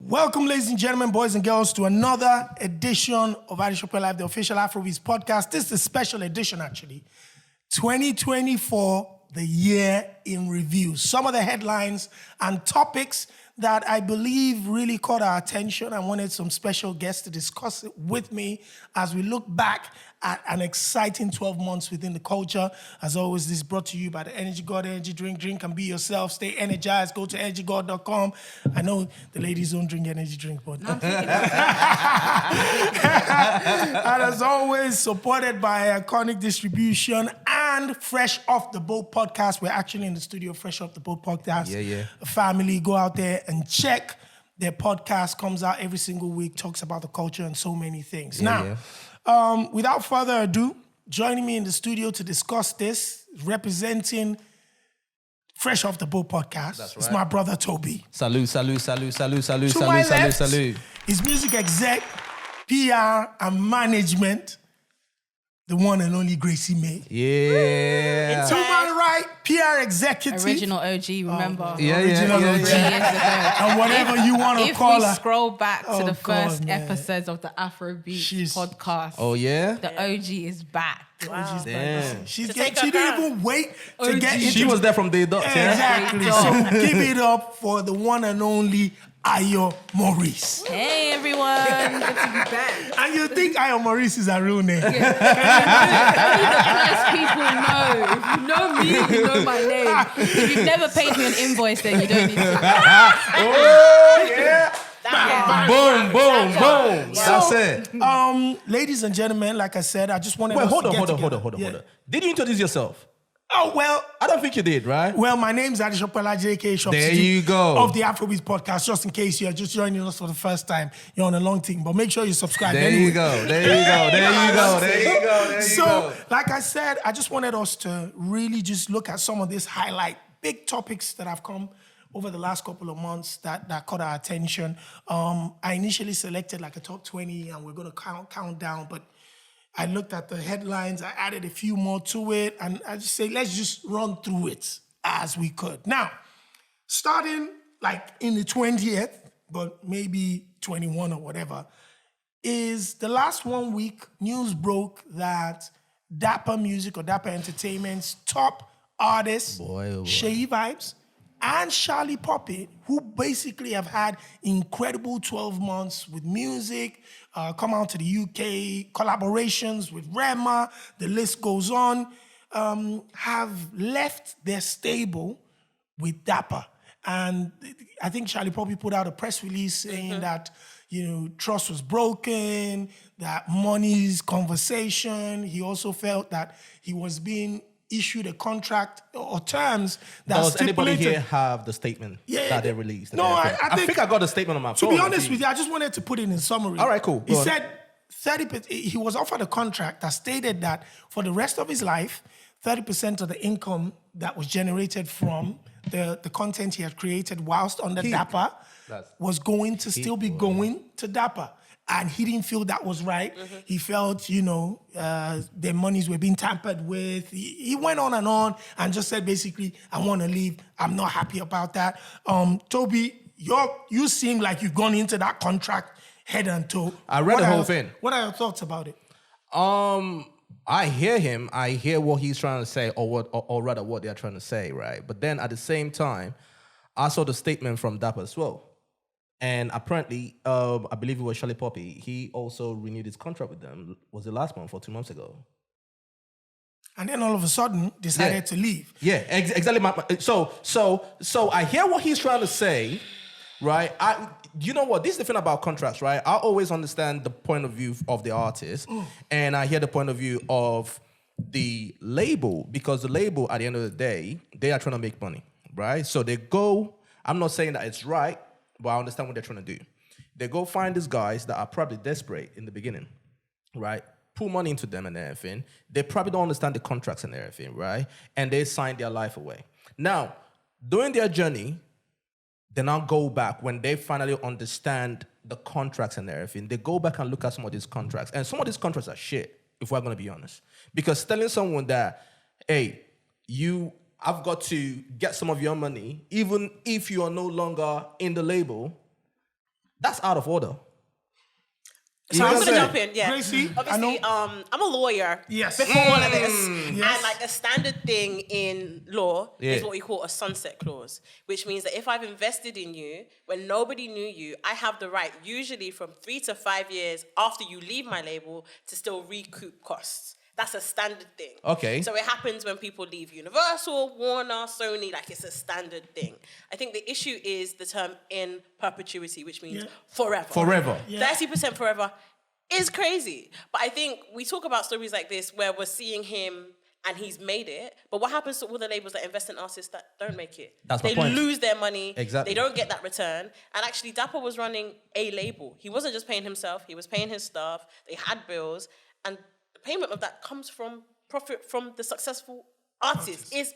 Welcome, ladies and gentlemen, boys and girls, to another edition of Adetshina Live, the official Afrobeats podcast. This is a special edition, actually. 2024, the year in review. Some of the headlines and topics that I believe really caught our attention. I wanted some special guests to discuss it with me as we look back at an exciting 12 months within the culture. As always, this is brought to you by the Energy God Energy Drink. Drink and be yourself. Stay energized. Go to energygod.com. I know the ladies don't drink energy drink, but... And as always, supported by Iconic Distribution and Fresh Off the Boat podcast. We're actually in the studio, Fresh Off the Boat podcast. Yeah. Family, go out there and check. Their podcast comes out every single week, talks about the culture and so many things. Without further ado, joining me in the studio to discuss this, representing Fresh Off the Boat podcast, That's right. is my brother Toby. Salute. To my left, is music exec, PR, and management, the one and only Gracie May. Yeah. To my right, PR executive. Original OG, remember? Original OG. 3 years ago. And whatever you want to call If we her. scroll back to the first man. episodes of the Afrobeats podcast, Oh, yeah? the OG is back. She's Damn. she didn't even wait to get into She was there from day dot. Yeah? Exactly. So give it up for the one and only Ayo Maurice. Hey, everyone. Good to be back. And you think Ayo Maurice is a real name? Only the honest people know. If you know me, you know my name. If you've never paid me an invoice, then you don't need to. Oh, yeah. Boom. That's it. Ladies and gentlemen, like I said, I just wanted Wait, us hold to on. get together. Yeah. Did you introduce yourself? Oh, well, I don't think you did, right? my name's Adetshina JK Shop. There you go. Of the Afrobeats podcast, just in case you're just joining us for the first time. You're on a long team, but make sure you subscribe. There you go. So, like I said, I just wanted us to really just look at some of these big topics that have come over the last couple of months that caught our attention. I initially selected like a top 20, and we're going to count down, but I looked at the headlines, I added a few more to it, and I just say, let's just run through it as we could. Now, starting like in the 20th, but maybe 21 or whatever, is the last 1 week, news broke that Dapper Music or Dapper Entertainment's top artists, Shay Vibes and Charlie Poppy, who basically have had incredible 12 months with music, come out to the UK, collaborations with Rema, the list goes on, have left their stable with Dapper. And I think Charlie Poppy put out a press release saying that, trust was broken, that money's conversation. He also felt that he was being issued a contract or terms that Does stipulated... anybody here have the statement that they released? No, I think I got the statement on my phone. To be honest with you, I just wanted to put it in summary. All right, cool. He said 30%, he was offered a contract that stated that for the rest of his life, 30% of the income that was generated from the content he had created whilst under Dapper was going to still be going to Dapper. And he didn't feel that was right. He felt, their monies were being tampered with. He went on and just said, basically, I want to leave. I'm not happy about that. Toby, you seem like you've gone into that contract head and toe. I read the whole thing. What are your thoughts about it? I hear him. I hear what he's trying to say, or rather what they're trying to say, right? But then at the same time, I saw the statement from Dapper as well. And apparently, I believe it was Charlie Poppy. He also renewed his contract with them. Was it last month or 2 months ago? And then all of a sudden, decided to leave. Yeah, exactly. So I hear what he's trying to say, right? You know what? This is the thing about contracts, right? I always understand the point of view of the artist, and I hear the point of view of the label, because the label, at the end of the day, they are trying to make money, right? So they go. I'm not saying that it's right, but I understand what they're trying to do. They go find these guys that are probably desperate in the beginning, right? Put money into them and everything. They probably don't understand the contracts and everything, right? And they sign their life away. Now, during their journey, they now go back when they finally understand the contracts and everything. They go back and look at some of these contracts. And some of these contracts are shit, if we're going to be honest. Because telling someone that, hey, I've got to get some of your money, even if you are no longer in the label, That's out of order. So I'm Gracie, gonna jump in. Yeah, Gracie, I obviously, know. I'm a lawyer. Yes. Before all of this, Yes. and like a standard thing in law Yeah. is what we call a sunset clause, which means that if I've invested in you when nobody knew you, I have the right, usually from 3 to 5 years after you leave my label, to still recoup costs. That's a standard thing. Okay. So it happens when people leave Universal, Warner, Sony, like it's a standard thing. I think the issue is the term in perpetuity, which means forever. Forever. Yeah. 30% forever is crazy. But I think we talk about stories like this where we're seeing him and he's made it. But what happens to all the labels that invest in artists that don't make it? That's my they point. lose their money. Exactly. They don't get that return. And actually, Dapper was running a label. He wasn't just paying himself. He was paying his staff. They had bills. And the payment of that comes from profit from the successful artist. It's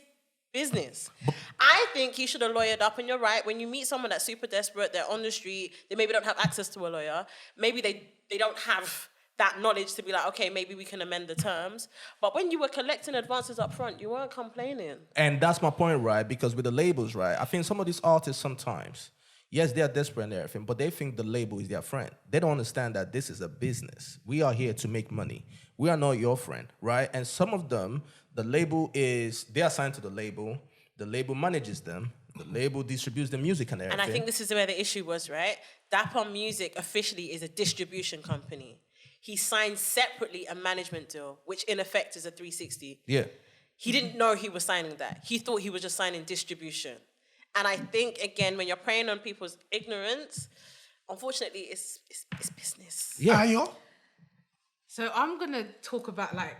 business. I think he should have lawyered up, and you're right. When you meet someone that's super desperate, they're on the street, they maybe don't have access to a lawyer, maybe they don't have that knowledge to be like, okay, maybe we can amend the terms. But when you were collecting advances up front, you weren't complaining. And that's my point, right? Because with the labels, right, I think some of these artists sometimes, yes, they are desperate and everything, but they think the label is their friend. They don't understand that this is a business. We are here to make money. We are not your friend, right? And some of them, the label is, they are signed to the label manages them, the label distributes the music and everything. And I think this is where the issue was, right? Dapper Music officially is a distribution company. He signed separately a management deal, which in effect is a 360. Yeah. He didn't know he was signing that. He thought he was just signing distribution. And I think, again, when you're preying on people's ignorance, unfortunately, it's business. Yeah. Ayo? So I'm gonna talk about like,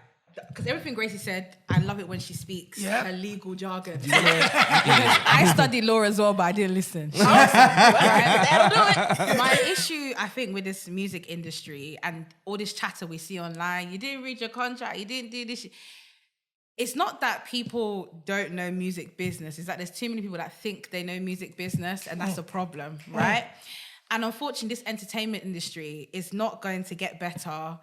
because everything Gracie said, I love it when she speaks Yeah. her legal jargon. Because I studied law as well, but I didn't listen. Right? That'll do it. My issue, I think, with this music industry and all this chatter we see online, you didn't read your contract, you didn't do this. It's not that people don't know music business. It's that there's too many people that think they know music business, and that's a problem, right? And unfortunately, this entertainment industry is not going to get better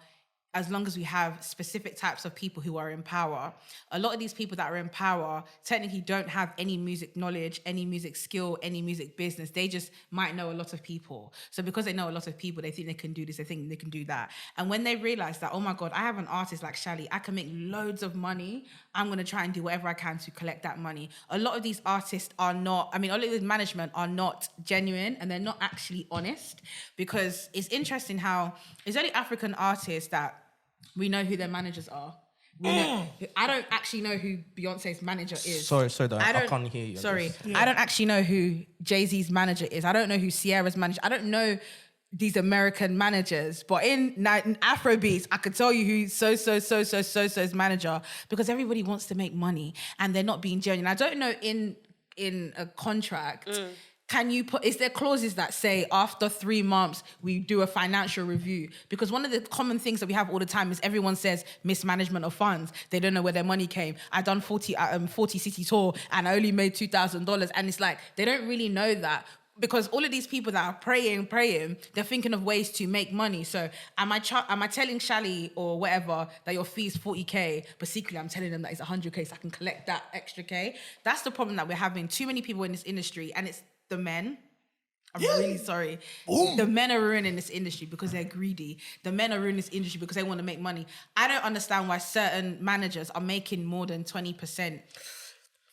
as long as we have specific types of people who are in power. A lot of these people that are in power technically don't have any music knowledge, any music skill, any music business. They just might know a lot of people. So because they know a lot of people, they think they can do this, they think they can do that. And when they realize that, oh my God, I have an artist like Shally, I can make loads of money, I'm gonna try and do whatever I can to collect that money. A lot of these artists are not, a lot of this management are not genuine, and they're not actually honest, because it's interesting how it's only African artists that we know who their managers are. I don't actually know who Beyonce's manager is. Sorry, I can't hear you. Sorry, I don't actually know who Jay-Z's manager is. I don't know who Sierra's manager. I don't know these American managers. But in Afrobeats, I could tell you who so's manager, because everybody wants to make money and they're not being genuine. I don't know in a contract. Can you put, is there clauses that say after 3 months, we do a financial review? Because one of the common things that we have all the time is everyone says mismanagement of funds. They don't know where their money came. I done 40 city tour and I only made $2,000. And it's like, they don't really know that. Because all of these people that are praying, they're thinking of ways to make money. So am I telling Shally or whatever that your fee is 40K, but secretly I'm telling them that it's 100K so I can collect that extra K? That's the problem that we're having. Too many people in this industry, and it's the men. I'm really sorry. Boom. The men are ruining this industry because they're greedy. The men are ruining this industry because they want to make money. I don't understand why certain managers are making more than 20%.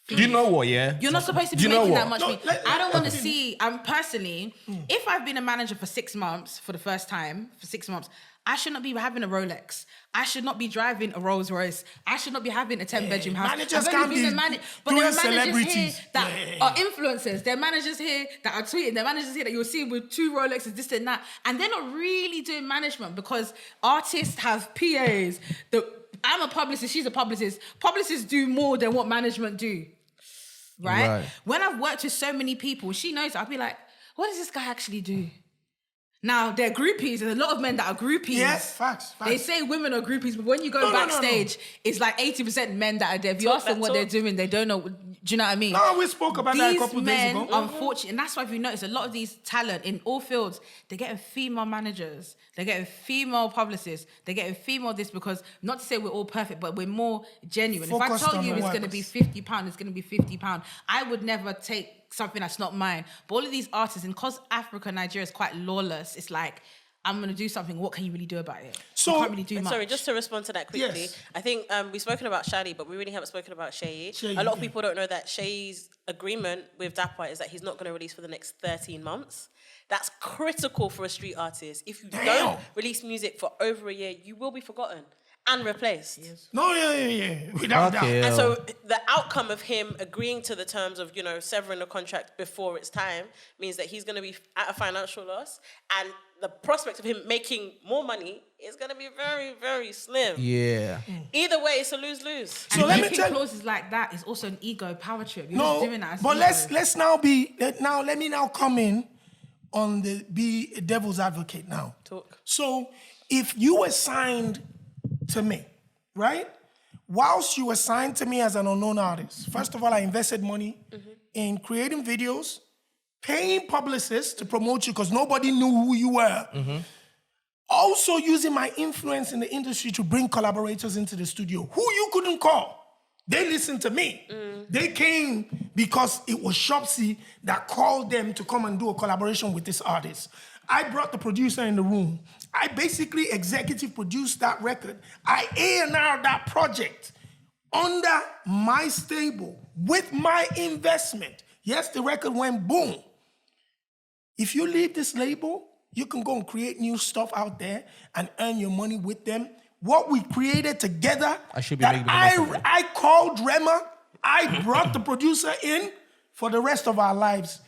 Do you know what, yeah? You're not supposed to Do be you know making what? that much No, money. I don't want to see, personally, if I've been a manager for 6 months, for the first time, for 6 months, I should not be having a Rolex. I should not be driving a Rolls Royce. I should not be having a 10-bedroom house. Managers I've only can't been be but there doing are managers here celebrities. that are influencers. There are managers here that are tweeting. There are managers here that you'll see with 2 Rolexes, this and that. And they're not really doing management, because artists have PAs. I'm a publicist, she's a publicist. Publicists do more than what management do. Right? When I've worked with so many people, she knows, I'll be like, what does this guy actually do? Now, they're groupies. There's a lot of men that are groupies. Yes, facts. They say women are groupies, but when you go backstage, it's like 80% men that are there. If you ask them what they're doing, they don't know. Do you know what I mean? No, we spoke about that a couple These days men, ago. unfortunately, and that's why if you notice, a lot of these talent in all fields, they're getting female managers, they're getting female publicists, they're getting female this, because not to say we're all perfect, but we're more genuine. Focused if I tell on you the it's going to workers. be £50, it's going to be £50. I would never take something that's not mine. But all of these artists, and because Africa, Nigeria is quite lawless, it's like, I'm going to do something. What can you really do about it? So- you can't really do much. Sorry, just to respond to that quickly. Yes. I think we've spoken about Shadi, but we really haven't spoken about Shay. Shay, A lot of yeah. people don't know that Shay's agreement with Dapper is that he's not going to release for the next 13 months. That's critical for a street artist. If you Damn. don't release music for over a year, you will be forgotten and replaced. No, yeah. Without doubt. Okay. And so the outcome of him agreeing to the terms of, severing the contract before it's time means that he's going to be at a financial loss, and the prospect of him making more money is going to be very, very slim. Yeah. Either way, it's a lose-lose. So let me making tell you. clauses like that is also an ego power trip. You're No, just doing that as but ego. let me now come in on be a devil's advocate now. Talk. So if you were signed to me, right? Whilst you were signed to me as an unknown artist, first of all, I invested money in creating videos, paying publicists to promote you because nobody knew who you were. Also using my influence in the industry to bring collaborators into the studio who you couldn't call. They listened to me. They came because it was Shopsy that called them to come and do a collaboration with this artist. I brought the producer in the room. I basically executive produced that record. I A&R that project under my stable with my investment. Yes, the record went boom. If you leave this label, you can go and create new stuff out there and earn your money with them. What we created together, I should be that making the most of it. I called Rema, I brought the producer in for the rest of our lives.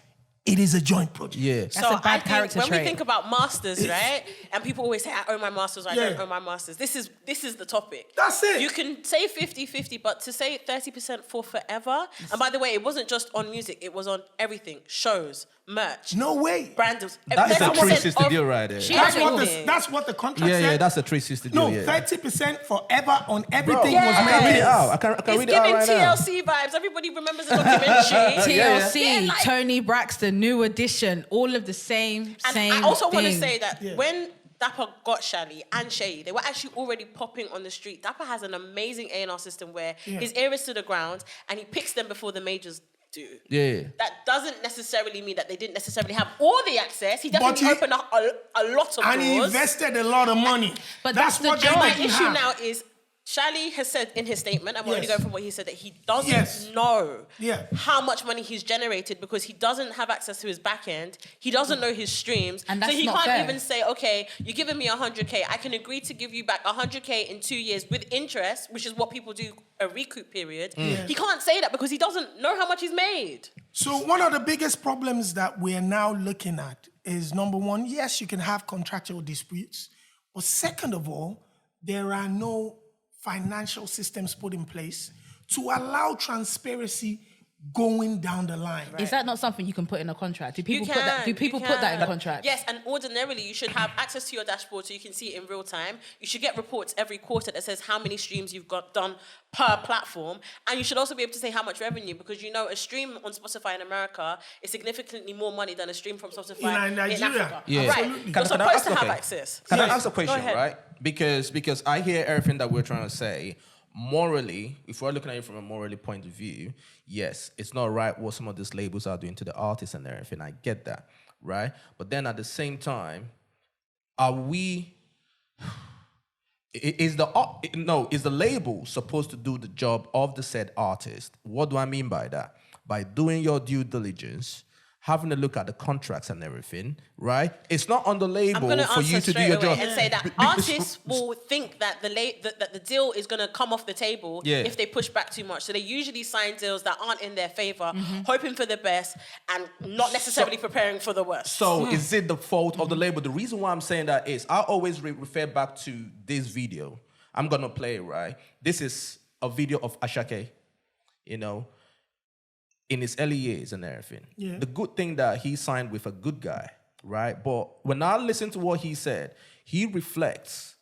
It is a joint project. Yeah. That's a bad I think character when trait. we think about masters, right? And people always say, I own my masters, or I Yeah. don't own my masters. This is the topic. That's it. You can say 50-50, but to say 30% for forever, and by the way, it wasn't just on music, it was on everything. Shows, merch, No way. brands. That's a 30% 360 of- deal right there. She That's has what, it the, all. that's what the contract Yeah, said. that's a 360 No, deal. Yeah. 30% forever on everything Bro, was I can made. read it out. I can It's read it out giving right now. TLC vibes. Everybody remembers the documentary. TLC, Yeah, like- Tony Braxton, New Edition, all of the same And thing. I also want to say that Yeah. when Dapper got Shally and Shay, they were actually already popping on the street. Dapper has an amazing A&R system where his ear is to the ground and he picks them before the majors do. Yeah. That doesn't necessarily mean that they didn't necessarily have all the access. He definitely he- opened up a lot of And he doors. invested a lot of money. But that's the what joy. they My didn't issue have. now is Shally has said in his statement, and we're only Yes. going from what he said, that he doesn't Yes. know Yeah. how much money he's generated because he doesn't have access to his back end. He doesn't know his streams. And so that's he not can't fair. even say, okay, you're giving me 100K. I can agree to give you back 100K in 2 years with interest, which is what people do, a recoup period. He can't say that because he doesn't know how much he's made. So one of the biggest problems that we're now looking at is, number one, yes, you can have contractual disputes. But second of all, there are no financial systems put in place to allow transparency going down the line. Is that not something you can put in a contract? Do people You put that? Do can, people you put that in a can. contract? Yes, and ordinarily you should have access to your dashboard so you can see it in real time. You should get reports every quarter that says how many streams you've got done per platform, and you should also be able to say how much revenue, because you know a stream on Spotify in America is significantly more money than a stream from Spotify In Nigeria. Africa. Yeah. Right, Absolutely. you're Can I supposed ask- to have okay. access. Can Yes. I ask a Go question, ahead. right? Because I hear everything that we're trying to say. Morally, if we're looking at it from a morally point of view, yes, it's not right what some of these labels are doing to the artists and everything. I get that, right? But then at the same time, are we? Is the label supposed to do the job of the said artist? What do I mean by that? By doing your due diligence, having a look at the contracts and everything, right? It's not on the I'm label going to for you answer to do your straight away job. and say that artists will think that that the deal is going to come off the table Yeah. if they push back too much. So they usually sign deals that aren't in their favor, hoping for the best and not necessarily preparing for the worst. So is it the fault of the label? The reason why I'm saying that is I always refer back to this video. I'm going to play it, right? This is a video of Ashake, in his early years and everything. Yeah. The good thing that he signed with a good guy, right? But when I listen to what he said, he reflects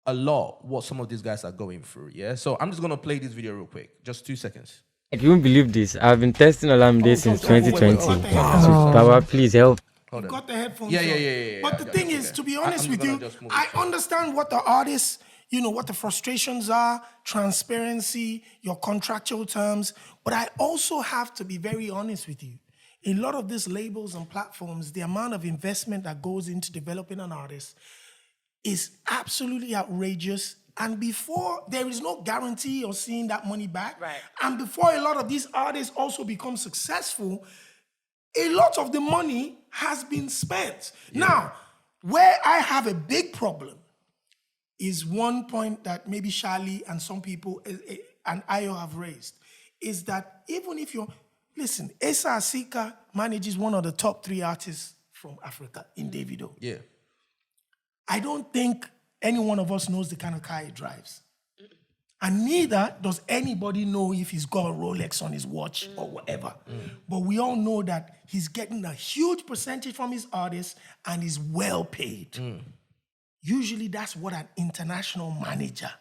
a lot what some of these guys are going through, yeah? So I'm just going to play this video real quick. Just 2 seconds. If you won't believe this, I've been testing Olamide since 2020. Baba, please help. Hold on. Got the headphones Yeah, on. yeah. But the thing is, to be honest I'm with gonna you, just move I it forward. understand what the artists, what the frustrations are, transparency, your contractual terms, but I also have to be very honest with you. a lot of these labels and platforms, the amount of investment that goes into developing an artist is absolutely outrageous. And before, there is no guarantee of seeing that money back. Right. And before a lot of these artists also become successful, a lot of the money has been spent. Now, where I have a big problem is one point that maybe Charlie and some people and Ayo have raised, is that even if you're, listen, Esa Asika manages one of the top 3 artists from Africa in Davido. Yeah. I don't think any one of us knows the kind of car he drives. And neither does anybody know if he's got a Rolex on his watch or whatever. But we all know that he's getting a huge percentage from his artists and is well paid. Usually that's what an international manager,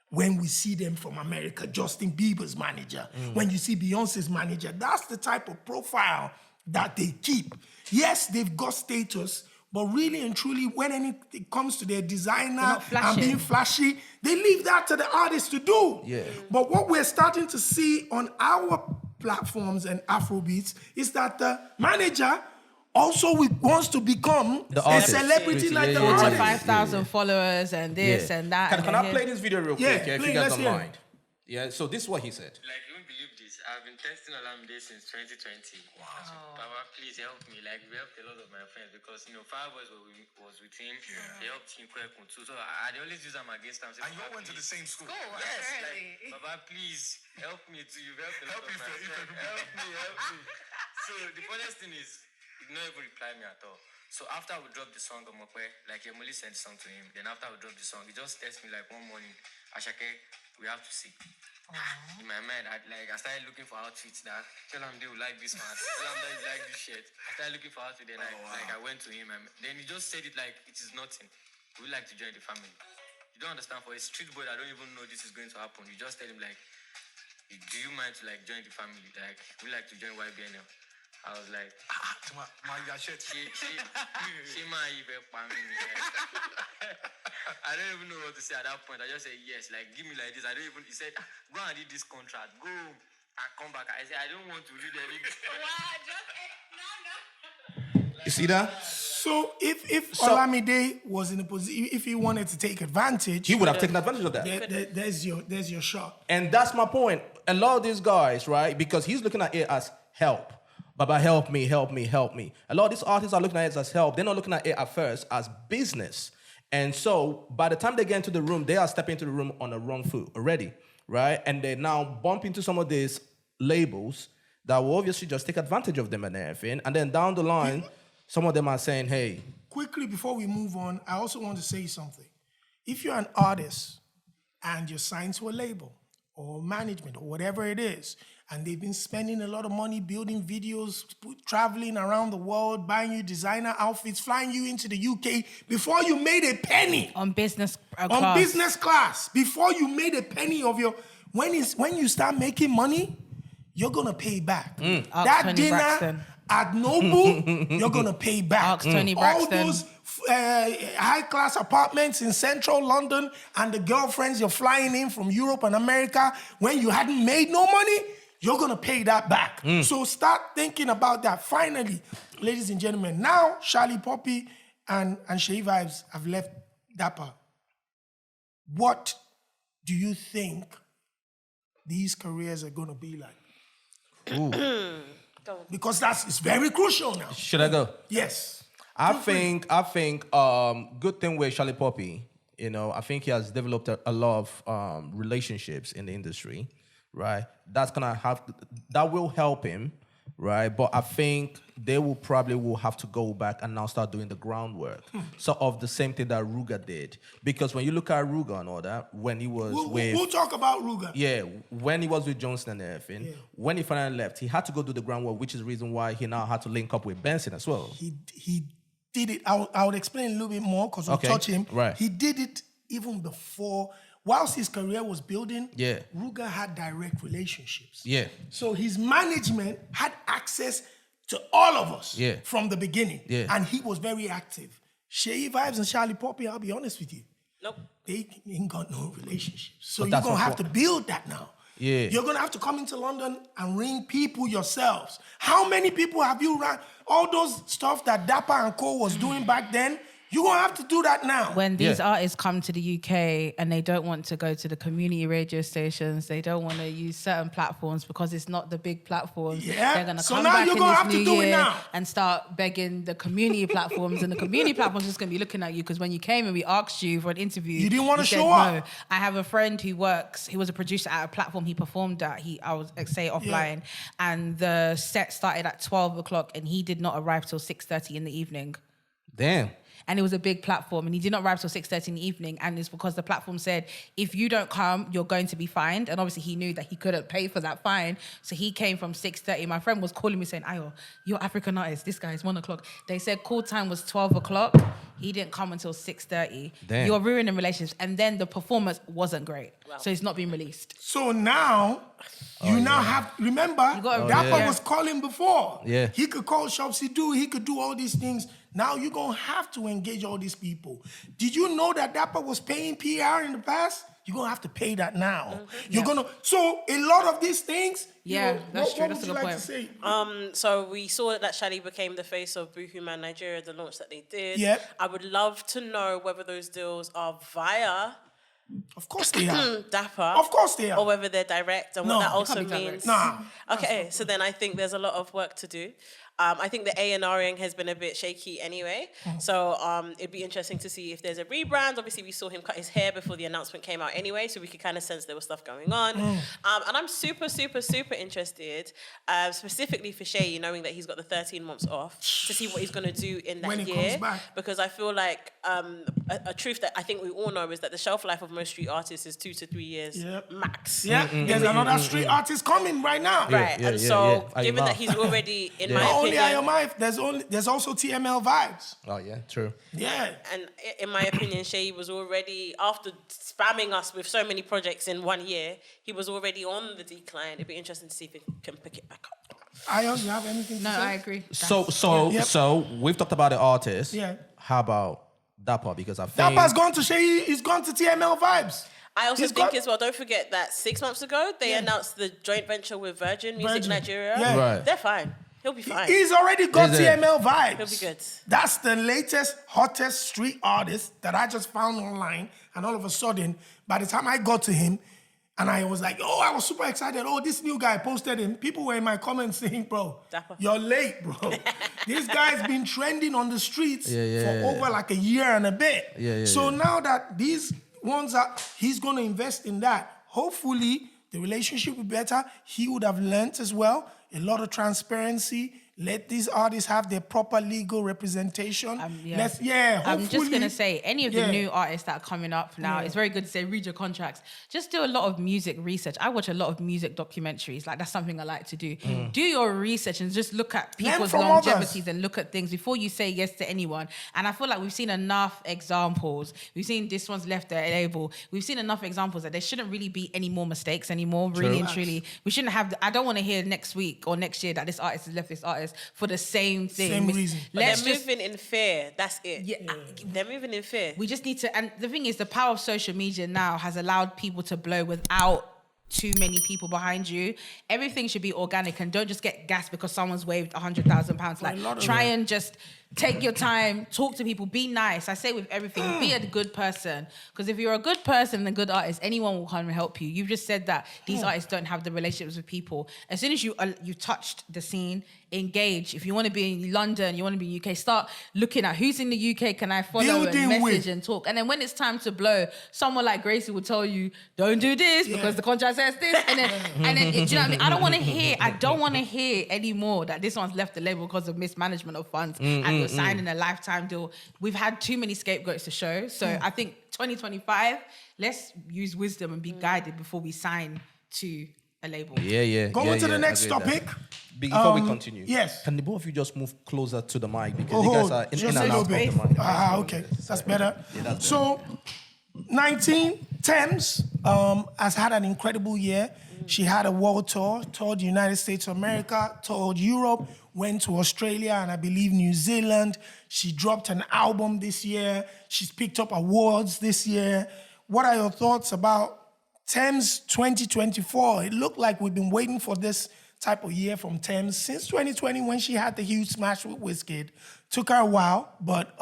when we see them from America, Justin Bieber's manager, when you see Beyonce's manager, that's the type of profile that they keep. Yes, they've got status, but really and truly, when it comes to their designer and being flashy, they leave that to the artist to do. Yeah. But what we're starting to see on our platforms and Afrobeats is that the manager also wants to become The a artist. celebrity like the Yeah. artist. 45,000 followers and this and that. Can I play this video real quick? Yeah, If play, you guys let's don't hear it. mind. Yeah. So this is what he said. Like, you won't believe this. I've been testing Olamide since 2020. Wow. So, Baba, please help me. Like, we helped a lot of my friends because, Fireboys was with him. Yeah. They helped him too. So I always use them against them. And you all went to the same school. Yes. Like, Baba, please help me too. You've helped a lot of my friends. Help me. So the funniest thing is, he did not even reply me at all. So after we dropped the song on Mokwe, like Emily sent the song to him. Then after we dropped the song, he just texted me like one morning, Ashake, we have to see. In my mind, I started looking for outfits that tell him they will like this one. Tell him that he like this shirt. I started looking for outfits. Then I went to him. Then he just said it like it is nothing. We like to join the family. You don't understand, for a street boy, I don't even know this is going to happen. You just tell him like, do you mind to like join the family? Like, we like to join YBNL. I was like, I don't even know what to say at that point. I just said yes, like give me like this. He said, go and read this contract. Go and come back. I said, I don't want to read any. You see that? So if Olamide was in a position, if he wanted to take advantage, He would have taken advantage of that. there's your shot. And that's my point. A lot of these guys, right? Because he's looking at it as help. Baba, help me. A lot of these artists are looking at it as help. They're not looking at it at first as business. And so by the time they get into the room, they are stepping into the room on the wrong foot already, right? And they now bump into some of these labels that will obviously just take advantage of them and everything. And then down the line, some of them are saying, hey. Quickly, before we move on, I also want to say something. If you're an artist and you're signed to a label or management or whatever it is, and they've been spending a lot of money building videos, traveling around the world, buying you designer outfits, flying you into the UK before you made a penny. On business class. On business class. Before you made a penny of your... When you start making money, you're going to pay back. That Tony dinner Braxton. at Nobu, you're going to pay back. Ask Tony Braxton. All those high-class apartments in central London and the girlfriends you're flying in from Europe and America when you hadn't made no money, you're going to pay that back. So start thinking about that. Finally, ladies and gentlemen, now Charlie Poppy and Shay Vibes have left Dapper. What do you think these careers are going to be like? Because it's very crucial now. Should I go? Yes. I think good thing with Charlie Poppy, I think he has developed a lot of relationships in the industry, right? That will help him, right? But I think they will have to go back and now start doing the groundwork. So of the same thing that Ruga did. Because when you look at Ruga and all that, when he was we'll talk about Ruga. Yeah, when he was with Johnson and everything, when he finally left, he had to go do the groundwork, which is the reason why he now had to link up with Benson as well. He did it. I would explain a little bit more because we'll touch him. Right. He did it even before. Whilst his career was building, Ruga had direct relationships. Yeah. So his management had access to all of us from the beginning. Yeah. And he was very active. Shay Vibes and Charlie Poppy, I'll be honest with you. Nope. They ain't got no relationships. So But you're that's going to my have to build that now. Yeah. You're gonna have to come into London and ring people yourselves. How many people have you rang? All those stuff that Dapper and Co was doing back then, you're gonna have to do that now. When these artists come to the UK and they don't want to go to the community radio stations, they don't want to use certain platforms because it's not the big platforms. Yeah. They're gonna So come now back you're in gonna this have to new do it year now. and start begging the community platforms, and the community platforms are just gonna be looking at you because when you came and we asked you for an interview, You didn't wanna said show up. no. I have a friend who was a producer at a platform he performed at. I was say offline, and the set started at 12 o'clock, and he did not arrive till 6:30 in the evening. Damn. And it was a big platform, and he did not arrive till 6:30 in the evening, and it's because the platform said, if you don't come, you're going to be fined. And obviously he knew that he couldn't pay for that fine, so he came from 6:30. My friend was calling me saying, Ayo, you're African artist, this guy is 1 o'clock. They said call time was 12 o'clock. He didn't come until 6:30. Damn. You're ruining relationships. And then the performance wasn't great, so it's not been released. So now, you now have, remember, gotta- Dapper yeah. was calling before. Yeah. He could call Shopsy Do, he could do all these things. Now you're going to have to engage all these people. Did you know that Dapper was paying PR in the past? You're going to have to pay that now. You're going to, so a lot of these things, That's true. what That's would a you good like point. to say? So we saw that Shadi became the face of Buju Man Nigeria, the launch that they did. Yep. I would love to know whether those deals are via Of course they are. Dapper. Of course they are. Or whether they're direct and No, what that it also can't be direct. means. Nah. Okay, so then I think there's a lot of work to do. I think the A&Ring has been a bit shaky anyway. So it'd be interesting to see if there's a rebrand. Obviously, we saw him cut his hair before the announcement came out anyway, so we could kind of sense there was stuff going on. And I'm super, super, super interested, specifically for Shay, knowing that he's got the 13 months off, to see what he's going to do in that When he year. comes back. Because I feel like a truth that I think we all know is that the shelf life of most street artists is 2 to 3 years Yep. max. Yeah, there's another street artist coming right now. Right, Yeah, and yeah, so yeah. given that IMF. he's already, in Yeah. my Not only opinion, IMF, there's also TML Vibes. Oh yeah, true. Yeah. and in my opinion, Shay was already, after spamming us with so many projects in 1 year, he was already on the decline. It'd be interesting to see if he can pick it back up. Ion, you have anything to No, say? I agree. Yep. So we've talked about the artist. Yeah. How about Dapper? Because I think Dapper's gone to Shay, he's gone to TML Vibes. I also He's think got- as well, don't forget that 6 months ago, they announced the joint venture with Virgin Music Virgin. Nigeria. Yeah. Right. They're fine. He'll be fine. He's already got Is it? TML Vibes. He'll be good. That's the latest, hottest street artist that I just found online. And all of a sudden, by the time I got to him, and I was like, oh, I was super excited. Oh, this new guy posted him. People were in my comments saying, bro, Dapper. you're late, bro. This guy's been trending on the streets Yeah, for over like a year and a bit. Yeah, so now that these ones are, he's going to invest in that. Hopefully, the relationship will be better. He would have learnt as well. A lot of transparency. Let these artists have their proper legal representation. I'm just hopefully- gonna say, any of the Yeah. new artists that are coming up now, it's very good to say read your contracts. Just do a lot of music research. I watch a lot of music documentaries. Like, that's something I like to do. Do your research and just look at Learn people's from longevities others. and look at things before you say yes to anyone. And I feel like we've seen enough examples. We've seen this one's left their label. We've seen enough examples that there shouldn't really be any more mistakes anymore. Really and truly, we shouldn't have. I don't want to hear next week or next year that this artist has left this artist for the same thing. Same reason. But Let's they're just moving in fear. That's it. Yeah. They're moving in fear. we just need to, and the thing is, the power of social media now has allowed people to blow without too many people behind you. Everything should be organic, and don't just get gassed because someone's waved £100,000. Like, lot of try them. and just take your time, talk to people, be nice. I say with everything, be a good person. Because if you're a good person and a good artist, anyone will come and help you. You've just said that these artists don't have the relationships with people. As soon as you touched the scene, engage. If you want to be in London, you want to be in UK, start looking at who's in the UK, can I follow Building and message with. and talk. And then when it's time to blow, someone like Gracie will tell you, don't do this because the contract says this. And then do you know what I mean? I don't want to hear anymore that this one's left the label because of mismanagement of funds and you're signing a lifetime deal. We've had too many scapegoats to show. So I think 2025, let's use wisdom and be guided before we sign to a label. Yeah. Going to the next agree with that. topic. Before we continue, yes. can the both of you just move closer to the mic because you guys are in just and a little out of the bit. mic. Okay, that's better. Yeah, that's So, 19, Tems has had an incredible year. She had a world tour, toured the United States of America, toured Europe, went to Australia and I believe New Zealand. She dropped an album this year. She's picked up awards this year. What are your thoughts about Tems 2024. It looked like we've been waiting for this type of year from Tems since 2020 when she had the huge smash with Wizkid. Took her a while, but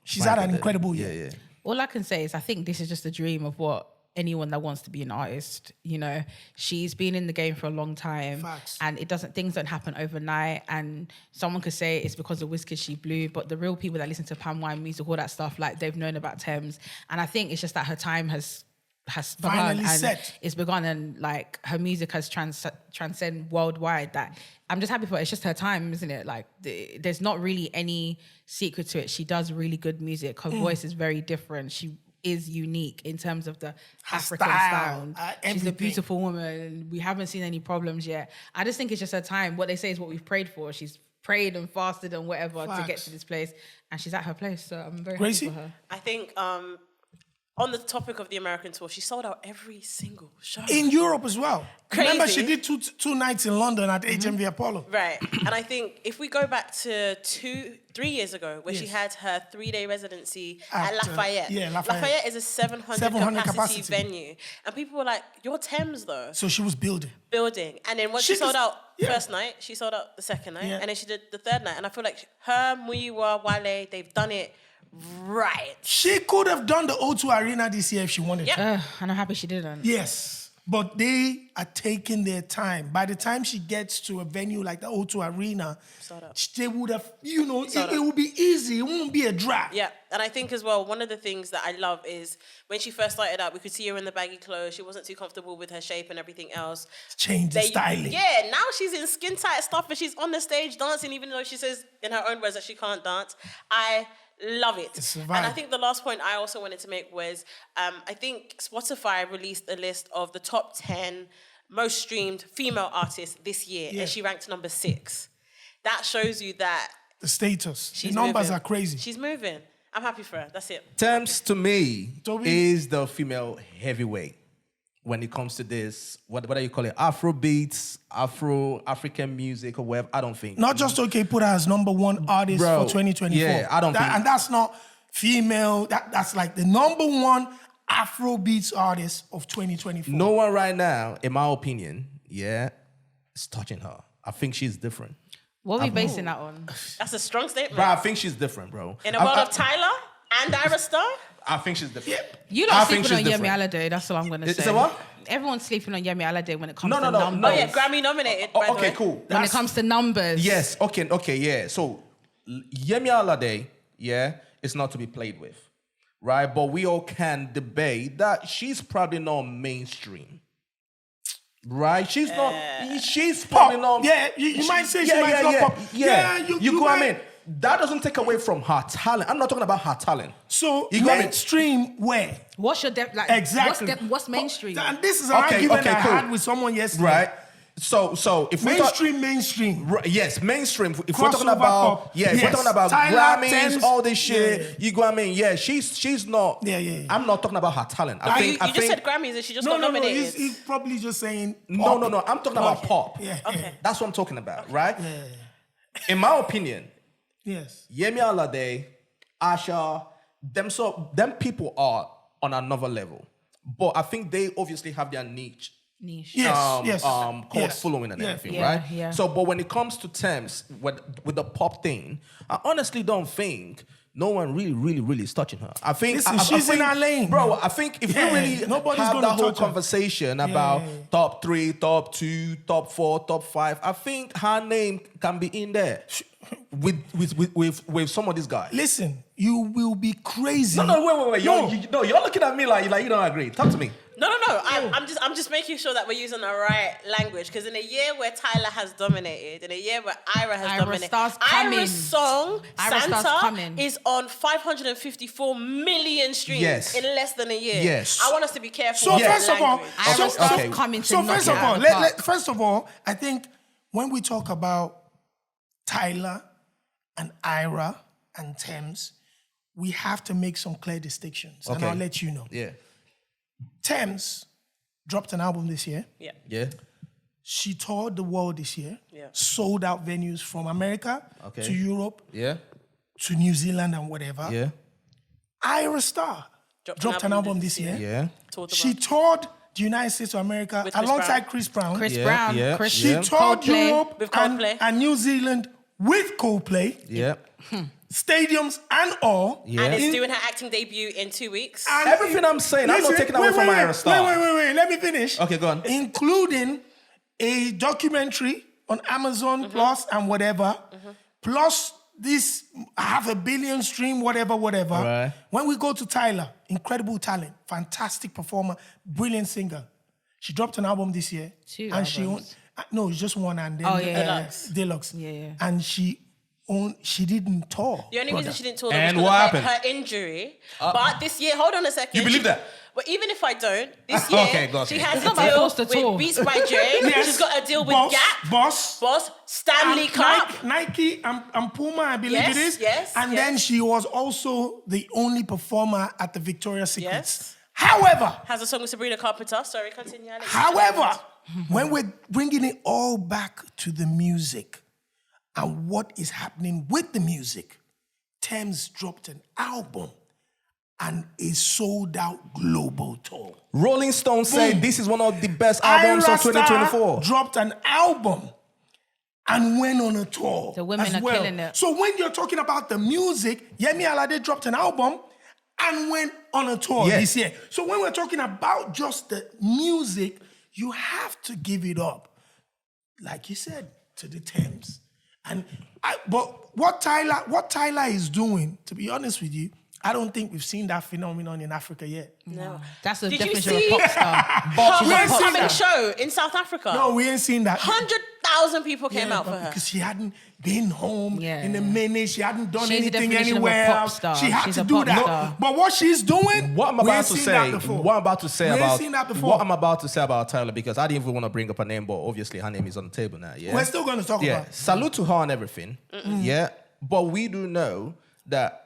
she's had an incredible year. Yeah. All I can say is I think this is just a dream of what anyone that wants to be an artist, you know, she's been in the game for a long time. Facts. And things don't happen overnight. And someone could say it's because of Wizkid she blew, but the real people that listen to Palm Wine music, all that stuff, like they've known about Tems. And I think it's just that her time has begun Finally and set. it's begun, and like her music has transcend worldwide. That I'm just happy for her. It's just her time, isn't it? Like there's not really any secret to it. She does really good music. Her voice is very different. She is unique in terms of the African style, sound. She's a everything. beautiful woman, and we haven't seen any problems yet. I just think it's just her time. What they say is what we've prayed for. She's prayed and fasted and whatever to get to this place, and she's at her place. So I'm very Gracie? happy for her. I think on the topic of the American tour, she sold out every single show. In Europe as well. Crazy. Remember, she did two nights in London at HMV Apollo. Right. And I think if we go back to 3 years ago, where she Yes. had her 3-day residency At, at Lafayette. Lafayette. is a 700 700 capacity capacity. venue. And people were like, you're Tems though. So she was building. Building. And then once She she sold just- out yeah. first night, she sold out the second night. Yeah. And then she did the third night. And I feel like her, Muyiwa, Wale, they've done it right. She could have done the O2 Arena this year if she wanted Yep. to. And I'm happy she didn't. Yes, but they are taking their time. By the time she gets to a venue like the O2 Arena, Sold out. they would have, it Sold out. will be easy. It won't be a drag. Yeah, and I think as well, one of the things that I love is when she first started out, we could see her in the baggy clothes. She wasn't too comfortable with her shape and everything else. Change the styling. Yeah, now she's in skin tight stuff, but she's on the stage dancing, even though she says in her own words that she can't dance. I love it. It's a And vibe. I think the last point I also wanted to make was, I think Spotify released a list of the top 10 most streamed female artists this year, Yeah. and she ranked number 6. That shows you that The status. she's The numbers moving. are crazy. She's moving. I'm happy for her. That's it. Tems to me Toby? is the female heavyweight when it comes to this. What do you call it? Afrobeats, African music, or whatever. I don't think. Not just okay, put her as number one artist Bro, for 2024. yeah, I don't think- And that's not female. That's like the number one Afrobeats artist of 2024. No one right now, in my opinion, is touching her. I think she's different. What are we basing that on? That's a strong statement. Bro, I think she's different, bro. In a world of Tyla and Ira Star, I think she's different. You I not think sleeping on she's Yemi different. Alade. That's all I'm gonna say. Is it what? Everyone's sleeping on Yemi Alade when it comes No, to no, no, numbers. no. oh yeah, Grammy nominated. by the Okay, way. cool. When it comes to numbers. Yes, okay, yeah. So Yemi Alade, is not to be played with, right? But we all can debate that she's probably not mainstream, right? She's not. She's probably not. Yeah, you might say she might not pop. Yeah, you go. I might- mean, that doesn't take away from her talent. I'm not talking about her talent. So You got me? mainstream where? What's your like? Exactly. What's mainstream? And this is an Okay, argument okay, I cool. had with someone yesterday. Right. So if we talk, Mainstream. right, yes, mainstream. If we're talking Crossover about pop. if we're Yes. talking about Tyla, Grammys, Tems. all this shit, Yeah. you go. I mean, yeah, she's not. Yeah. I'm not talking about her talent. You, I you think. just said Grammys and she just No, got no, nominated. he's probably just saying No. pop. I'm talking about pop. Yeah. Okay. That's what I'm talking about, right? In my opinion, Yes. Yemi Alade, Asha, them people are on another level. But I think they obviously have their niche. Yes. Called Yes. following and Yeah. everything, Yeah, right? yeah. So, but when it comes to Tems with the pop thing, I honestly don't think no one really is touching her. I think Listen, I she's in think- her lane. bro. I think if Yeah, we really nobody's have gonna that whole touch her. conversation about top 3, top 2, top 4, top 5, I think her name can be in there with some of these guys. Listen, you will be crazy. No, wait. No. You're looking at me like you don't agree. Talk to me. No. I'm just making sure that we're using the right language, because in a year where Tyla has dominated, in a year where Ira has Ira dominated, Star's coming. Ira's song Ira Star's Santa coming. is on 554 million streams Yes. in less than a year. Yes. I want us to be careful. So with the first of all, language. Ira so- Star's okay. coming to So knock first it of out all, of the park. first of all, I think when we talk about Tyla and Ira and Tems, we have to make some clear distinctions, and Okay. I'll let you know. Yeah. Tems dropped an album this year. Yeah. She toured the world this year. Yeah. Sold out venues from America Okay. to Europe Yeah. to New Zealand and whatever. Yeah. Ira Star dropped an album this year. Yeah. Toured the She world. toured the United States of America With Chris alongside Brown. Chris Brown. Chris Yeah, Brown, yeah, Chris She yeah. toured Coldplay. Europe With and, Coldplay. and New Zealand with Coldplay, Yeah. stadiums and all. Yeah. And is In- doing her acting debut in 2 weeks. and Everything I'm saying, I'm not Listen, taking away from my star. Wait. Let me finish. Okay, go on. Including a documentary on Amazon Plus and whatever, plus this 500 million stream, whatever. Right. When we go to Tyla, incredible talent, fantastic performer, brilliant singer. She dropped an album this year. Two and she albums. no, it's just one and then Oh, yeah. Deluxe. Yeah. And she didn't tour. The only reason she didn't tour And was what because of happened? her injury. But this year, hold on a second. You believe that? But even if I don't, this year Okay, go on. she has It's a not my deal fault to with tour. Beats by Dre. Yes. She's got a deal with Boss, Gap, Boss, Stanley and Cup. Nike and Puma, I believe Yes, it is. yes, And yes. then she was also the only performer at the Victoria's Secret. Yes. However, Has a song with Sabrina Carpenter. Sorry, continue. Alex. when we're bringing it all back to the music and what is happening with the music, Tems dropped an album and a sold out global tour. Rolling Stone said Boom. this is one of the best albums of Ira Star 2024. dropped an album and went on a tour. The women as are well. killing it. So when you're talking about the music, Yemi Alade dropped an album and went on a tour Yes. this year. So when we're talking about just the music, you have to give it up, like you said, to the Thames. But what Tyla is doing, to be honest with you, I don't think we've seen that phenomenon in Africa yet. No. That's the Did you definition of see a pop star. Her She's a pop homecoming star. show in South Africa. No, we ain't seen that. 100,000 people came out but for her. because she hadn't been home Yeah. in a minute. She hadn't done She's the anything definition of a anywhere pop else. star. She had She's to a do pop that. star. But what she's doing, What I'm we about ain't to seen say, that before. what I'm about to say We ain't about seen that before. what I'm about to say about Tyler, because I didn't even want to bring up her name, but obviously her name is on the table now. Yeah, We're still going to talk yeah. about it. Salute to her and everything. Yeah, but we do know that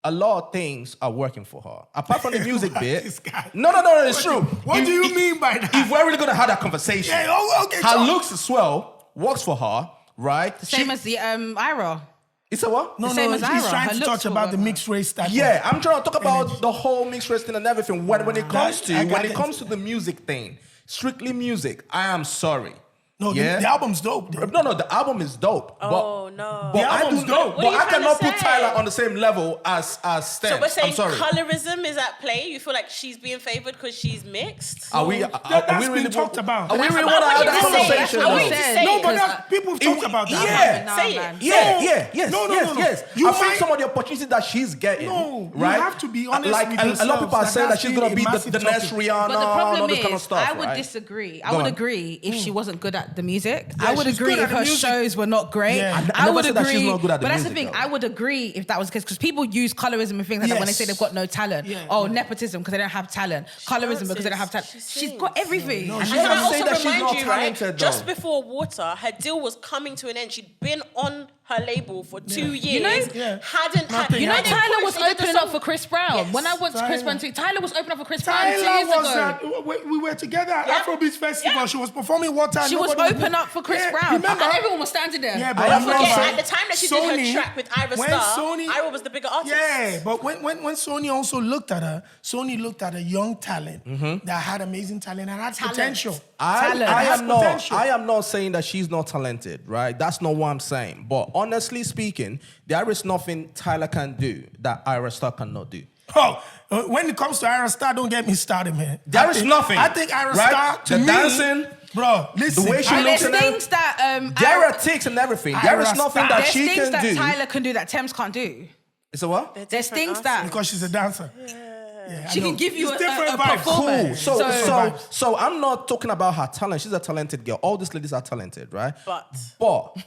a lot of things are working for her. Apart from the music bit. This guy. No, it's true. What do you mean by that? If we're really gonna have that conversation, Yeah, oh, okay, her talk. looks as well works for her, right? Same as the Ira. It's a what? No, same as he's Ira. trying Her to looks touch will about work the for mixed race type. Yeah, I'm trying to talk about energy. the whole mixed race thing and everything. When it comes I got to the music thing, strictly music, I am sorry. No, yeah? the album's dope. Though. No, the album is dope. Oh, no. But The I album's do dope. But What are you I trying to cannot put say? Tyler on the same level as Stems. So we're saying I'm sorry. colorism is at play. You feel like she's being favored because she's mixed? Are we? That's been talked about. Are we That's really about want to what have you that just conversation? said. Are we though? just Said- saying? No, but Because, people have talked about that. Yeah. Nah, Say man. it. Yes. No, yes. You I've seen might- some of the opportunities that she's getting. No, you right? have to be honest Like with a lot of people are yourselves saying that that she's that's gonna be been a the massive next topic. Rihanna But the and all problem this is, kind of stuff. I would right? disagree. Go I would on. agree if she wasn't good at the music. Yeah, I would she's agree good at if the her music. shows were not great. Yeah. I I never would said that agree. she's not good at the but that's the music, thing. though. I would agree if that was the case because people use colorism and things like that when they say Yes. they've got no talent. Yeah, Oh, yeah. nepotism because they don't have talent. Colorism because they don't have talent. She She's got sings. everything. No, And she's And can I I'm also saying that she's remind not you, right? talented, Just though. before Water, her deal was coming to an end. She'd been on her label for 2 years. You know- Yeah. Hadn't had. Nothing You know, happened. Tyler was They did the opening up song- for Chris Brown. Yes. When I watched Chris Tyler. Brown too, Tyler was opening up for Chris Brown 2 Tyler years was ago. we were together at Yeah. Afrobeats Festival. Yeah. She was performing Water. She was nobody opening up for Chris Yeah, Brown. Remember? And everyone was standing there. Yeah, I but don't forget, remember, at the time that she did Sony- her track with Ira when Star, Sony- Ira was the bigger artist. Yeah, but when Sony also looked at her, Sony looked at a young talent that had amazing talent and had potential. Talent. I Has am not. potential. I am not saying that she's not talented, right? That's not what I'm saying. But honestly speaking, there is nothing Tyler can do that Ira Star cannot do. Oh, when it comes to Ira Star, don't get me started, man. There I is think- nothing, I think Ira right? Star, to The me, dancing, bro, listen. the way she And looks there's and things that there are ticks and everything. There is Ira nothing Star. that there's she things can that do. Tyler can do that Tems can't do. It's a what? They're There's different things that artists. because she's a dancer. Yeah, I she know. can give you It's a different vibes. performance. Cool. So- So I'm not talking about her talent. She's a talented girl. All these ladies are talented, right? But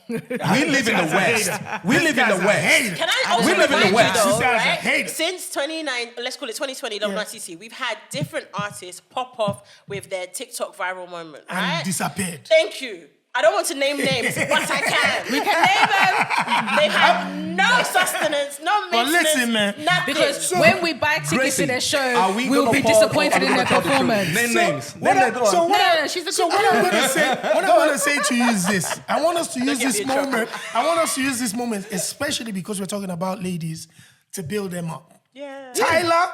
we live in the guy's a West. hater. We This live in guy's the a West. hater. can I also We live in the remind you West. though, This guy's a right? hater. Since 2020, WCC, we've had different artists pop off with their TikTok viral moment, And right? disappeared. Thank you. I don't want to name names, but I can. We can name them. They've had no sustenance, no But maintenance, listen, man, nothing. Because when we buy tickets Gracie, to their show, are we we'll gonna be pause or disappointed are we in their gonna tell the truth? performance. Name names. So Name names. Go on. what No, I- no, she's a so good what I'm girl. gonna say, what I'm gonna say to you is this. I want us to use get this me in trouble. moment. I want us to use this moment, especially because we're talking about ladies, to build them up. yeah. Tyler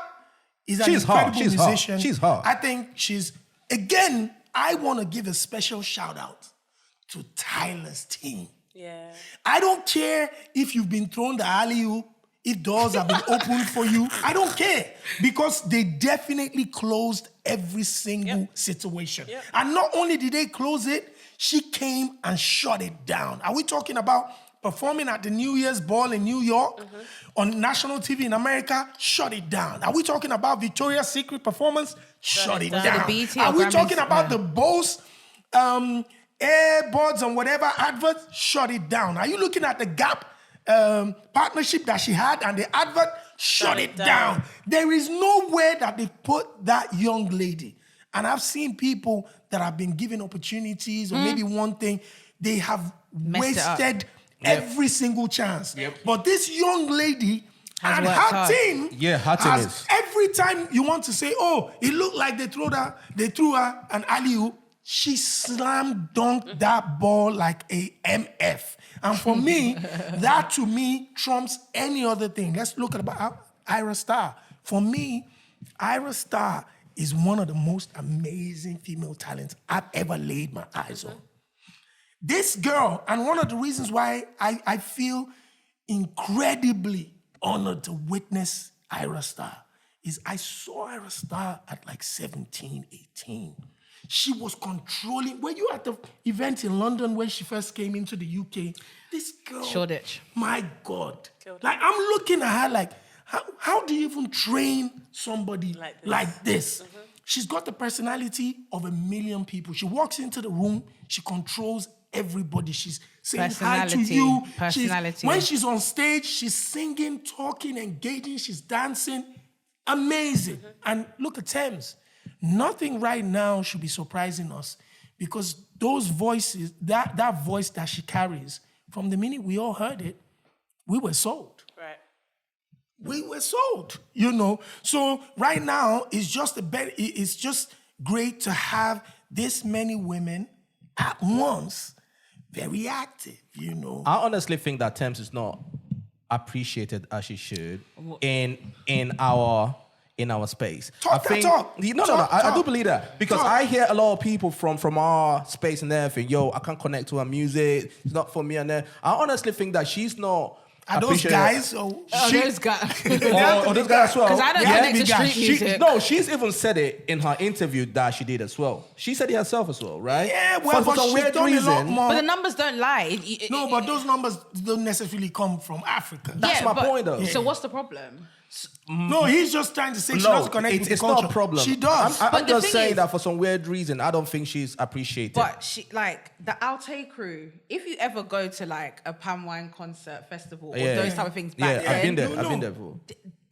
is an She's hot. incredible She's hot. musician. She's hot. I think she's again, I want to give a special shout out to Tyla's team. Yeah. I don't care if you've been thrown the alley-oop, if doors have been opened for you. I don't care, because they definitely closed every single situation. Yep. And not only did they close it, she came and shut it down. Are we talking about performing at the New Year's Ball in New York, on national TV in America? Shut it down. Are we talking about Victoria's Secret performance? Shut it down. down. The BET Are or we Grammys? talking about Yeah. the Bose AirBuds and whatever adverts? Shut it down. Are you looking at the Gap partnership that she had and the advert? Shut it down. There is nowhere that they put that young lady. And I've seen people that have been given opportunities or maybe one thing, they have Messed it up. wasted every single chance. Yep. But this young lady Has and worked her hard. team, her team has, is. every time you want to say, oh, it looked like they threw her an alley-oop, she slam dunked that ball like a MF. And for me, that to me trumps any other thing. Let's look at about Ira Star. For me, Ira Star is one of the most amazing female talents I've ever laid my eyes on. This girl, and one of the reasons why I feel incredibly honored to witness Ira Star is I saw Ira Star at like 17, 18. She was controlling. Were you at the event in London when she first came into the UK? This girl, Shoreditch. my God. Like, I'm looking at her like, how do you even train somebody like this? She's got the personality of a million people. She walks into the room, she controls everybody. She's saying hi to Personality. you. Personality. When she's on stage, she's singing, talking, engaging, she's dancing. Amazing. And look at Tems. Nothing right now should be surprising us, because those voices, that voice that she carries, from the minute we all heard it, we were sold. Right. We were sold, you know. So right now, it's just great to have this many women at once, very active, you know. I honestly think that Tems is not appreciated as she should in our space. Talk that talk. I do believe that, because I hear a lot of people from our space and everything. Yo, I can't connect to her music. It's not for me. And then I honestly think that she's not. Are those guys? Or Those guys. Or those guys as well. Because I don't connect to street music. She's even said it in her interview that she did as well. She said it herself as well, right? Yeah, well, for but some she's weird done a lot reason. more. But the numbers don't lie. No, but those numbers don't necessarily come from Africa. That's my point, though. So what's the problem? No, he's just trying to say she No, doesn't connect with the it's culture. not a problem. She does. I'm But the just thing saying is- that for some weird reason, I don't think she's appreciated. But she, like the Alte crew, if you ever go to like a Palm Wine concert festival or those type of things back I've been then, there. I've been there before.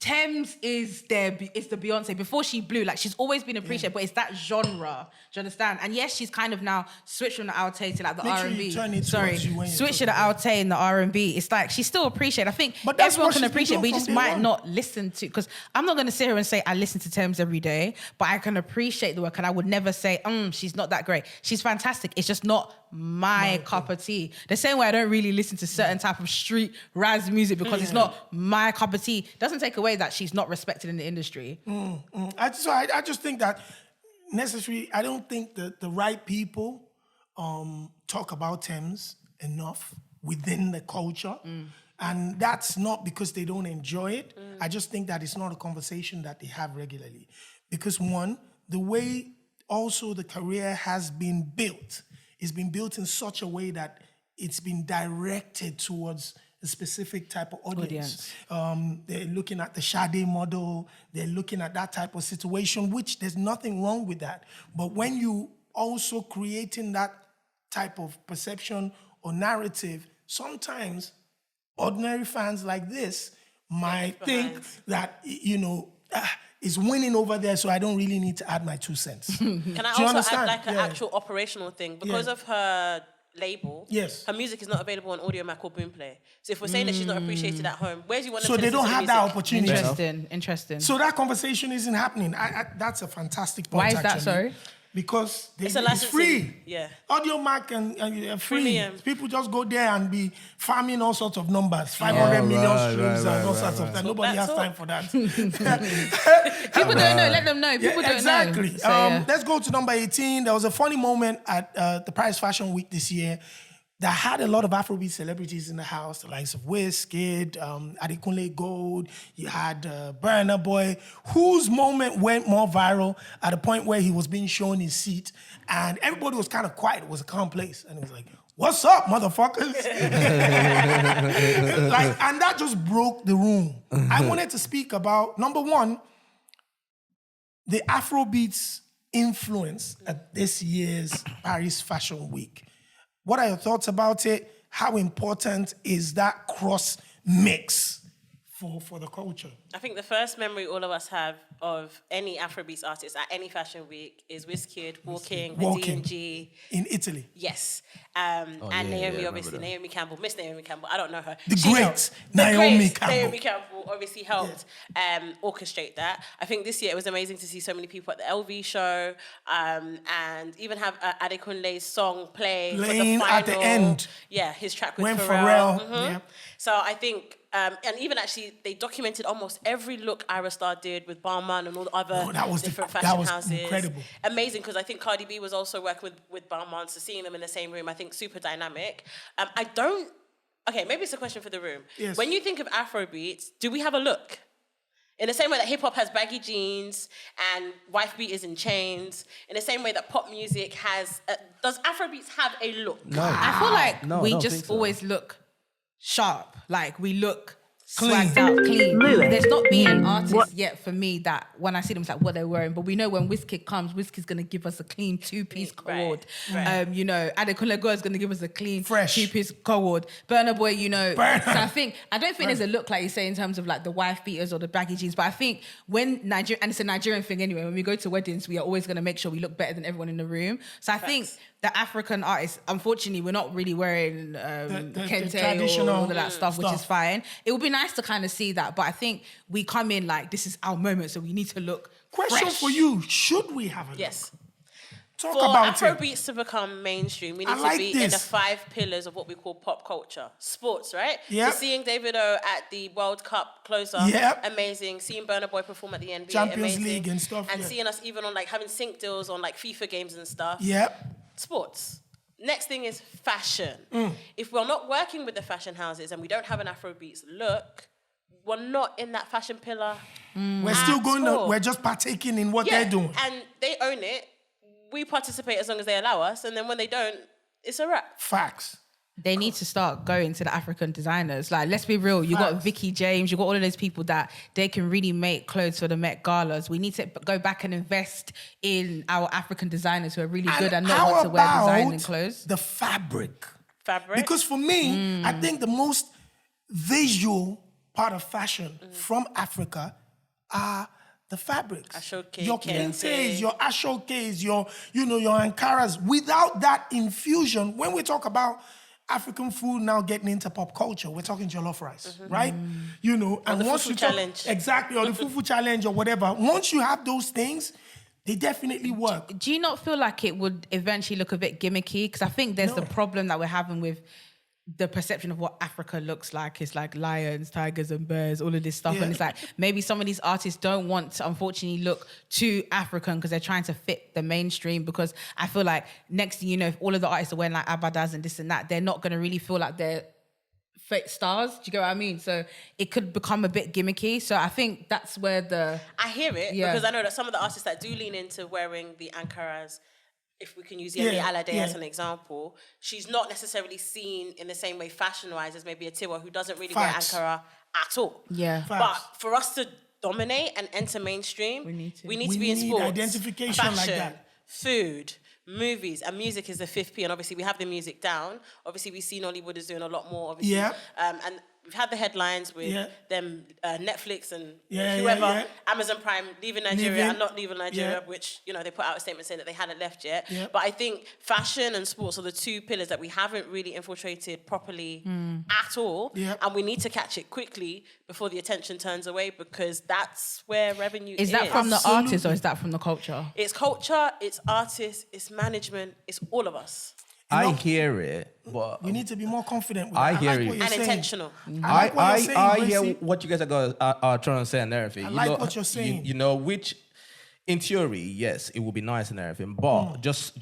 Tems is it's the Beyonce. Before she blew, like she's always been appreciated, but it's that genre. Do you understand? And yes, she's kind of now switched from the Alte to like the Make sure R&B. you turn it Sorry, towards you when you're switch to the Alte and the R&B. It's like she's still appreciated. I think But that's everyone what can she's been appreciate, doing but you from just day might one. not listen to, because I'm not going to sit here and say I listen to Tems every day, but I can appreciate the work, and I would never say, she's not that great. She's fantastic. It's just not my cup of tea. The same way I don't really listen to certain type of street Raz music because it's not my cup of tea. Doesn't take away that she's not respected in the industry. I just think that necessarily, I don't think that the right people talk about Tems enough within the culture. And that's not because they don't enjoy it. I just think that it's not a conversation that they have regularly. Because one, the way also the career has been built, it's been built in such a way that it's been directed towards a specific type of audience. They're looking at the Sade model, they're looking at that type of situation, which there's nothing wrong with that. But when you also creating that type of perception or narrative, sometimes ordinary fans like this might think that, is winning over there, so I don't really need to add my 2 cents. Can I Do you also understand? add like an Yeah. actual operational thing? Because of her label, Yes. her music is not available on Audio Mac or Boomplay. So if we're saying that she's not appreciated at home, where do you want them So to they listen don't to have the that music? opportunity. Interesting. So that conversation isn't happening. That's a fantastic point. Why is that, actually. sorry? because It's a it's licensing, free. yeah. Audio Mac and free. Premium. People just go there and be farming all sorts of numbers, 500 million right, streams right, and all right, sorts of right. that. Nobody has Talk. time for that. People don't know. Let them know. People don't exactly. know. So, yeah. Let's go to number 18. There was a funny moment at the Paris Fashion Week this year that had a lot of Afrobeat celebrities in the house, the likes of Wizkid, Adekunle Gold. You had Burna Boy, whose moment went more viral at the point where he was being shown his seat, and everybody was kind of quiet. It was a calm place, and it was like, "What's up, motherfuckers?" And that just broke the room. I wanted to speak about, number one, the Afrobeats influence at this year's Paris Fashion Week. What are your thoughts about it? How important is that cross mix for the culture? I think the first memory all of us have of any Afrobeats artist at any fashion week is Wizkid walking with D&G. In Italy. Yes. And yeah, Naomi, yeah, obviously, remember Naomi Campbell, Miss Naomi Campbell, I don't know her. The She great helped. Naomi Campbell. Naomi Campbell obviously helped orchestrate that. I think this year it was amazing to see so many people at the LV show and even have Adekunle's song play for the Playing final. at the end. Yeah, his track with When Pharrell. Pharrell, yeah. So I think, and even actually, they documented almost every look Ira Star did with Balmain and all the other Oh, that was different that fashion was houses. incredible. Amazing, because I think Cardi B was also working with Balmain, so seeing them in the same room, I think super dynamic. Okay, maybe it's a question for the room. Yes. When you think of Afrobeats, do we have a look? In the same way that hip hop has baggy jeans and wife beaters in chains, in the same way that pop music has, does Afrobeats have a look? No. I feel like No, I we don't just think so. always look sharp. Like we look Clean. swagged out, clean. There's not been an artist yet for me that when I see them, it's like what they're wearing. But we know when Wizkid comes, Wizkid's gonna give us a clean two-piece cord. Right. Adekunle Gold is gonna give us a clean Fresh. two-piece cord. Burna Boy, Burna. So I don't think there's a look like you say in terms of like the wife beaters or the baggy jeans. But I think when Nigeria, and it's a Nigerian thing anyway, when we go to weddings, we are always gonna make sure we look better than everyone in the room. So I think the African artists, unfortunately, we're not really wearing the kente traditional or all of that stuff, which is stuff. fine. It would be nice to kind of see that, but I think we come in like this is our moment, so we need to look Question fresh. for you: should we have a look? Yes. Talk For about it. Afrobeats to become mainstream, we need I like to be in the this. 5 pillars of what we call pop culture. Sports, right? Yep. So seeing Davido at the World Cup closer, Yep. amazing. Seeing Burna Boy perform at the NBA, Champions amazing. League and stuff, And yeah. seeing us even on like having sync deals on like FIFA games and stuff. Yep. Sports. Next thing is fashion. If we're not working with the fashion houses and we don't have an Afrobeats look, we're not in that fashion pillar. We're still going to, all. we're just partaking in what they're doing. And they own it. We participate as long as they allow us, and then when they don't, it's a wrap. Facts. They need to start going to the African designers. Like, let's be real. You got Facts. Vicky James. You got all of those people that they can really make clothes for the Met Galas. We need to go back and invest in our African designers who are really good and not how want to wear about designing clothes. the fabric? Fabric. Because for me, I think the most visual part of fashion from Africa are the fabrics. Ashoke, Your kente. kentes, your ashokes, your Ankaras. Without that infusion, when we talk about African food now getting into pop culture, we're talking jollof rice, right? And the once fufu you talk, challenge. exactly, or the fufu challenge or whatever. Once you have those things, they definitely work. Do you not feel like it would eventually look a bit gimmicky? Because I think there's the problem that we're having with the perception of what Africa looks like. It's like lions, tigers and bears, all of this stuff. Yeah. And it's like, maybe some of these artists don't want to, unfortunately, look too African because they're trying to fit the mainstream. Because I feel like next thing you know, if all of the artists are wearing like abadas and this and that, they're not going to really feel like they're fake stars. Do you get what I mean? So it could become a bit gimmicky. So I think that's where I hear it Yeah. because I know that some of the artists that do lean into wearing the Ankaras, if we can use Yemi Alade as an example, she's not necessarily seen in the same way fashion-wise as maybe a Tiwa who doesn't really Facts. wear Ankara at all. Yeah. Facts. But for us to dominate and enter mainstream, we need to We be in need sports, identification like fashion, that. food, movies, and music is the 5th P. And obviously we have the music down. Obviously we see Nollywood is doing a lot more. Obviously, Yeah. and we've had the headlines with Yeah. them Netflix and Yeah, whoever, yeah. Amazon Prime leaving Nigeria Leaving. and not leaving Nigeria, Yeah. which, they put out a statement saying that they hadn't left yet. Yeah. But I think fashion and sports are the two pillars that we haven't really infiltrated properly at all. Yeah. And we need to catch it quickly before the attention turns away, because that's where revenue Is that from the Absolutely. artist or is that from the culture? It's culture, it's artists, it's management, it's all of us. I hear it, but We need to be more confident with I it. hear like you. what you're And saying. intentional. I like what you're saying, I hear Gracie. what you guys are trying to say and everything. I like what you're saying. You know, which in theory, yes, it would be nice and everything, but just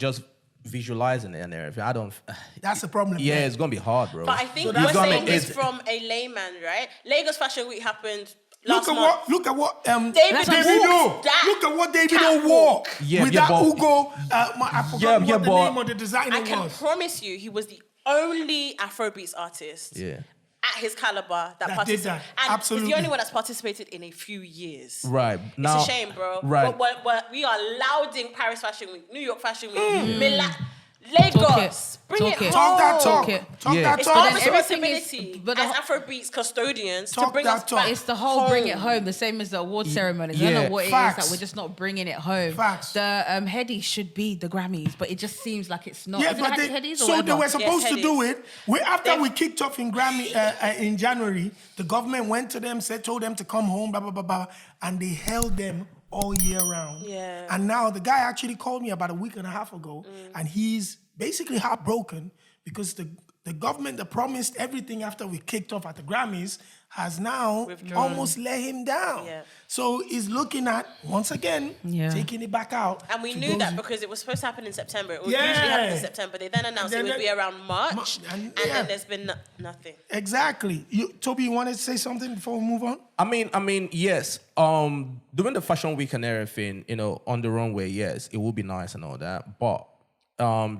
visualizing it and everything, I don't. That's the problem. Yeah, man. it's gonna be hard, bro. But I think It's we're gonna saying be- this it's- from a layman, right? Lagos Fashion Week happened last month. Look at what David Davido. walked that Look at what Davido catwalk. wore Yeah, with yeah, that but- Ugo. I forgot Yeah, what yeah, the but- name of the designer I can was. promise you, he was the only Afrobeats artist Yeah. at his caliber that That did participated. that. And Absolutely. he's the only one that's participated in a few years. Right now, It's a shame, bro. Right. But we are lauding Paris Fashion Week, New York Fashion Week, Milan, Lagos. Bring Talk it it. home. Talk that talk. Okay. Talk Yeah. that It's talk. our then everything responsibility is- but the as whole- Afrobeats custodians to Talk bring that us talk. back It's the whole bring it home. home, the same as the award ceremonies. I yeah. don't know what it is Facts. that we're just not bringing it home. Facts. The headies should be the Grammys, but it just seems like it's not. Yeah, Is it but headies or so they whatever? were supposed to do Headies. it. After They've- we kicked off in Grammy in January, the government went to them, told them to come home, blah blah blah blah, and they held them all year round. Yeah. And now the guy actually called me about a week and a half ago, and he's basically heartbroken because the government that promised everything after we kicked off at the Grammys has now Withdrawn. almost let him down. Yeah. So he's looking at, once again, Yeah. taking it back out. And we to knew those- that because it was supposed to happen in September. It would Yeah. usually happen in September. They then announced And it then would be around March, and and yeah. then there's been nothing. Exactly. Toby, you wanted to say something before we move on? I mean, yes. During the fashion week and everything, on the runway, yes, it would be nice and all that. But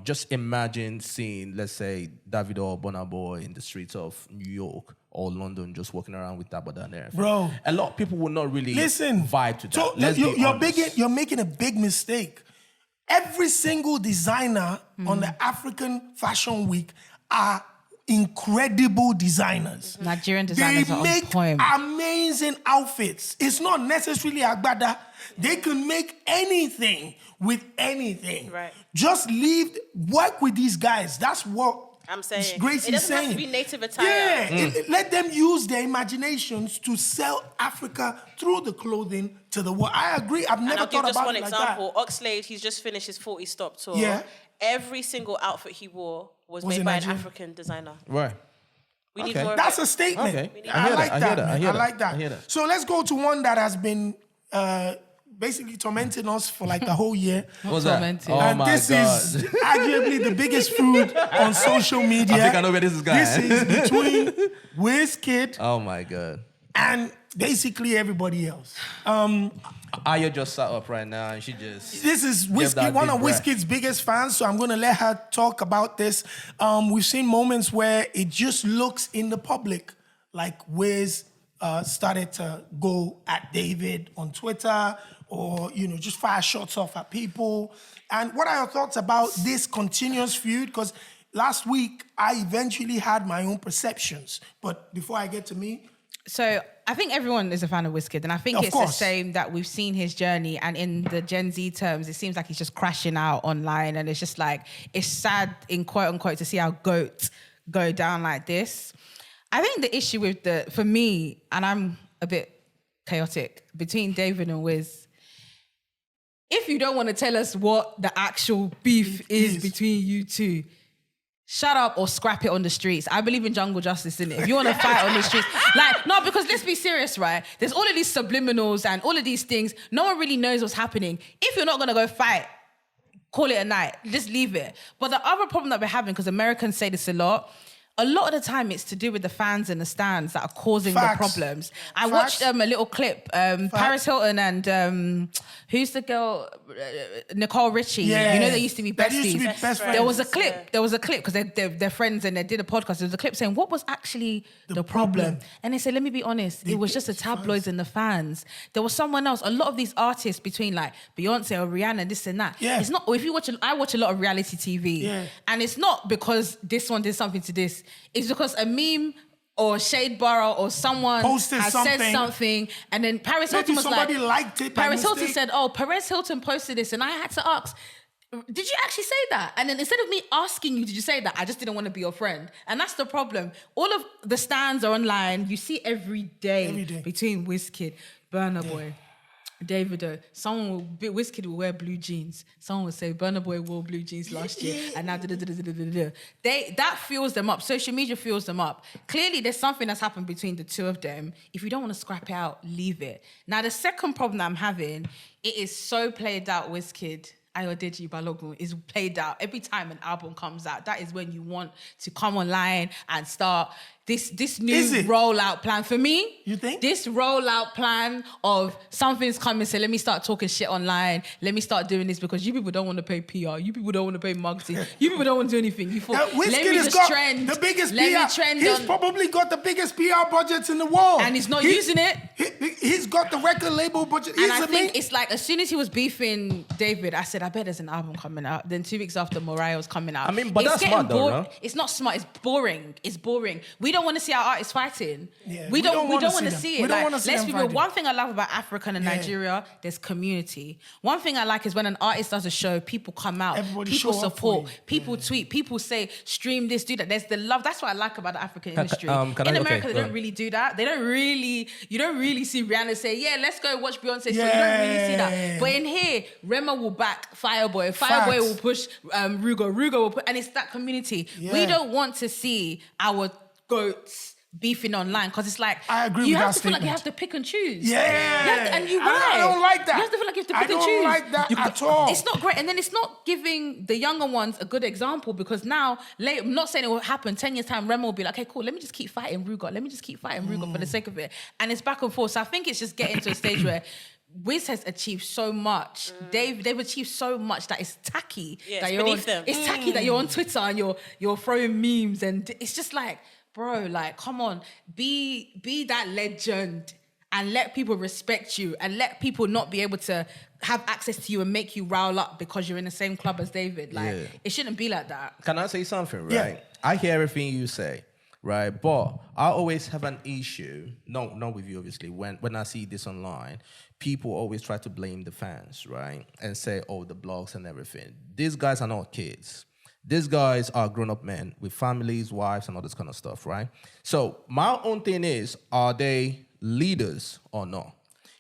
just imagine seeing, let's say, Davido or Burna Boy in the streets of New York or London, just walking around with that and everything. Bro. A lot of people will not really Listen, vibe to that. So Let's be honest. you're making a big mistake. Every single designer on the African Fashion Week are incredible designers. Nigerian They designers are on make point. amazing outfits. It's not necessarily agbada. They can make anything with anything. Right. Just work with these guys. That's what I'm saying. Gracie's It doesn't have saying. to be native attire. Yeah, let them use their imaginations to sell Africa through the clothing to the world. I agree. I've And never I'll give thought just about one it like example. Oxlade, he's just finished his 40 stop tour. Yeah. Every single outfit he wore was Was made in by Nigeria? an African designer. Right. We need Okay. more that. of That's it. a statement. Okay. I like that. I man. hear I that. like that. I hear that. So let's go to one that has been basically tormenting us for like the whole year. What's that? Tormented. Oh And my this God. is arguably the biggest feud on social media. I think I know where this is going. This is between Wizkid Oh my God. and basically everybody else. Aya just sat up right now and she just... This is Give Wizkid, that one big of breath. Wizkid's biggest fans, so I'm going to let her talk about this. We've seen moments where it just looks in the public like Wiz started to go at David on Twitter or, just fire shots off at people. And what are your thoughts about this continuous feud? Because last week, I eventually had my own perceptions. But before I get to me, So I think everyone is a fan of Wizkid, and I think Of it's course. the same that we've seen his journey. And in the Gen Z terms, it seems like he's just crashing out online, and it's just like it's sad in quote unquote to see our goat go down like this. I think the issue with for me, and I'm a bit chaotic between David and Wiz. If you don't want to tell us what the actual beef is between you two, shut up or scrap it on the streets. I believe in jungle justice, innit? If you want to fight on the streets, no, because let's be serious, right? There's all of these subliminals and all of these things. No one really knows what's happening. If you're not going to go fight, call it a night. Just leave it. But the other problem that we're having, because Americans say this a lot of the time it's to do with the fans in the stands that are causing Facts. the problems. I Facts. watched a little clip, Paris Hilton and who's the girl? Nicole Richie. Yeah. You know they used to be besties. They used to be best friends. There was a clip. There was a clip because they're friends and they did a podcast. There was a clip saying what was actually the problem. And they said, let me be honest, it was just the tabloids and the fans. There was someone else. A lot of these artists between like Beyonce or Rihanna, this and that. Yeah. It's not. If you watch, I watch a lot of reality TV, Yeah. and it's not because this one did something to this. It's because a meme or Shade Borough or someone Posted has something. said something, and then Paris Maybe Hilton was like, somebody liked it by Paris Hilton mistake. said, "Oh, Paris Hilton posted this," and I had to ask, "Did you actually say that?" And then instead of me asking you, "Did you say that?" I just didn't want to be your friend, and that's the problem. All of the stands are online. You see every day. Between Wizkid, Burna Boy, Davido. Wizkid will wear blue jeans. Someone will say Burna Boy wore blue jeans last year, and now that fuels them up. Social media fuels them up. Clearly, there's something that's happened between the two of them. If you don't want to scrap it out, leave it. Now, the second problem that I'm having, it is so played out. Wizkid Ayodeji Balogun is played out every time an album comes out. That is when you want to come online and start this new rollout plan. For me, you think this rollout plan of something's coming, so let me start talking shit online. Let me start doing this because you people don't want to pay PR. You people don't want to pay marketing. You people don't want to do anything. You thought, let me just trend. The biggest let PR. Me trend He's on, probably got the biggest PR budgets in the world, and he's not using it. He's got the record label budget. And I think it's like as soon as he was beefing David, I said, I bet there's an album coming out. Then 2 weeks after, Morayo's coming out. I mean, but that's smart though, no? It's not smart. It's boring. It's boring. We don't want to see our artists fighting. Yeah, we don't want to see it. We don't want to see let's them be real. fighting. One thing I love about Africa and Nigeria, there's community. One thing I like is when an artist does a show, people come out, Everybody people show up for support, you. people tweet, people say, stream this, do that. There's the love. That's what I like about the African industry. can In I- America, okay, they go don't on. really do that. You don't really see Rihanna say, yeah, let's go watch Beyonce. So you don't really see that. But in here, Rema will back Fireboy. Fireboy will push Rugo. Rugo will put, and it's that community. Yeah. We don't want to see our goats beefing online because it's like I agree you with have that to feel like you statement. have to pick and choose. Yeah. And you I don't like that. You have to feel like you have to I pick and choose. don't like that at all. It's not great, and then it's not giving the younger ones a good example because now, I'm not saying it will happen. 10 years time, Rema will be like, "Okay, cool. Let me just keep fighting Rugo. Let me just keep fighting Rugo for the sake of it." And it's back and forth. So I think it's just getting to a stage where Wiz has achieved so much. They've achieved so much that it's tacky. Yeah, that it's you're beneath on, them. It's tacky that you're on Twitter and you're throwing memes, and it's just like, bro, like, come on, be that legend and let people respect you and let people not be able to have access to you and make you rile up because you're in the same club as David. Like, it shouldn't be like that. Can I say something, right? Yeah. I hear everything you say, right? But I always have an issue, not with you, obviously, when I see this online, people always try to blame the fans, right? And say, oh, the blogs and everything. These guys are not kids. These guys are grown-up men with families, wives, and all this kind of stuff, right? So my own thing is, are they leaders or not?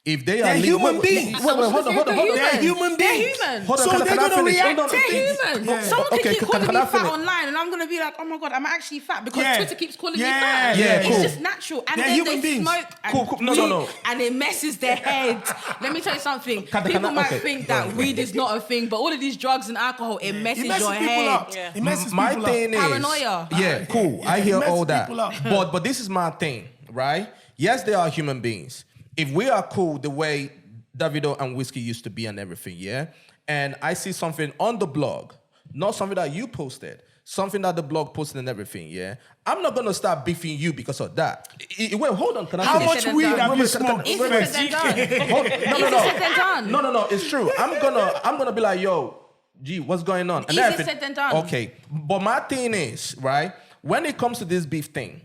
If they are They're human beings. Wait, hold on. They're human They're beings. human. Hold on, So can I they're gonna finish? react Hold on. to things. They're human. Yeah. Someone Okay, can keep calling can me I fat finish? online, and I'm gonna be like, "Oh my god, I'm actually fat," because Yeah. Twitter keeps calling me Yeah. fat. Yeah, It's cool. just natural, and They're then human they beings. smoke. And Cool. No. and it messes their heads. Let me tell you something. People might think that weed is not a thing, but all of these drugs and alcohol, it messes It messes your people head. up. Yeah. It messes My people thing up. is Paranoia. Yeah, cool. I it hear messes all that. people up. But this is my thing, right? Yes, they are human beings. If we are cool the way Davido and Wizkid used to be and everything, yeah? And I see something on the blog, not something that you posted, something that the blog posted and everything, yeah? I'm not gonna start beefing you because of that. Wait, hold on. Can I How finish? much Said and weed done. have you Wait, smoked? Easier said than done. Hold- Easier said than done. No, it's true. I'm gonna be like, yo, gee, what's going on? And Easier everything. said than done. Okay, but my thing is, right, when it comes to this beef thing,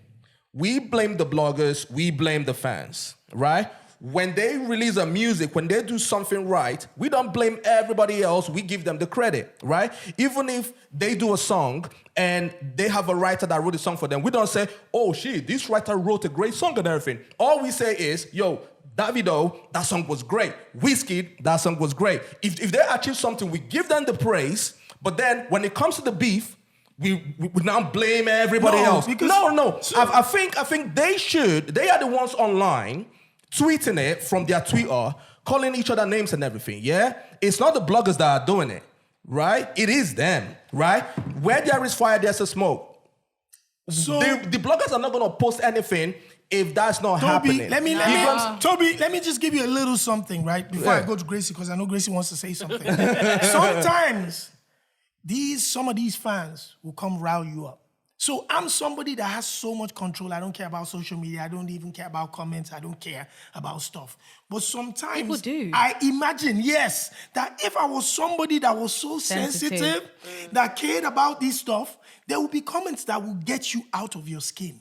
we blame the bloggers, we blame the fans, right? When they release a music, when they do something right, we don't blame everybody else, we give them the credit, right? Even if they do a song and they have a writer that wrote a song for them, we don't say, oh shit, this writer wrote a great song and everything. All we say is, yo, Davido, that song was great. Wizkid, that song was great. If they achieve something, we give them the praise, but then when it comes to the beef, we now blame everybody No, else. because- No. I think they are the ones online tweeting it from their Twitter, calling each other names and everything, yeah? It's not the bloggers that are doing it, right? It is them, right? Where there is fire, there's a smoke. So The bloggers are not going to post anything if that's not Toby, happening. let me just give you a little something, right? Before I go to Gracie, because I know Gracie wants to say something. Sometimes some of these fans will come rile you up. So I'm somebody that has so much control. I don't care about social media. I don't even care about comments. I don't care about stuff. But sometimes People do. I imagine, yes, that if I was somebody that was so sensitive, that cared about this stuff, there will be comments that will get you out of your skin.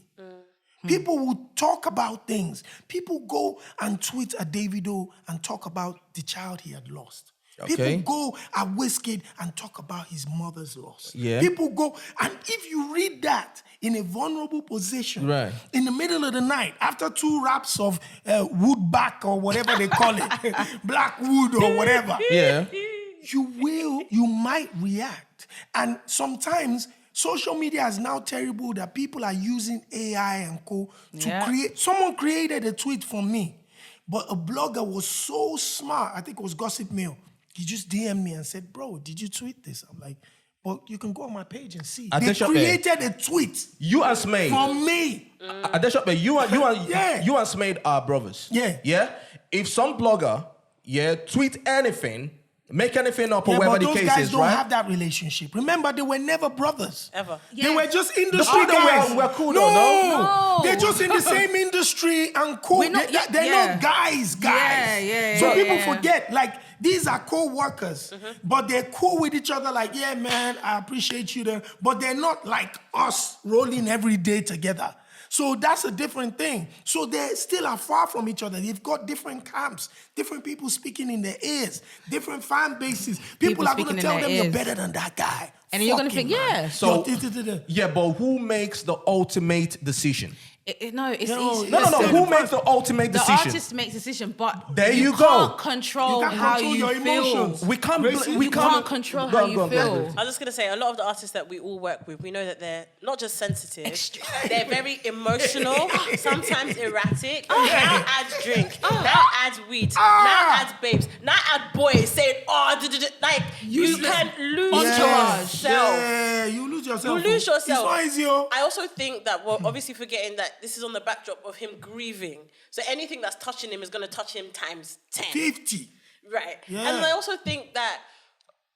People will talk about things. People go and tweet at Davido and talk about the child he had lost. Okay. People go at Wizkid and talk about his mother's loss. Yeah. People go, and if you read that in a vulnerable position, Right. in the middle of the night, after 2 wraps of wood back or whatever they call it, black wood or whatever, Yeah. you might react. And sometimes social media is now terrible that people are using AI and co to Yeah. create. Someone created a tweet for me, but a blogger was so smart. I think it was Gossip Mail. He just DM'd me and said, "Bro, did you tweet this?" I'm like, "Well, you can go on my page and see." They Adetshina, created a tweet You and Smade. from me. Adetshina, Yeah. you and Smade are brothers. Yeah. Yeah. If some blogger, tweet anything, make anything up or Yeah, whatever but the those case guys is, don't right? have that relationship. Remember, they were never brothers. Ever. They were just industry father guys. were cool though, no? No. They're just in the same industry and cool. We're not- They're yeah. not guys. Yeah, So yeah, people yeah. forget, like, these are co-workers, but they're cool with each other. Like, yeah, man, I appreciate you there. But they're not like us rolling every day together. So that's a different thing. So they still are far from each other. They've got different camps, different people speaking in their ears, different fan bases. People are going speaking to in tell their them you're ears. better than that guy. And you're gonna Fuck him, think, man. yeah. So- Yo, Yeah, but who makes the ultimate decision? No, it's No, easy. No. Listen, Who makes the ultimate The decision? artist makes decision, but There you go. can't control You can't how control you your feel. emotions. We can't. Racing, We You can't can't control Go how on, you go on, feel. go on. I was just gonna say, a lot of the artists that we all work with, we know that they're not just sensitive, Extreme. they're very emotional, sometimes erratic. Now adds drink, now adds weed, now adds babes, now add boys saying, like you Useless can lose entourage. yourself. Yeah, you lose yourself. You lose yourself. It's not easy, oh. I also think that we're obviously forgetting that this is on the backdrop of him grieving. So anything that's touching him is going to touch him times 10. 50. Right. Yeah. And I also think that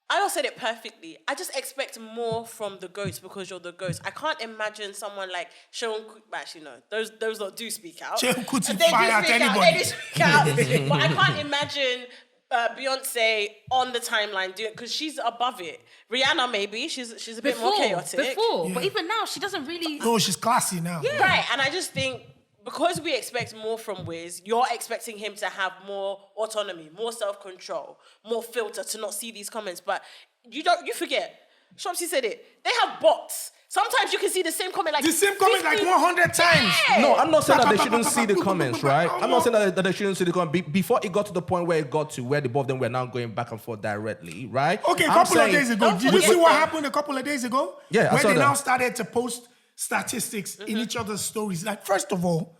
I said it perfectly. I just expect more from the GOATs because you're the GOATs. I can't imagine someone like Sean Kuti. Actually, no. Those lot do speak out. Sean Kuti They do fire at speak out. anybody. They do speak out. But I can't imagine Beyonce on the timeline doing, because she's above it. Rihanna, maybe. She's a bit more chaotic. Before, but even now, she doesn't really. No, she's classy now. Yeah. Right, and I just think because we expect more from Wiz, you're expecting him to have more autonomy, more self-control, more filter to not see these comments. But you forget, Shopsy said it, they have bots. Sometimes you can see the same comment like The same comment like 50 100 times. Yeah. No, I'm not saying that they shouldn't see the comments, right? I'm not saying that they shouldn't see the comments. Before it got to the point where it got to where the both of them were now going back and forth directly, right? Okay, a I'm couple of saying- days ago. Did you see what happened a couple of days ago? Yeah, I Where saw they that. now started to post statistics in each other's stories. Like, first of all,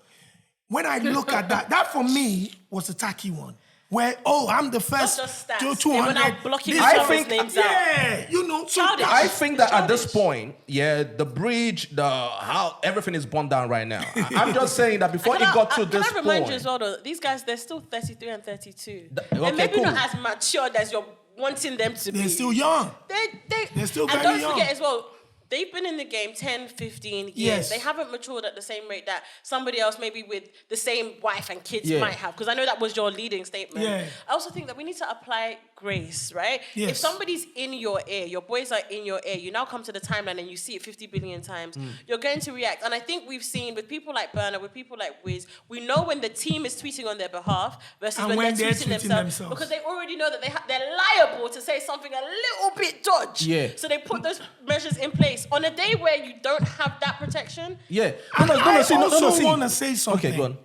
when I look at that for me was a tacky one. Where, I'm the first Not just stats. to They 200. were now blocking This- each I other's think- names out. Yeah, you know. So Childish. I think that at this Childish. point, the bridge, how everything is born down right now. I'm just saying that before it got to this Can I remind point. you as well, though, these guys, they're still 33 and 32. okay, They're maybe cool. not as matured as you're wanting them to be. They're still young. They're still and very don't young. forget as well, they've been in the game 10, 15 years. Yes. They haven't matured at the same rate that somebody else maybe with the same wife and kids Yeah. might have. Because I know that was your leading statement. Yeah. I also think that we need to apply grace, right? Yes. If somebody's in your ear, your boys are in your ear, you now come to the timeline and you see it 50 billion times, you're going to react. And I think we've seen with people like Burna, with people like Wiz, we know when the team is tweeting on their behalf versus And when when they're they're tweeting tweeting themselves. themselves. Because they already know that they're liable to say something a little bit dodge. Yeah. So they put those measures in place. On a day where you don't have that protection, Yeah. And I see. also want to say something. Okay, go on.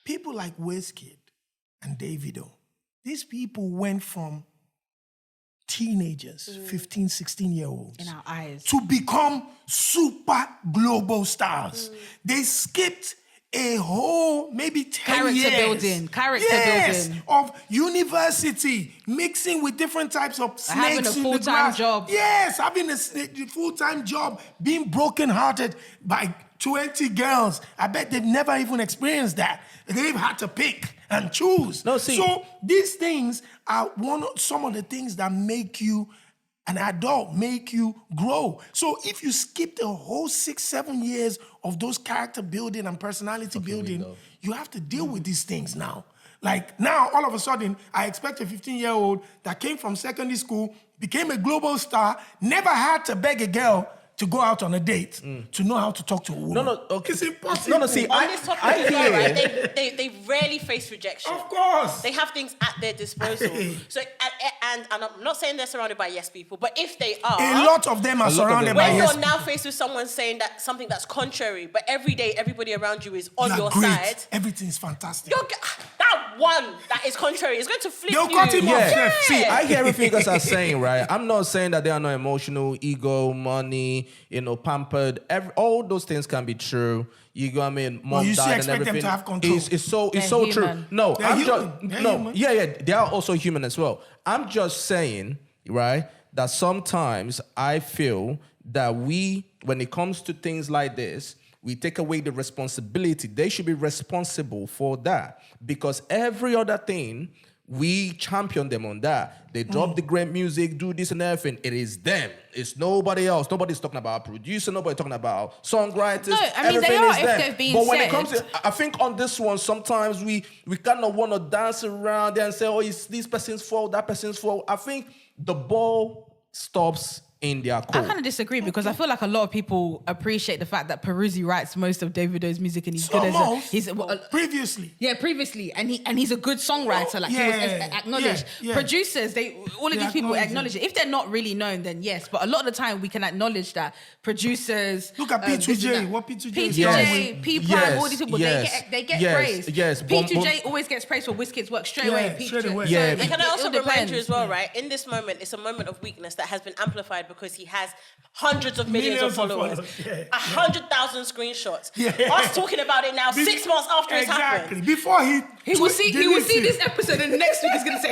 People like Wizkid and Davido, these people went from teenagers, 15, 16-year-olds, In our eyes. to become super global stars. They skipped a whole maybe 10 Character years. building, character building. Of university, mixing with different types of snakes Having a in the full-time grass. job. Yes, having a full-time job, being brokenhearted by 20 girls. I bet they've never even experienced that. They've had to pick and choose. No, see- So these things are some of the things that make you an adult, make you grow. So if you skipped a whole 6-7 years of those character building and personality building, you have to deal with these things now. Like now, all of a sudden, I expect a 15-year-old that came from secondary school, became a global star, never had to beg a girl to go out on a date to know how to talk to a woman. No, okay. It's impossible. No, see, On this topic as well, right? They rarely face rejection. Of course. They have things at their disposal. So, and I'm not saying they're surrounded by yes people, but if they are, A lot of them are surrounded by when yes you're now faced with someone saying that something that's contrary, but every day everybody around you is on people. your Great. side, Everything's fantastic. that one that is contrary is going to flip They'll you. cut him off. Yeah. See, I hear everything you guys are saying, right? I'm not saying that they are not emotional, ego, money, pampered. All those things can be true. You know what I mean? Mom you still died and expect them everything. to have control. It's so They're true. human. No, They're I'm human. just They're no. human. Yeah, they are also human as well. I'm just saying, right, that sometimes I feel that when it comes to things like this, we take away the responsibility. They should be responsible for that because every other thing, we champion them on that. They drop the great music, do this and everything. It is them. It's nobody else. Nobody's talking about producer. Nobody's talking about songwriters. No, I mean, everything they are is if them. they've been But when it said. comes to, I think on this one, sometimes we kind of want to dance around there and say, oh, it's this person's fault, that person's fault. I think the ball stops in their I court. kind of disagree because I feel like a lot of people appreciate the fact that Peruzzi writes most of Davido's music and he's good as Previously. previously, and he's a good songwriter. Like he was acknowledged. Yeah. Producers, all of these people acknowledge acknowledge it. If they're not really known, then yes. But a lot of the time, we can acknowledge that producers. Look at this and P2J. that. What P2J is P2J, doing. P Prime, Yes, all these people, yes, they get yes, praise. yes. P2J always gets praise for Wizkid's work straight away. straight away. So Yeah. it- And can I it also all remind depends. you as well, right? In this moment, it's a moment of weakness that has been amplified because he has hundreds of millions of followers, 100,000 screenshots. Yeah. Us talking about it now, 6 months after it's happened. Before he He will deletes see it. this episode, and next week he's gonna say,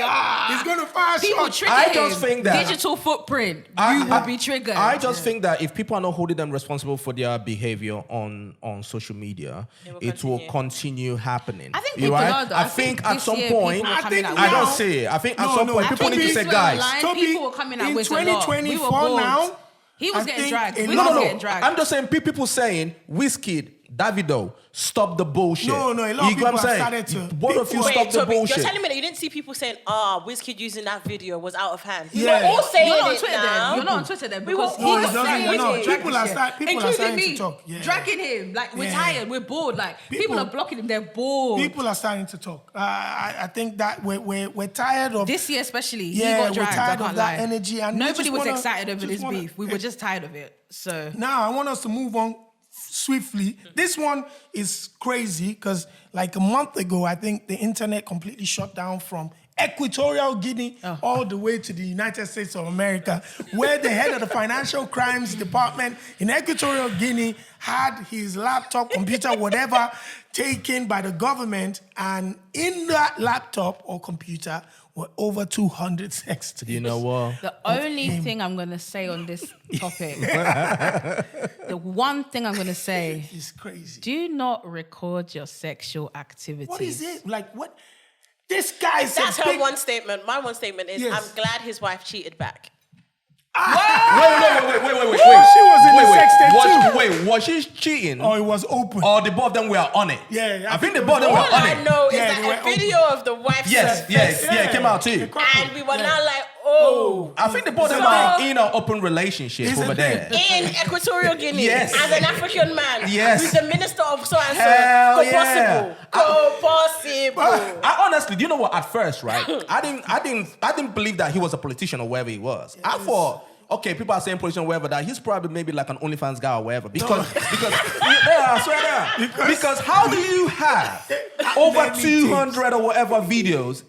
He's going to fire people shots. trigger I him. just think that- digital footprint, you will be triggered. I just think that if people are not holding them responsible for their behavior on social media, it will continue happening. I think You're people right? are, though. I I think think at this some year point, people are coming out I with don't now- see it. I think at No, some no, point I people think need to this say, way guys. online, people were coming out in with a lot. We were 2024 bored. now, He was I getting think dragged. a We lot was of- getting dragged. I'm just saying people saying Wizkid, Davido, stop the bullshit. No, a lot of You get what people I'm have saying? started to- Both of you Wait, stop the Toby, bullshit. you're telling me that you didn't see people saying, Wizkid using that video was out of hand. Yeah. We were all saying You're not on it Twitter now. then. You're not on Twitter then We were because all he was it doesn't- saying you're not. it. People are Including starting me, to talk. Yeah. dragging him. Like we're Yeah. tired, we're bored. Like people are blocking him. They're bored. People are starting to talk. I think that we're tired of This year especially, Yeah, he we're got dragged. tired I of can't that lie. energy and we Nobody just was wanna- excited over just this wanna- beef. We were just tired of it. So Now, I want us to move on swiftly. This one is crazy because like a month ago, I think the internet completely shut down from Equatorial Guinea all the way to the United States of America, where the head of the Financial Crimes Department in Equatorial Guinea had his laptop, computer, whatever, taken by the government, and in that laptop or computer were over 200 sex tapes. You know what? the only thing I'm gonna say on this topic, the one thing I'm gonna say, It's crazy. do not record your sexual activities. What is it? Like, what? This guy's That's a her big... one statement. My one statement is, Yes. I'm glad his wife cheated back. Wait. She was in the sex tape too. Wait, was she cheating? Oh, it was open. Or the both of them were on it? Yeah, I think the both of them were All on I it. know is Yeah, they that were a video of the wife Yes, surfaced, it came out too. and we were now like, oh, I think the both of them So- are in an open relationship It's a over there. thing. in Equatorial Guinea, Yes. as an African man, Yes. who's the minister of so and so, Hell go yeah. possible. I honestly, do you know what? At first, right, I didn't believe that he was a politician or wherever he was. I thought, okay, people are saying politician or wherever, that he's probably maybe like an OnlyFans guy or wherever. Because I swear that. Because how do you have over many 200 or whatever videos?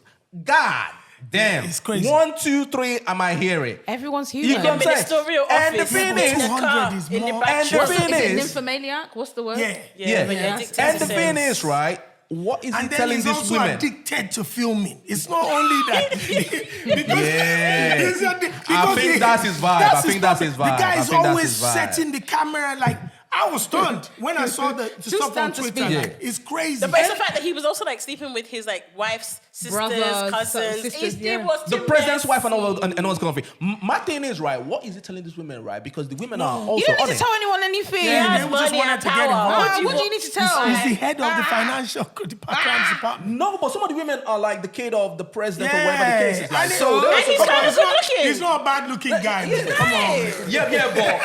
God damn. It's crazy. 1, 2, 3, am I hearing? Everyone's You human. get what I'm saying? Ministerial And the office, thing Yeah, is, but 200 is in the more. back And the shop. thing Is it is, nymphomaniac? What's the word? Yeah. yeah. when you're Yeah. addicted And to the thing sex. is, right, what is he And then telling he's these also women? addicted to filming. It's not only that. because Yeah. he's I think that's his vibe. I think that's his problem. vibe. The guy I is think that's always his vibe. setting the camera like... I was stunned when I saw the stuff on stand to Twitter. speak. Like, it's crazy. But it's the fact that he was also like sleeping with his like wife's sisters, Brothers, cousins. sisters, It yeah. was The too president's wife and messy. all those kind of things. My thing is, right, what is he telling these women, right? Because the women are also You don't on need to it. tell anyone anything. Yeah, has they just money wanted and to get power. involved. What do you need to tell? He's the head of the financial crimes department. No, but some of the women are like the kid of the president or Yeah. whatever the case is. Like, And so it- they're And he's also- kind of good looking. He's not a bad looking guy. man. Come on. yeah, but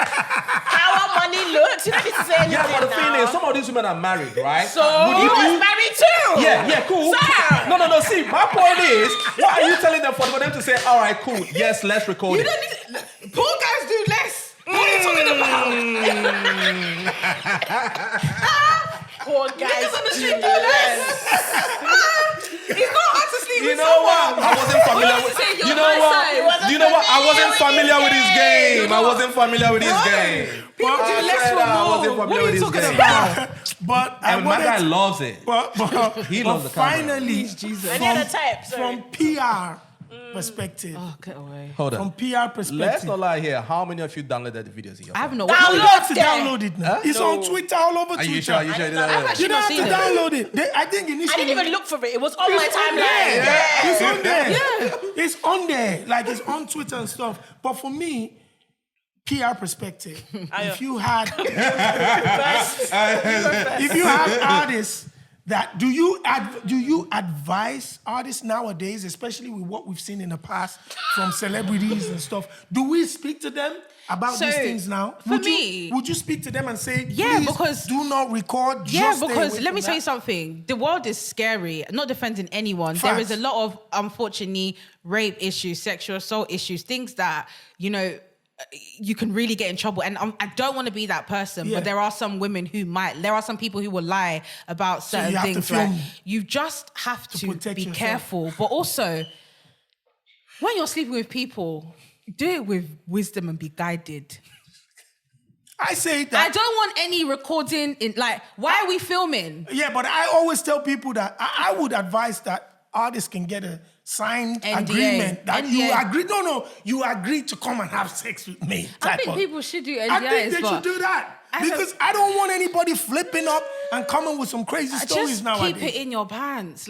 How money looks. You don't need to say anything. Yeah, but the thing now. is, some of these women are married, right? So he was married too. Yeah, cool. Sir. No. See, my point is, what are you telling them for them to say, all right, cool, yes, let's record You it? don't need to, poor guys do less. What are you talking about? Poor guys. Niggas on the street do less. It's not hard to sleep You with know someone. what? I wasn't familiar with. Say you're You know my what? side. You know what? I wasn't familiar with his game. I wasn't familiar with his game. People do less I for wasn't more. What familiar are with you his talking game. about? But I And my guy wanted, loves it. but He loves the camera. finally, Any other type? Sorry. from PR perspective, Oh, get away. Hold from on. PR Let's perspective, not lie here. How many of you downloaded the videos in your I have phone? no. you don't have to Download download it now. It's on Twitter, all over Are Twitter. you sure? Are you sure? I've You actually don't not have to seen it. download it. I think initially I didn't even look for it. It was on my It's on timeline. there. Yeah. It's on there. Yeah. It's on there. Like it's on Twitter and stuff. But for me, PR perspective, if you had artists that do you advise artists nowadays, especially with what we've seen in the past from celebrities and stuff? Do we speak to them about So, these things now? for me- would you speak to them and say, Yeah, please because- do not record? Yeah, just stay because away let me from tell you that? something. The world is scary. Not defending anyone. There is a Facts. lot of, unfortunately, rape issues, sexual assault issues, things that, you can really get in trouble. And I don't want to be that person, Yeah. but there are some women who might. There are some people who will lie about certain you have to things. film Right? You just have to protect be yourself. careful. But also, when you're sleeping with people, do it with wisdom and be guided. I say I that. don't want any recording in, why are we filming? Yeah, but I always tell people that I would advise that artists can get a signed NDA. agreement that you NDA. agree. No, you agree to come and have sex with me. I type think of- people should do NDAs, I think they but should do that as a- because I don't want anybody flipping up and coming with some crazy stories just nowadays. keep it in your pants.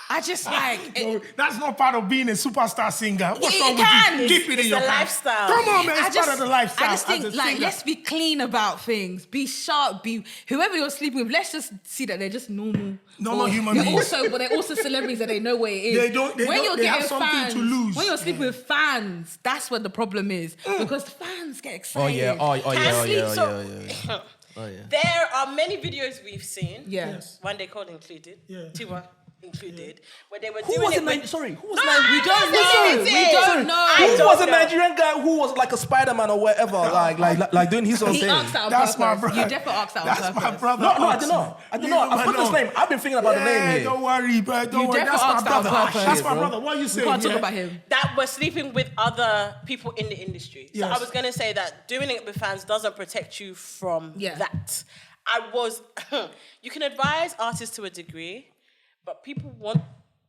I just No, that's not part of being a superstar singer. What's It wrong can. with you? Keep it in It's your a pants. lifestyle. Come on, man. It's part of the lifestyle. I just think as a singer. let's be clean about things. Be sharp. Be whoever you're sleeping with. Let's just see that they're just normal. Normal Or human they're beings. But they're also celebrities that they know where it is. They don't- they have something fans, to lose. When you're sleeping with fans, that's where the problem is because the fans get excited. There are many videos we've seen. Yeah. Yes. One Day Called included. Yeah. Tiwa included. Where they were Who doing was it the with... sorry? Who was No, the We don't know. Sorry. We don't know. I Who don't was a know. Nigerian guy who was like a Spider-Man or whatever, like doing his own He thing? asked that on That's purpose. my brother. You definitely asked that on That's purpose. my brother. No, I Ox. did not. I did Leave not. him I put this alone. name. I've been thinking about the name here. Don't worry, bro. Don't You worry. That's definitely my asked that on brother. purpose. That's my Bro. brother. What are you We saying? can't talk yeah? about him. That were sleeping with other people in the industry. So Yes. I was going to say that doing it with fans doesn't protect you from Yeah. that. You can advise artists to a degree, but people want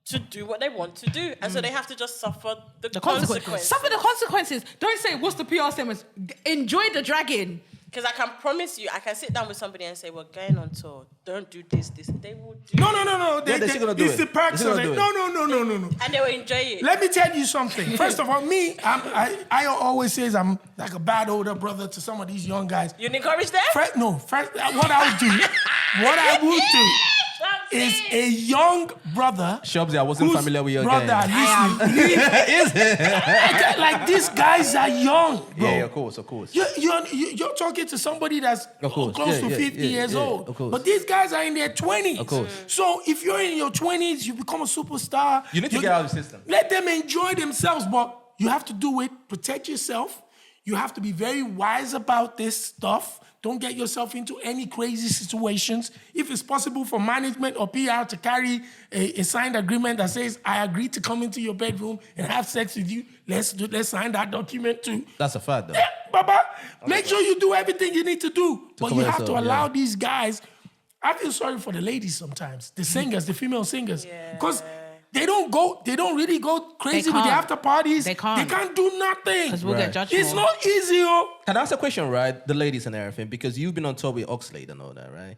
to do what they want to do. And so they have to just suffer the consequences. Suffer the consequences. Don't say, what's the PR statement? Enjoy the dragging. Because I can promise you, I can sit down with somebody and say, we're going on tour. Don't do this. They will do No. they're still gonna do it's it. the perks They're of still it. gonna No. And they will enjoy it. Let me tell you something. First of all, I always say I'm like a bad older brother to some of these young guys. You encourage them? What I would do is a young brother. Shobsy, I wasn't whose familiar with your brother, game. Is it? Like these guys are young, bro. Yeah, of course. You're talking to somebody that's Of course. close Yeah, to 50 years old. of course. But these guys are in their 20s. Of course. So if you're in your 20s, you become a superstar. You need to get out of the system. Let them enjoy themselves, but you have to do it. Protect yourself. You have to be very wise about this stuff. Don't get yourself into any crazy situations. If it's possible for management or PR to carry a signed agreement that says, I agree to come into your bedroom and have sex with you, let's sign that document too. That's a fact, though. Yeah, Baba, make sure you do everything you need to do. But you cover have to yourself, allow yeah. these guys. I feel sorry for the ladies sometimes, the singers, the female singers. Because they don't really go crazy with the can't. after parties. They can't. do nothing. Because we'll Right. get judged It's for. not easy, oh. Can I ask a question, right? The ladies and everything, because you've been on tour with Oxlade and all that, right?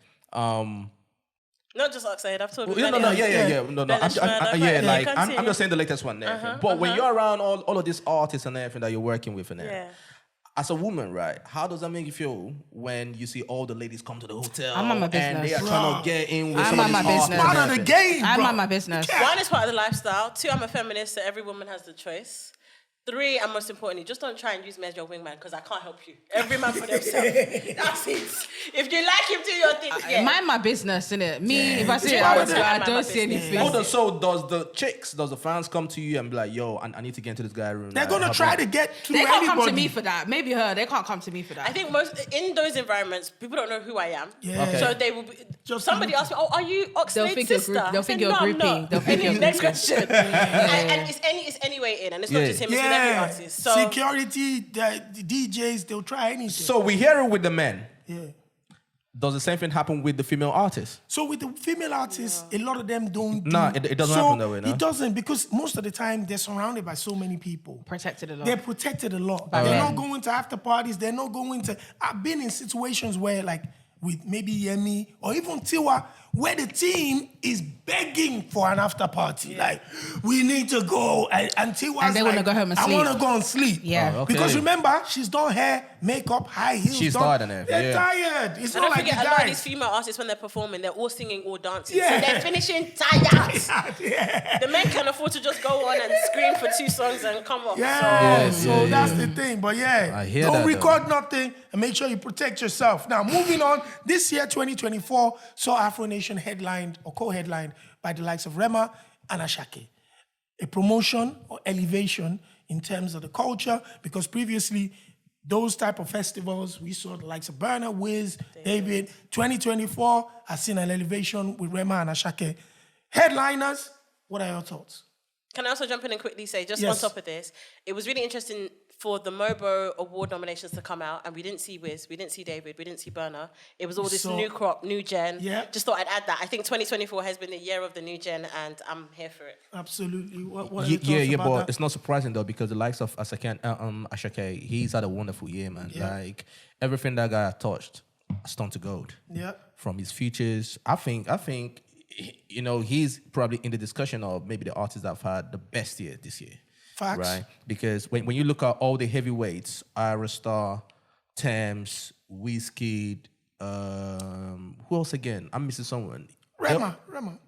Not just Oxide, I've told you. No, many yeah. others. No. Continue. I'm just saying the latest one there. But when you're around all of these artists and everything that you're working with and everything, as a woman, right, how does that make you feel when you see all the ladies come to the hotel I'm on my and they are business. trying to get in with I'm some of on my these artists? business. Part of the game, I'm bro. on my business. One is part of the lifestyle. Two, I'm a feminist, so every woman has the choice. 3, and most importantly, just don't try and use me as your wingman because I can't help you. Every man for themselves. That's it. If you like him, do your thing. Yeah. Mind my business, innit? Me, if I see it, Yeah. I Mind don't my see business. anything. Hold on, so does the fans come to you and be like, yo, I need to get into this guy room? They're going to try to get through They can't come to anybody. me for that. Maybe her. They can't come to me for that. I think in those environments, people don't know who I am. Yeah. Okay. So they will be. Just Somebody asked me, "Oh, are you Oxlade's think you're sister?" group- they'll I think said, you're "No, I'm grouping. not." They'll think you're Next grouping. question. And it's any way in, and it's not just him. It's with every artist. So Security, the DJs, they'll try anything. So we hear it with the men. Yeah. Does the same thing happen with the female artists? So with the female artists, a lot of them don't. Nah, it doesn't happen that way, no? It doesn't, because most of the time they're surrounded by so many people. Protected a lot. They're protected a lot. By They're men. not going to after parties. They're not going to. I've been in situations where, like, with maybe Yemi or even Tiwa, where the team is begging for an after party. Like, we need to go. And Tiwa's And they wanna go home and I sleep. want to go and sleep. Yeah. Oh, okay. Because remember, she's done hair, makeup, high heels. She's done- tired and everything, They're yeah. tired. It's and not don't like the forget, a lot of these guys. female artists, when they're performing, they're all singing or dancing. Yeah. So they're finishing tired. Yeah. The men can afford to just go on and scream for 2 songs and come off. Yeah, So- so that's the thing. But yeah, I hear don't that, record nothing and make sure you protect yourself. Now, moving on, this year, 2024, saw Afro Nation headlined or co-headlined by the likes of Rema and Ashake. A promotion or elevation in terms of the culture, because previously, those type of festivals, we saw the likes of Burna, Wiz, David. 2024 has seen an elevation with Rema and Ashake. Headliners, what are your thoughts? Can I also jump in and quickly say, just Yes. on top of this, it was really interesting for the MOBO award nominations to come out, and we didn't see Wiz, we didn't see David, we didn't see Burna. It was all this So- new crop, new gen. Yeah. Just thought I'd add that. I think 2024 has been the year of the new gen, and I'm here for it. Absolutely. What are your thoughts Yeah, about but that? it's not surprising though, because the likes of Ashake, he's had a wonderful year, man. Yeah. Like everything that guy touched, has turned to gold. Yeah. From his features, I think, you know, he's probably in the discussion of maybe the artists that have had the best year this year. Facts. Right? Because when you look at all the heavyweights, Ira Star, Tems, Wizkid, who else again? I'm missing someone. Rema.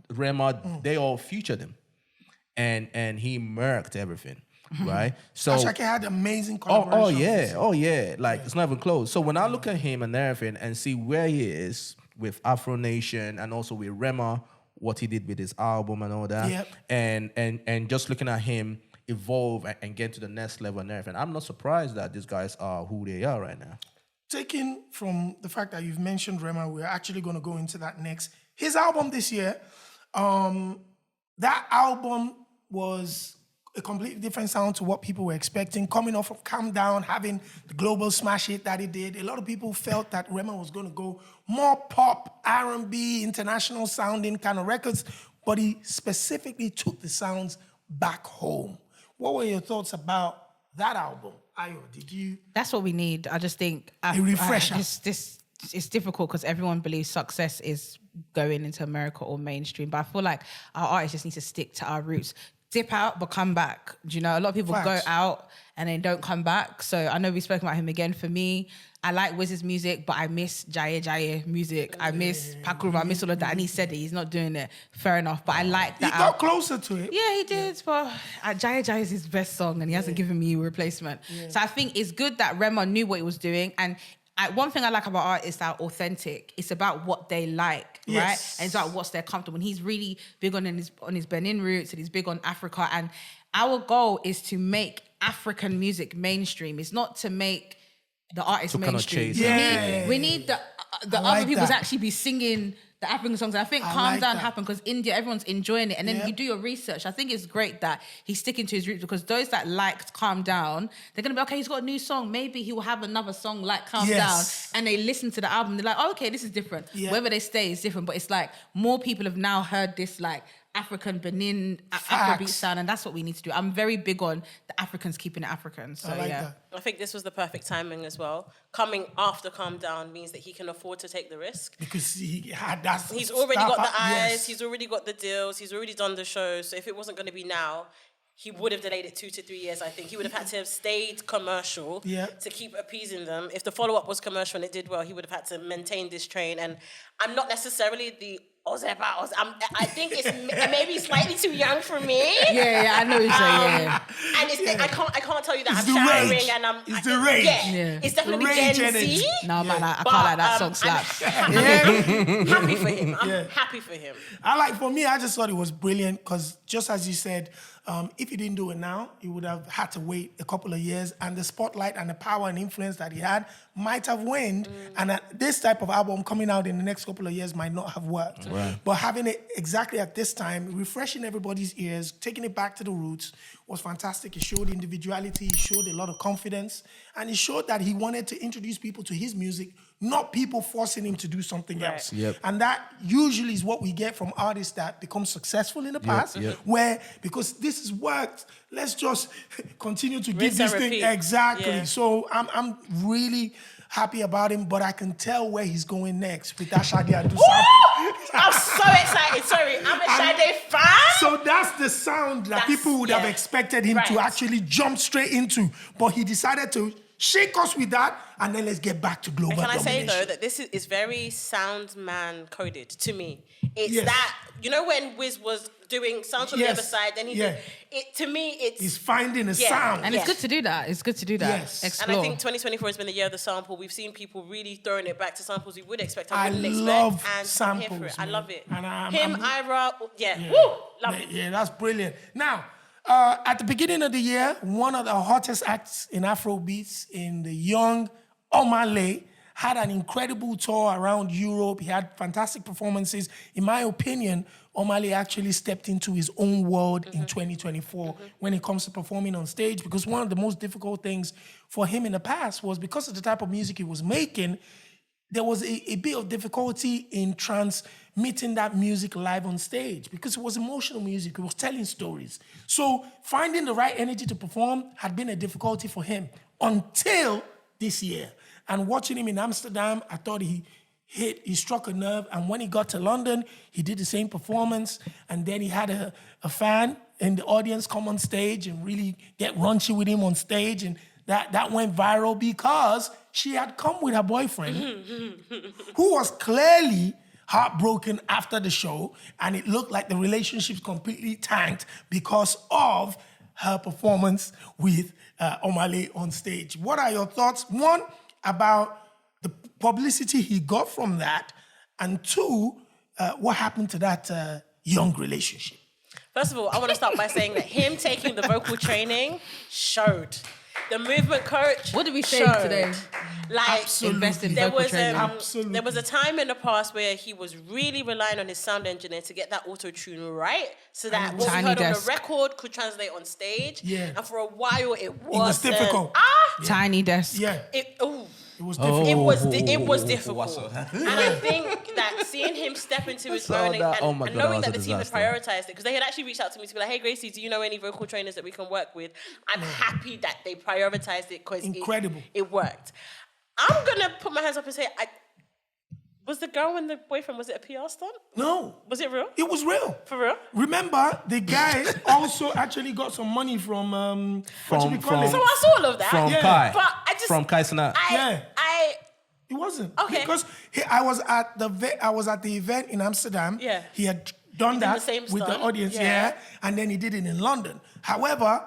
Rema, they all featured him. And he murked everything. Right? So Ashake had amazing Oh collaborations. yeah. Like it's not even close. So when I look at him and everything and see where he is with Afro Nation and also with Rema, what he did with his album and all that, Yep. and just looking at him evolve and get to the next level and everything, I'm not surprised that these guys are who they are right now. Taking from the fact that you've mentioned Rema, we're actually going to go into that next. His album this year, that album was a completely different sound to what people were expecting. Coming off of Calm Down, having the global smash hit that he did, a lot of people felt that Rema was going to go more pop, R&B, international sounding kind of records, but he specifically took the sounds back home. What were your thoughts about that album? Ayo, did you? That's what we need. I just think A refresher. This it's difficult because everyone believes success is going into America or mainstream, but I feel like our artists just need to stick to our roots. Dip out, but come back. Do you know? A lot of people Facts. go out and then don't come back. So I know we've spoken about him again. For me, I like Wiz's music, but I miss Jaye music. I miss Pakuruma. I miss all of that. And he said it. He's not doing it. Fair enough. But I like He that. got closer to it. Yeah, he did. But Jaye is his best song and he hasn't given me a replacement. So I think it's good that Rema knew what he was doing. And one thing I like about artists that are authentic, it's about what they like, Yes. right? And it's about what's they're comfortable. And he's really big on his Benin roots and he's big on Africa. And our goal is to make African music mainstream. It's not to make the artist To kind of mainstream. chase Yeah. We need the I other like people to that. actually be singing the African songs. And I think I Calm like Down that. happened because India, everyone's enjoying it. And then Yeah. you do your research. I think it's great that he's sticking to his roots because those that liked Calm Down, they're going to be, okay, he's got a new song. Maybe he will have another song like Calm Yes. Down. And they listen to the album. They're like, oh, okay, this is different. Yeah. Whether they stay is different. But it's like more people have now heard this like African Benin Afrobeat Facts. sound. And that's what we need to do. I'm very big on the Africans keeping it African. So I like yeah. that. I think this was the perfect timing as well. Coming after Calm Down means that he can afford to take the risk. Because he had that. He's already got the eyes, Yes. he's already got the deals, he's already done the shows. So if it wasn't going to be now, he would have delayed it 2 to 3 years, I think. He would have had to have stayed commercial Yeah. to keep appeasing them. If the follow-up was commercial and it did well, he would have had to maintain this train. And I'm not necessarily the I think it's maybe slightly too young for me. Yeah, I know what you're saying. Yeah. And it's I can't tell you that It's I'm the showering rage. and I'm. It's the rage. Yeah. It's definitely The rage Gen energy. Z. No, man, I But, can't like that song slaps. I'm happy for him. I'm happy for him. For me, I just thought it was brilliant because just as you said, if he didn't do it now, he would have had to wait a couple of years, and the spotlight and the power and influence that he had might have waned, and this type of album coming out in the next couple of years might not have worked. Right. But having it exactly at this time, refreshing everybody's ears, taking it back to the roots was fantastic. It showed individuality, it showed a lot of confidence, and it showed that he wanted to introduce people to his music, not people forcing him to do something else. Yep. And that usually is what we get from artists that become successful in the past, where because this has worked, let's just continue to give Rinse this and thing repeat. exactly. Yeah. So I'm really happy about him, but I can tell where he's going next with that Shaggy Adu sample. I'm so excited. Sorry, I'm a Sade fan. So that's the sound that people would have expected him to Right. actually jump straight into, but he decided to shake us with that, and then let's get back to global And can I say domination. though that this is very sound man coded to me. It's Yes. that when Wiz was doing sounds from the Yes. other side, then he Yeah. did it. To me, it's He's finding a Yeah. sound. And it's good to do that. It's good to do that. Yes. and Explore. I think 2024 has been the year of the sample. We've seen people really throwing it back to samples we would expect. I I wouldn't love expect. And I'm samples, here for it. I man. love it. And Him, I'm- Ira, woo, love it. Yeah, that's brilliant. Now, at the beginning of the year, one of the hottest acts in Afrobeats, in the young Omale, had an incredible tour around Europe. He had fantastic performances. In my opinion, Omale actually stepped into his own world in 2024 when it comes to performing on stage, because one of the most difficult things for him in the past was because of the type of music he was making, there was a bit of difficulty in transmitting that music live on stage because it was emotional music, it was telling stories. So finding the right energy to perform had been a difficulty for him until this year. And watching him in Amsterdam, I thought he struck a nerve. And when he got to London, he did the same performance. And then he had a fan in the audience come on stage and really get raunchy with him on stage. And that went viral because she had come with her boyfriend who was clearly heartbroken after the show, and it looked like the relationship completely tanked because of her performance with Omale on stage. What are your thoughts? One, about the publicity he got from that, and two, what happened to that young relationship? First of all, I want to start by saying that him taking the vocal training showed. The movement coach. What did we say showed. today? Like Absolutely. Invest in there vocal was training. Absolutely. there was a time in the past where he was really relying on his sound engineer to get that auto tune right, so that what we Tiny heard on desk. the record could translate on stage. Yeah. And for a while, it was difficult. Tiny desk. Yeah, It was difficult. it was difficult. And I think that seeing him step into his saw own that. and, Oh my and God, that knowing was that a the team had disaster. prioritized it, because they had actually reached out to me to be like, hey Gracie, do you know any vocal trainers that we can work with? I'm happy that they prioritized it because Incredible. it worked. I'm gonna put my hands up and say, was the girl and the boyfriend, was it a PR stunt? No, Was it real? it was real. For real? Remember, the guy also actually got some money from what should we call from- it? So I saw all of that. From Yeah. Kai. But I just From Kai Sinat. It wasn't. Okay. Because I was at the event in Amsterdam. Yeah. He had done did that the same with the stunt. audience, Yeah. and then he did it in London. However,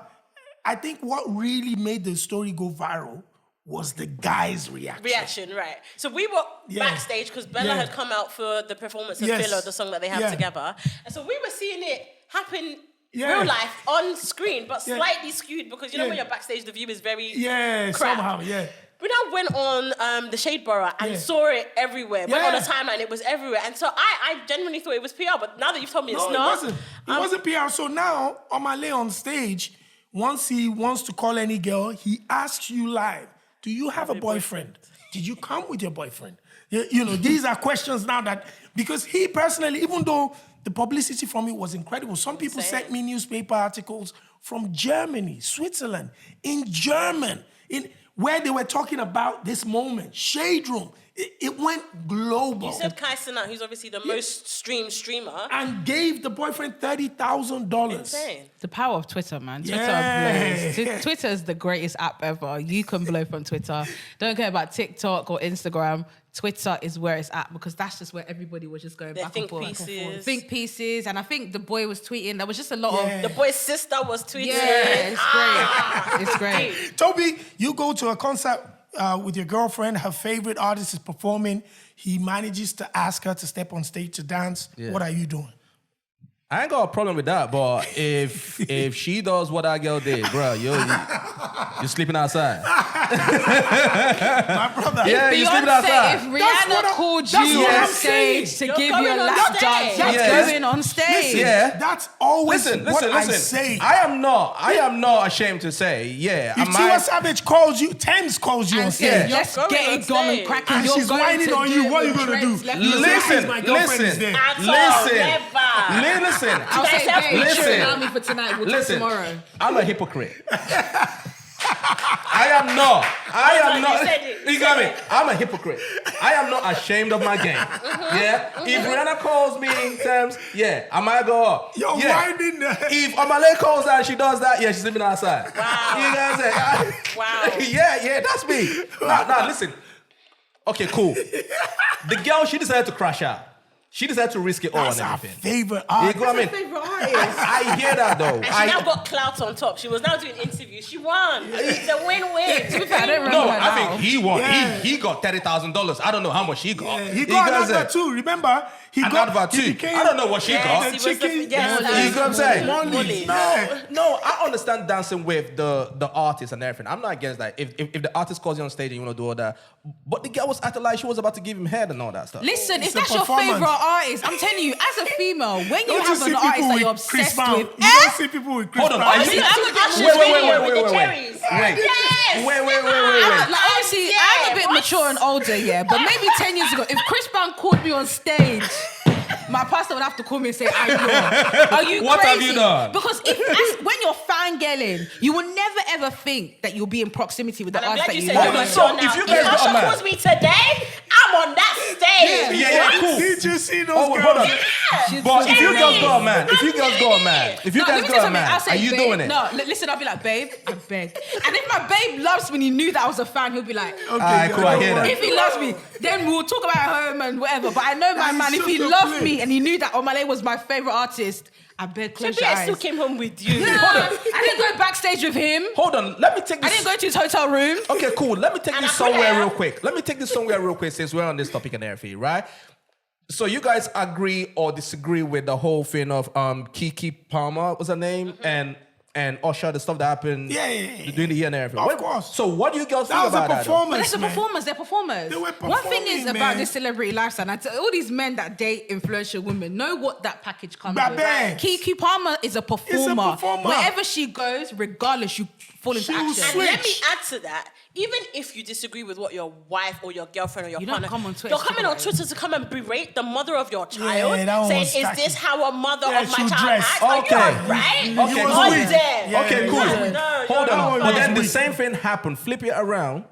I think what really made the story go viral was the guy's reaction. Right. So we were Yeah. backstage because Bella Yeah. had come out for the performance of Yes. Filler, the song that they have Yeah. together. And so we were seeing it happen Yeah. real life on screen, but Yeah. slightly skewed because you know Yeah. when you're backstage, the view is very Yeah, crap. somehow, yeah. We now went on the Shade Borough and Yeah. saw it everywhere. Went on Yeah. the timeline, it was everywhere. And so I genuinely thought it was PR, but now that you've told me it's No, not. it wasn't. It wasn't PR. So now, Omale on stage, once he wants to call any girl, he asks you live, do you have a boyfriend? Did you come with your boyfriend? You know, these are questions now that, because he personally, even though the publicity from it was incredible, some people Insane. sent me newspaper articles from Germany, Switzerland, in German, where they were talking about this moment, Shade Room. It went global. You said Kai Cenat, who's obviously the most streamed streamer. And gave the boyfriend $30,000. Insane. The power of Twitter, man. Twitter Yeah. blows. Twitter is the greatest app ever. You can blow from Twitter. Don't care about TikTok or Instagram. Twitter is where it's at because that's just where everybody was just going Their back think and forth. pieces. Think pieces. And I think the boy was tweeting. There was just a lot of... The boy's sister was tweeting. Yeah, it's great. It's great. Toby, you go to a concert with your girlfriend, her favorite artist is performing. He manages to ask her to step on stage to dance. Yeah. What are you doing? I ain't got a problem with that, but if she does what that girl did, bro, you're sleeping outside. My brother. Yeah, you're sleeping outside. If Rihanna called you what on I'm saying. stage to You're give you a going on lap stage. dance, you're Yes. going on stage. Yeah. That's always Listen. I say. I am not ashamed to say, yeah. If Tiwa Savage calls you, Tems calls you on And stage. say, You're let's going get on it going stage. and cracking. And You're she's going whining to on do you. it What are you with gonna dreads do? left Listen, and right. listen, my girlfriend is there. At all, Listen. never. Listen. I'll say, Yourself babe, listen. you allow me for tonight. We'll talk Listen, tomorrow. I'm a hypocrite. I am not. You said it. You got me? I'm a hypocrite. I am not ashamed of my game. Yeah? If Rihanna calls me Tems, yeah, I might go up. You're yeah. whining there. If Omale calls her and she does that, yeah, she's sleeping outside. Wow. You know what I'm saying? Wow. Yeah, that's me. Nah, listen. Okay, cool. The girl, she decided to crash out. She decided to risk it all That's and our everything. favorite You artist. know what I mean? Favorite artist. I hear that though. And she now got clout on top. She was now doing interviews. She won. It's a win-win. To be fair, I don't remember No, her I now. think he won. Yeah. He got $30,000. I don't know how much he got. He got an got advert too. Remember? He an got advert he too. became- I don't know what she Yes, got. he was the- chicken- yes, Molly. that You is know what I'm saying? Molly. Molly. No, I understand dancing with the artist and everything. I'm not against that. If the artist calls you on stage and you want to do all that, but the girl was acting like she was about to give him head and all that stuff. Listen, It's if a that's your performance. favorite artist, I'm telling you, as a female, when you Don't have see an people artist that you're with Chris obsessed Brown. with, You don't see people with Chris Hold on, Brown. are you- See, I'm a Wait, video wait. with the cherries. Wait. Yes. Wait. like, obviously, I'm a bit what? mature and older, yeah, but maybe 10 years ago, if Chris Brown called me on stage, my pastor would have to call me and say, are you What have crazy? you done? Because when you're fangirling, you will never ever think that you'll be in proximity with the And I'm artist glad that you you said you're love. mature So, now. if you guys got a Usher man- calls me today, I'm on that stage. Yeah, cool. Did you see those Oh, girls? hold on. Yeah. But if you Cherries. girls got a man, if you I'm guys getting got a man, it. if you No, let guys me got tell a you man, something. I'll are say, you babe, doing it? No, listen, I'll be like, babe, I beg. And if my babe loves me and he knew that I was a fan, he'll be like, Alright, cool, I hear that. if he loves me, then we'll talk about home and whatever. But I know my That man, is if he such a loved place. me and he knew that Omale was my favorite artist, I beg, close your Maybe I still eyes. came home with you. No, I didn't go backstage with him. Hold on, let me take I this. didn't go to his hotel room. Okay, cool. Let me take And this I could somewhere have. real quick. Let me take this somewhere real quick since we're on this topic and everything, right? So you guys agree or disagree with the whole thing of Kiki Palmer, what's her name? And Usher, the stuff that happened Yeah. during the year and everything. Of course. So what do you girls That think was a about that? though? performance. But it's the man. performers, they're performers. They were One thing is performing, about man. this celebrity lifestyle, all these men that date influential women know what that package comes But with. babes. Kiki Palmer is a performer. performer. Wherever she goes, regardless, you fall into She will action. And switch. let me add to that. Even if you disagree with what your wife or your girlfriend or your You don't partner, come on Twitter you're to coming talk on about Twitter to come and berate the mother of your child, that one saying, was "Is tacky. this how a mother Yeah, of my she'll child dress. acts? Are Okay. you alright? Okay, was cool. weak. There. Yeah, Okay, cool. No, Hold no, on. no, But no, then no. the same thing happened. Flip it around.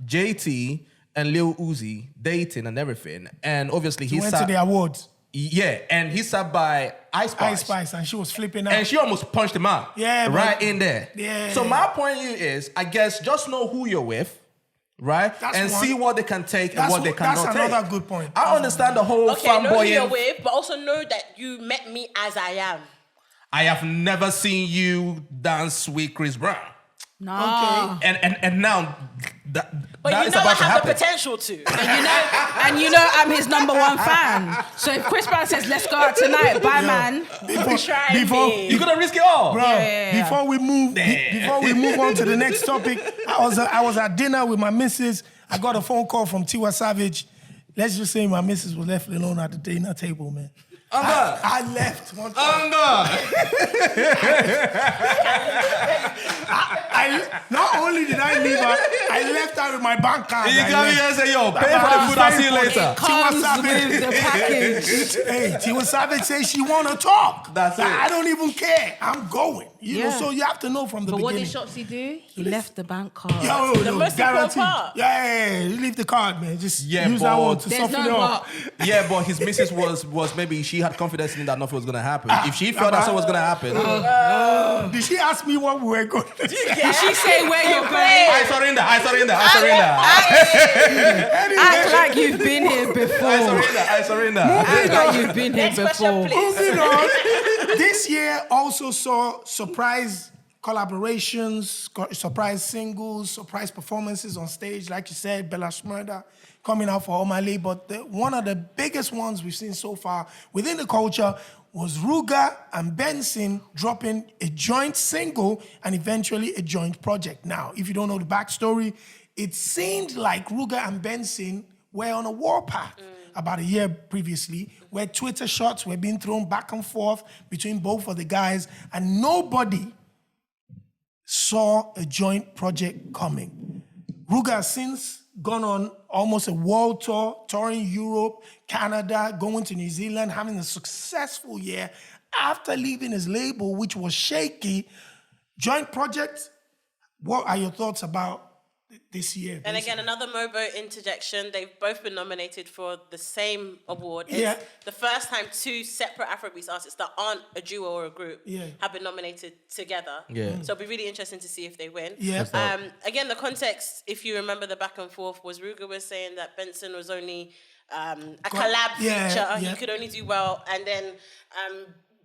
JT and Lil Uzi dating and everything. And obviously He he went to sat... the awards. Yeah, and he sat by Ice Spice. Ice Spice, and she was flipping out. And she almost punched him out. Yeah, but- right in there. Yeah. So my point of view is, I guess, just know who you're with, right? That's and one. see what they can take and That's what they what- cannot that's take. another good point. I understand the whole Okay, know who you're fanboying. with, but also know that you met me as I am. I have never seen you dance with Chris Brown. Nah. And now that, But that you is know I about to have the happen. potential to. And you know I'm his number one fan. So if Chris Brown says, let's go out tonight, bye, man. Try before- me. You're gonna risk it all. Bro, Yeah. before we move on to the next topic, I was at dinner with my missus. I got a phone call from Tiwa Savage. Let's just say my missus was left alone at the dinner table, man. I left one time. Not only did I leave her, I left her with my bank card. You I got me left. and say, yo, pay for the food, I'll see you Very later. Comes Savage. with the package. Hey, Tiwa Savage says she want to talk. That's it. I don't even care. I'm going. You know, Yeah. so you have to know from the But what beginning. did Shopsy do? He left the bank card. Yo, The no, most important guaranteed. part. Yeah, you leave the card, man. Just Yeah, use that but one to There's soften no it up. but. Yeah, but his missus was maybe she had confidence in that nothing was gonna happen. If she felt that something was gonna happen, Did she ask me what we were going to say? Did she say where you're going? I surrender. Act like you've been here before. I surrender. Act like you've been here Next question, before. please. Moving on. This year also saw surprise collaborations, surprise singles, surprise performances on stage. Like you said, Bella Shmurda coming out for Omale. But one of the biggest ones we've seen so far within the culture was Ruga and Benson dropping a joint single and eventually a joint project. Now, if you don't know the backstory, it seemed like Ruga and Benson were on a warpath about a year previously, where Twitter shots were being thrown back and forth between both of the guys, and nobody saw a joint project coming. Ruga has since gone on almost a world tour, touring Europe, Canada, going to New Zealand, having a successful year after leaving his label, which was shaky. Joint project, what are your thoughts about this year? And again, another Mobo interjection. They've both been nominated for the same award. It's the first time two separate Afrobeats artists that aren't a duo or a group have been nominated together. Yeah. So it'll be really interesting to see if they win. Yeah. Again, the context, if you remember the back and forth, was Ruga was saying that Benson was only a collab feature. He could only do well. And then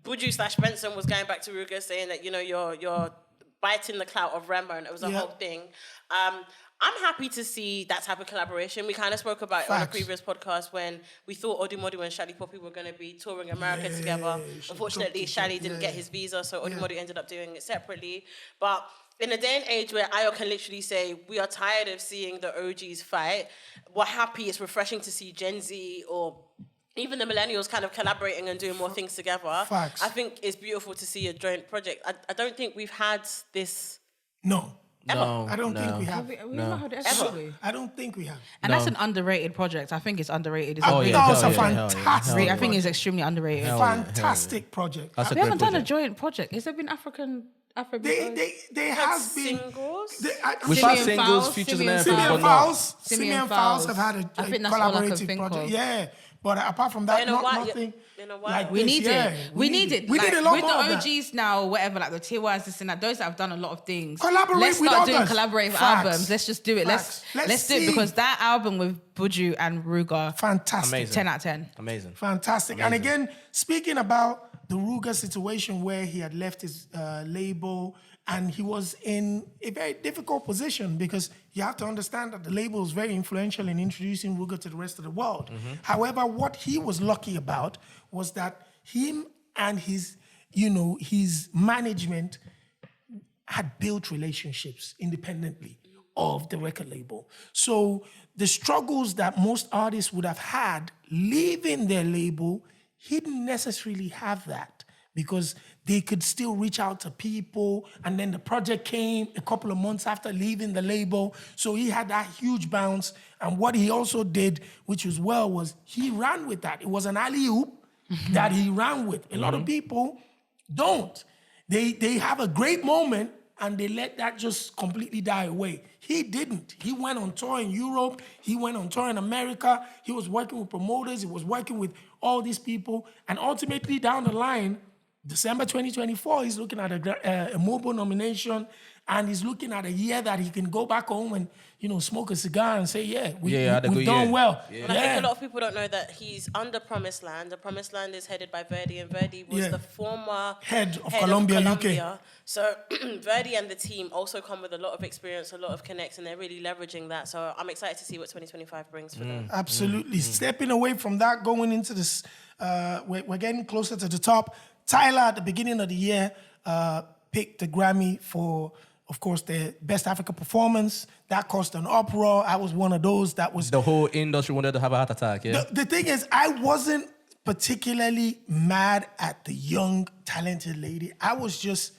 Buju / Benson was going back to Ruga saying that, you're biting the clout of Rema, and it was a whole thing. I'm happy to see that type of collaboration. We kind of spoke about it on a previous podcast when we thought Odimodu and Shally Poppy were going to be touring America together. Unfortunately, Shally didn't get his visa, so Odimodu ended up doing it separately. But in a day and age where Ayo can literally say, we are tired of seeing the OGs fight, we're happy, it's refreshing to see Gen Z or even the millennials kind of collaborating and doing more things together. Facts. I think it's beautiful to see a joint project. I don't think we've had this. No. No, I don't think we have. We've not had it ever. I don't think we have. And that's an underrated project. I think it's underrated. It's Oh, really that was a hell fantastic. I think it's extremely underrated. Fantastic project. That's a We haven't great done a project. joint project. Has there been Afrobeats? There has been singles. We've had singles, features and everything, Simeon but not. Fowles. Simeon Fowles have had I a think that's all I can collaborative think project. of. Yeah, but apart from that, In a while, nothing. in a while. Like We this, need yeah. it. We need it. We Like, need a lot with more the of that. OGs now, whatever, like the Tiwas, this and that, those that have done a lot of things. Collaborate Let's with start doing others. collaborative Facts. albums. Let's just do it. Facts. Let's Let's do it see. because that album with Buju and Ruga, Fantastic. Amazing. 10 out of 10. Amazing. Fantastic. And again, speaking about the Ruga situation where he had left his label and he was in a very difficult position because you have to understand that the label is very influential in introducing Ruga to the rest of the world. However, what he was lucky about was that him and his management had built relationships independently of the record label. So the struggles that most artists would have had leaving their label, he didn't necessarily have that because they could still reach out to people. And then the project came a couple of months after leaving the label. So he had that huge bounce. And what he also did, which was was he ran with that. It was an alley-oop that he ran with. A lot of people don't. They have a great moment and they let that just completely die away. He didn't. He went on tour in Europe. He went on tour in America. He was working with promoters. He was working with all these people. And ultimately, down the line, December 2024, he's looking at a mobile nomination, and he's looking at a year that he can go back home and smoke a cigar and say, we've done well. And I think a lot of people don't know that he's under Promised Land. The Promised Land is headed by Verdi, and Verdi was the former head of Columbia, UK. So Verdi and the team also come with a lot of experience, a lot of connects, and they're really leveraging that. So I'm excited to see what 2025 brings for them. Absolutely. Stepping away from that, going into this, we're getting closer to the top. Tyla, at the beginning of the year, picked the Grammy for, of course, the Best Africa Performance. That caused an uproar. I was one of those that was... The whole industry wanted to have a heart attack, yeah? The thing is, I wasn't particularly mad at the young, talented lady. I was just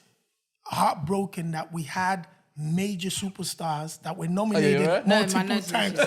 heartbroken that we had major superstars that were nominated multiple times.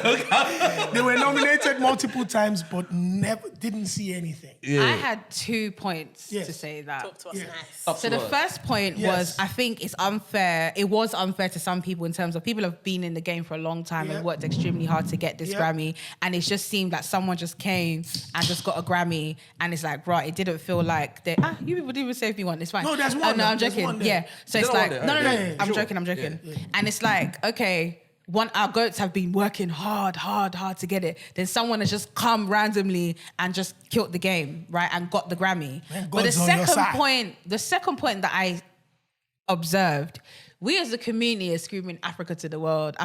They were nominated multiple times, but never didn't see anything. I had 2 points to say that. Talk to us nice. So the first point was, I think it's unfair. It was unfair to some people in terms of people have been in the game for a long time and worked extremely hard to get this Grammy. And it just seemed that someone just came and just got a Grammy. And it's like, right, it didn't feel like they, you people didn't even say if you want, it's fine. No, there's one. Oh, no, I'm there's joking. one there. Yeah. So it's don't like, want it. no. Yeah, I'm sure. joking. And it's like, okay, our goats have been working hard to get it. Then someone has just come randomly and just killed the game, right? And got the Grammy. Man, But the God's on your side. second point that I observed, we as a community are screaming Africa to the world,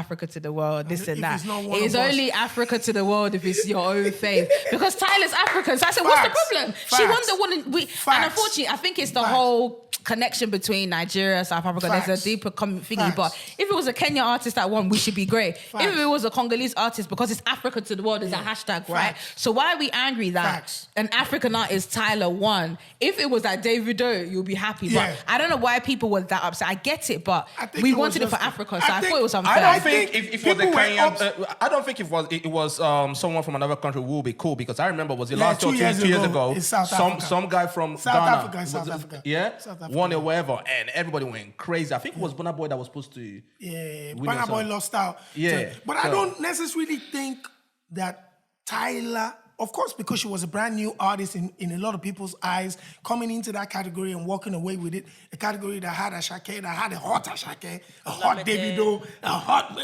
this and If that. it's not one It is of us- only Africa to the world if it's your own faith. Because Tyla's African. So I said, what's the Facts. problem? Facts. She won the one. And Facts. unfortunately, I think it's the Facts. whole connection between Nigeria, South Africa. There's Facts. a deeper thingy. Facts. But if it was a Kenya artist that won, we should be great. Facts. If it was a Congolese artist, because it's Africa to the world, is a hashtag, right? Facts. So why are we angry that Facts. an African artist, Tyla, won? If it was at Davido, you'll be happy. Yeah. But I don't know why people were that upset. I get it, but I think we it was wanted it for just- Africa, so I I think- thought it was unfair. I don't think think if it was a people were Kenyan, I don't think it was someone from another country who would be cool, because I remember was it Yeah, last 2 year, years 2 years ago ago, in South Africa. some guy from South Ghana, Africa, was South it- Africa. yeah, South Africa. won it wherever, and everybody went crazy. I think it was Burna Boy that was supposed to. Yeah, win Burna it, Boy so- lost out. Yeah, But I so- don't necessarily think that Tyla, of course, because she was a brand new artist in a lot of people's eyes, coming into that category and walking away with it, a category that had Ashake, that had a hot Ashake, a hot Lamide. Davido, a hot,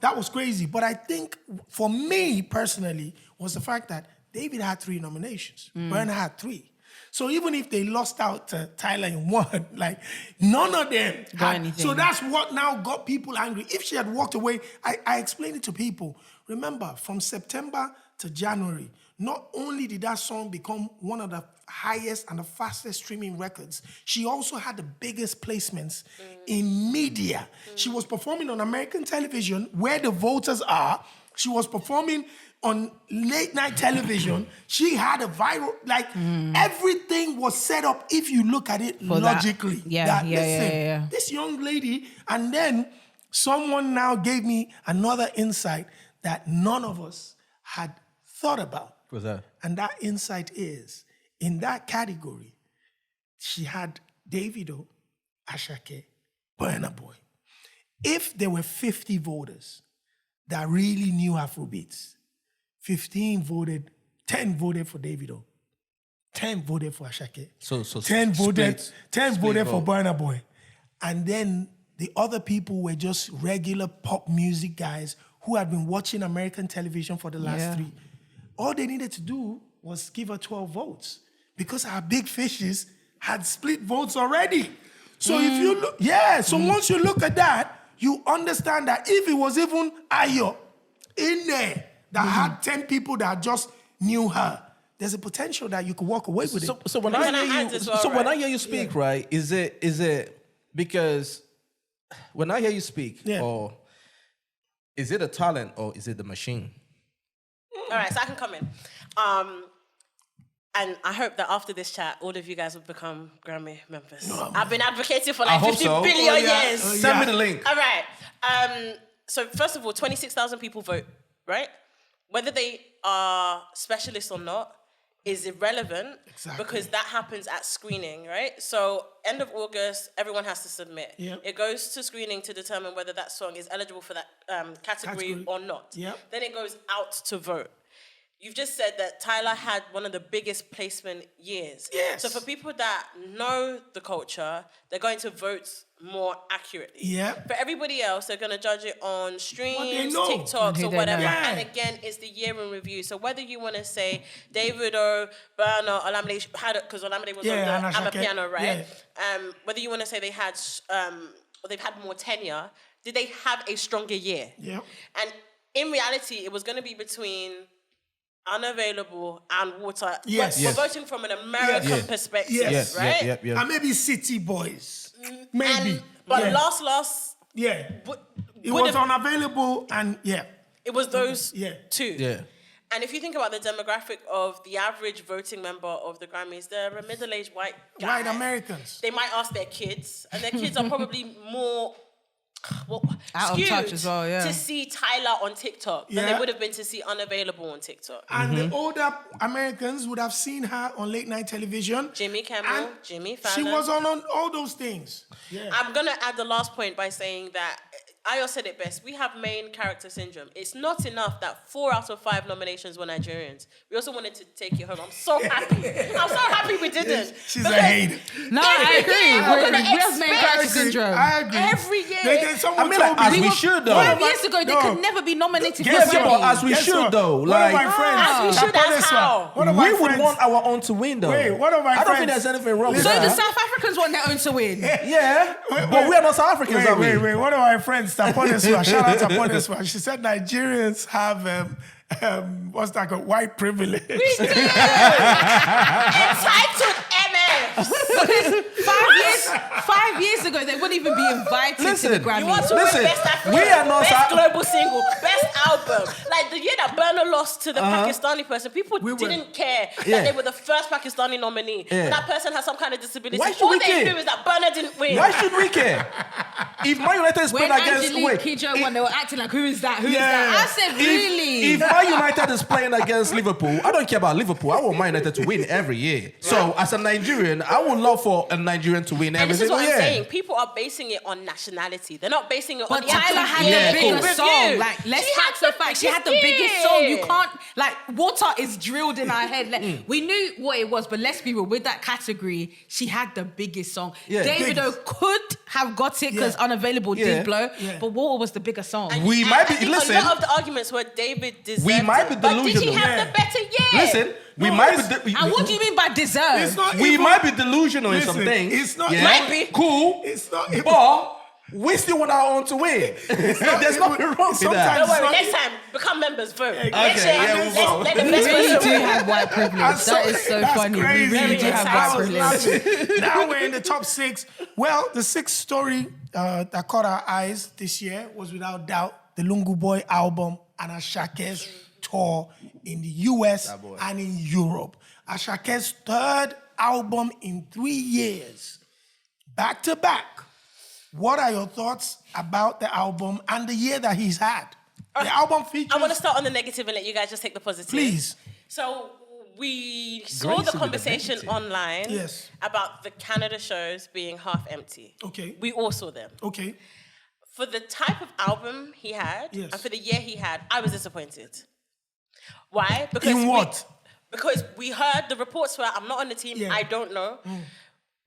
that was crazy. But I think for me personally was the fact that David had 3 nominations, Burna had 3. So even if they lost out to Tyla in 1, like none of them Got had. anything. So that's what now got people angry. If she had walked away, I explained it to people. Remember, from September to January, not only did that song become one of the highest and the fastest streaming records, she also had the biggest placements in media. She was performing on American television where the voters are. She was performing on late night television. She had a viral, everything was set up if you look at it For that. logically. Yeah, yeah, listen, yeah. this young lady, and then someone now gave me another insight that none of us had thought about. What's that? And that insight is, in that category, she had Davido, Ashake, Burna Boy. If there were 50 voters that really knew Afrobeats, 10 voted for Davido, 10 voted for Ashake, So 10 voted, split- 10 split voted for vote. Burna Boy. And then the other people were just regular pop music guys who had been watching American television for the last 3. All they needed to do was give her 12 votes because our big fishes had split votes already. So if you look, so once you look at that, you understand that if it was even Ayo in there that had 10 people that just knew her, there's a potential that you could walk away with it. So when Can I I hear add you, as well, so when I right? hear you speak, right, is it because when I hear you speak, or is it a talent or is it the machine? All right, so I can come in. And I hope that after this chat, all of you guys will become Grammy members. I've been advocating for like hope 50 so. billion Oh, yeah. years. Oh, Send me the link. All right. So first of all, 26,000 people vote, right? Whether they are specialists or not is irrelevant because that happens at screening, right? So end of August, everyone has to submit. Yep. It goes to screening to determine whether that song is eligible for that category or not. Yep. Then it goes out to vote. You've just said that Tyla had one of the biggest placement years. Yes. So for people that know the culture, they're going to vote more accurately. Yeah. For everybody else, they're going to judge it on streams, know. TikToks, Who or they whatever. know. Yeah. And again, it's the year in review. So whether you want to say Davido, Burna, Olamide had it because Olamide was Yeah, on and the ABBA Ashake. piano, right? Whether you want to say they had, or they've had more tenure, did they have a stronger year? Yep. And in reality, it was going to be between Unavailable and Water. Yes. We're Yes. voting from an American Yes. perspective, Yes. right? And maybe City Boys. Maybe. But last, Yeah. would It was have- unavailable and it was those Yeah. two. Yeah. And if you think about the demographic of the average voting member of the Grammys, they're a middle-aged white guy. White Americans. They might ask their kids, and their kids are probably more Out of skewed touch as well, yeah. to see Tyla on TikTok than Yeah. they would have been to see Unavailable on TikTok. And the older Americans would have seen her on late night television. Jimmy Kimmel, And Jimmy She Fallon. was on all those things. Yeah. I'm gonna add the last point by saying that Ayo said it best. We have main character syndrome. It's not enough that 4 out of 5 nominations were Nigerians. We also wanted to take it home. I'm so happy. I'm so happy we didn't. She's a hater. No, I agree. We have main character agree. syndrome. I agree. Every year. Someone like, told as me. we should though. 5 years ago, they could never be nominated for Yes, Grammy. but as we Guess should what? though. One of my Like, friends. As we should, Tapo that's this how. one. One of my we would friends. want our own to win though. Wait, one of my I don't think friends- there's anything wrong with So that. the South Africans want their own to win. Yeah, but we are not South Africans, are we? Wait. One of my friends, Taponeswa, shout out Taponeswa. She said Nigerians have what's that called? White privilege. Entitled MS. 5 years ago, they wouldn't even be invited to the Listen, Grammy. You want to win Listen, Best African, we are not Best South- Global Single, Best Album. Like the year that Burna lost to the Pakistani person, people We were- didn't care Yeah. that they were the first Pakistani nominee. Yeah. But that person has some kind of disability. Why should All we they care? knew is that Burna didn't win. Why should we care? If Man United is When playing against Angelique Kidjo won, they were acting like, who is that? Who is Yeah. that? I said, really? If Man United is playing against Liverpool, I don't care about Liverpool. I want Man United to win every year. So as a Nigerian, I would love for a Nigerian to win And every this is single what I'm year. saying. People are basing it on nationality. They're not basing it But on the Tyla had Yeah, the bigger cool. song. Review. Like, let's She had face the fact, she had the yeah. biggest song. You can't, like, water is drilled in our head. Like, we knew what it was, but let's be real. With that category, she had the biggest song. Yeah. Davido could have got it because Yeah. Unavailable Yeah. did blow, Yeah. but Water was the bigger song. We might be- I think listen. a lot of the arguments were David deserved We might be it. But did he delusional. have Yeah. the better year? Listen, we No, might it's- be. And what do you mean by deserve? It's not We even- might be delusional in some Listen, things. it's not- Yeah? Might be. Cool. It's not even- But we still want our own to win. There's nothing wrong with that. Sometimes- Don't worry, Not- next time, become members, vote. Okay, Next year, yeah, let's- we'll vote. let the We best really person do win. have white privilege. That's That is so that's funny. Crazy. We really do have I white was privilege. laughing. Now we're in the top 6. Well, the 6th story that caught our eyes this year was without doubt the Lungu Boy album and Ashake's tour in the US and in Europe. Ashake's 3rd album in 3 years, back to back. What are your thoughts about the album and the year that he's had? The album features. I want to start on the negative and let you guys just take the positive. Please. So we saw Gracing the with conversation the negative. online Yes. about the Canada shows being half empty. Okay. We all saw them. Okay. For the type of album he had Yes. and for the year he had, I was disappointed. Why? In what? Because we heard the reports were, I'm not on the team, Yeah. I don't know,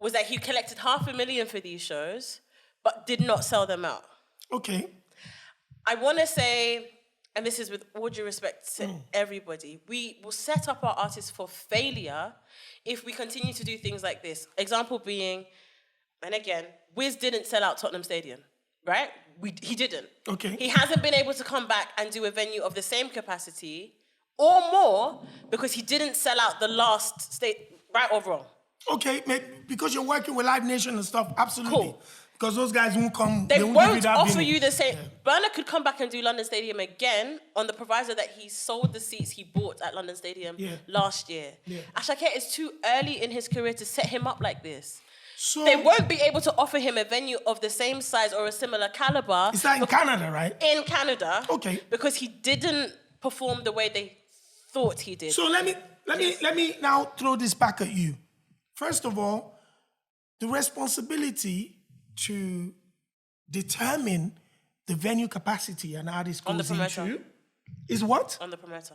was that he collected $500,000 for these shows, but did not sell them out. Okay. I want to say, and this is with all due respect to everybody, we will set up our artists for failure if we continue to do things like this. Example being, and again, Wiz didn't sell out Tottenham Stadium, right? He didn't. Okay. He hasn't been able to come back and do a venue of the same capacity or more because he didn't sell out the last state, right or wrong. Okay, because you're working with Live Nation and stuff, absolutely. Cool. Because those guys won't come. They won't give you won't that offer venue. you the same. Burna could come back and do London Stadium again on the proviso that he sold the seats he bought at London Stadium last year. Yeah. Ashake is too early in his career to set him up like this. So They won't be able to offer him a venue of the same size or a similar caliber. Is that in Canada, right? In Canada. Okay. Because he didn't perform the way they thought he did. So let me now throw this back at you. First of all, the responsibility to determine the venue capacity and how this On the goes promoter. into is what? On the promoter.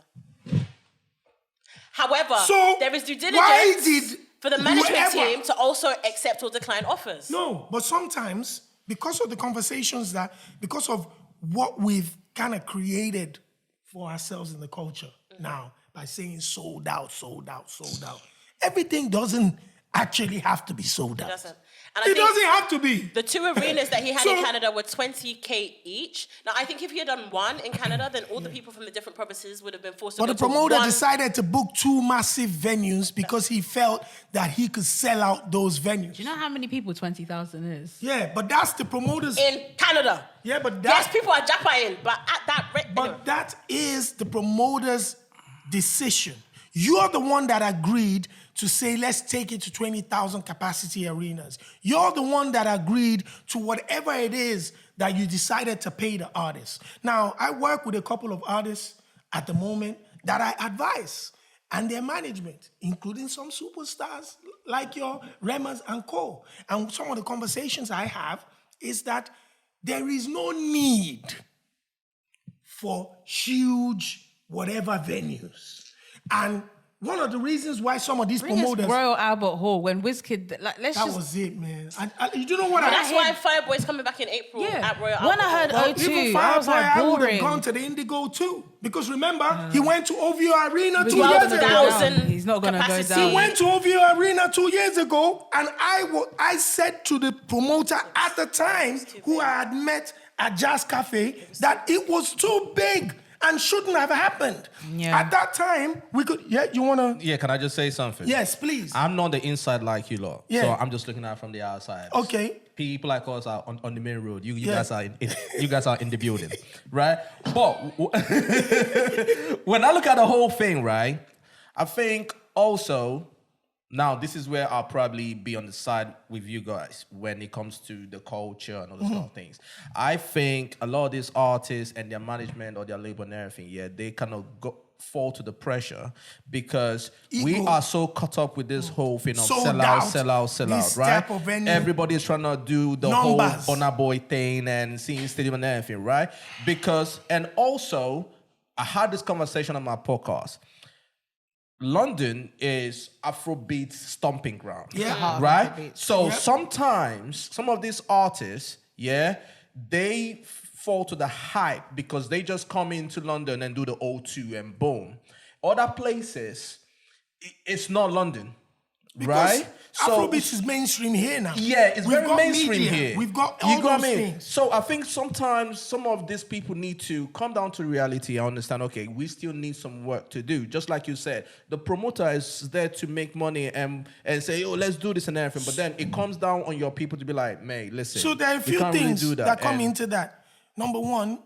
However, So there is due why diligence did for the management whoever- team to also accept or decline offers. No, but sometimes because of the conversations because of what we've kind of created for ourselves in the culture now by saying sold out, everything doesn't actually have to be sold out. It doesn't. And It doesn't have to be. The 2 arenas that he had So- in Canada were 20K each. Now, I think if he had done one in Canada, then all the people from the different provinces would have been forced to But go the to promoter one. decided to book 2 massive venues because he felt that he could sell out those venues. Do you know how many people 20,000 is? Yeah, but that's the promoter's. In Canada. Yeah, but Yes, that. people are japping, but at that rate. But that is the promoter's decision. You're the one that agreed to say, let's take it to 20,000 capacity arenas. You're the one that agreed to whatever it is that you decided to pay the artists. Now, I work with a couple of artists at the moment that I advise and their management, including some superstars like your Remas and co. And some of the conversations I have is that there is no need for huge whatever venues. And one of the reasons why some of these promoters... Royal Albert Hall, when Wizkid... Like, that was it, man. You know what? That's why Fireboy's coming back in April at Royal When Albert I heard Hall. O2, even I was like, I would have boring. gone to the Indigo too. Because remember, he went to OVO Arena 2 Well, years ago. 12,000 He's not going to go capacity. down. He went to OVO Arena 2 years ago, and I said to the promoter at the time, who I had met at Jazz Cafe, that it was too big and shouldn't have happened. Yeah. At that time, we could... Yeah, you want to... Yeah, can I just say something? Yes, please. I'm not the inside like you lot. Yeah. So I'm just looking at it from the outside. Okay. People like us are on the main road. You Yeah. guys are you guys are in the building, right? But when I look at the whole thing, right, I think also now this is where I'll probably be on the side with you guys when it comes to the culture and all those kind of things. I think a lot of these artists and their management or their label and everything, they kind of fall to the pressure because we Ego. are so caught up with this whole thing of Sold sell out. out, This right? type of venue. Everybody's trying to do the Numbers. whole Burna Boy thing and seeing stadium and everything, right? Because, and also, I had this conversation on my podcast. London is Afrobeats stomping ground, Yeah. right? Afrobeats. So Yep. sometimes some of these artists, they fall to the hype because they just come into London and do the O2 and boom. Other places, it's not London, Because right? Afrobeats is mainstream here now. Yeah, it's We've very got mainstream media. here. We've got You all got those me? things. So I think sometimes some of these people need to come down to reality and understand, okay, we still need some work to do. Just like you said, the promoter is there to make money and say, oh, let's do this and everything. But then it comes down on your people to be like, mate, listen. So there are a we few can't things really do that come And- into that. Number one,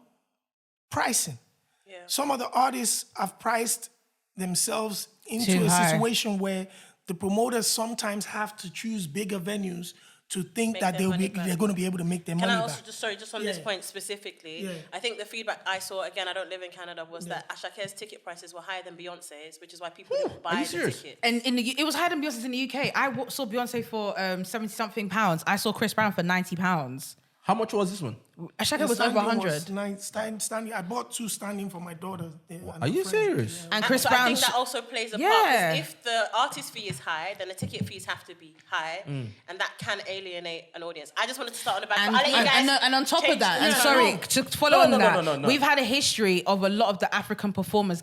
pricing. Yeah. Some of the artists have priced themselves into Too a high. situation where the promoters sometimes have to choose bigger venues to think Make that their money back. they're going to be able to make their Can money I also back. just on this Yeah. point specifically, Yeah. I think the feedback I saw, again, I don't live in Canada, was that Ashake's ticket prices were higher than Beyonce's, which is why people didn't buy you the serious? ticket. And it was higher than Beyonce's in the UK. I saw Beyonce for 70-something pounds. I saw Chris Brown for £90. How much was this one? Ashaka was over 100. Standing. I bought 2 standing for my daughter. Are you serious? And Chris So I Brown... think that also plays a part. Yeah. 'Cause if the artist fee is high, then the ticket fees have to be high, and that can alienate an audience. I just wanted to start on the back foot. And, I'll let you guys and on top of change that, the and channel. sorry, to follow No, on no, that, no. we've had a history of a lot of the African performers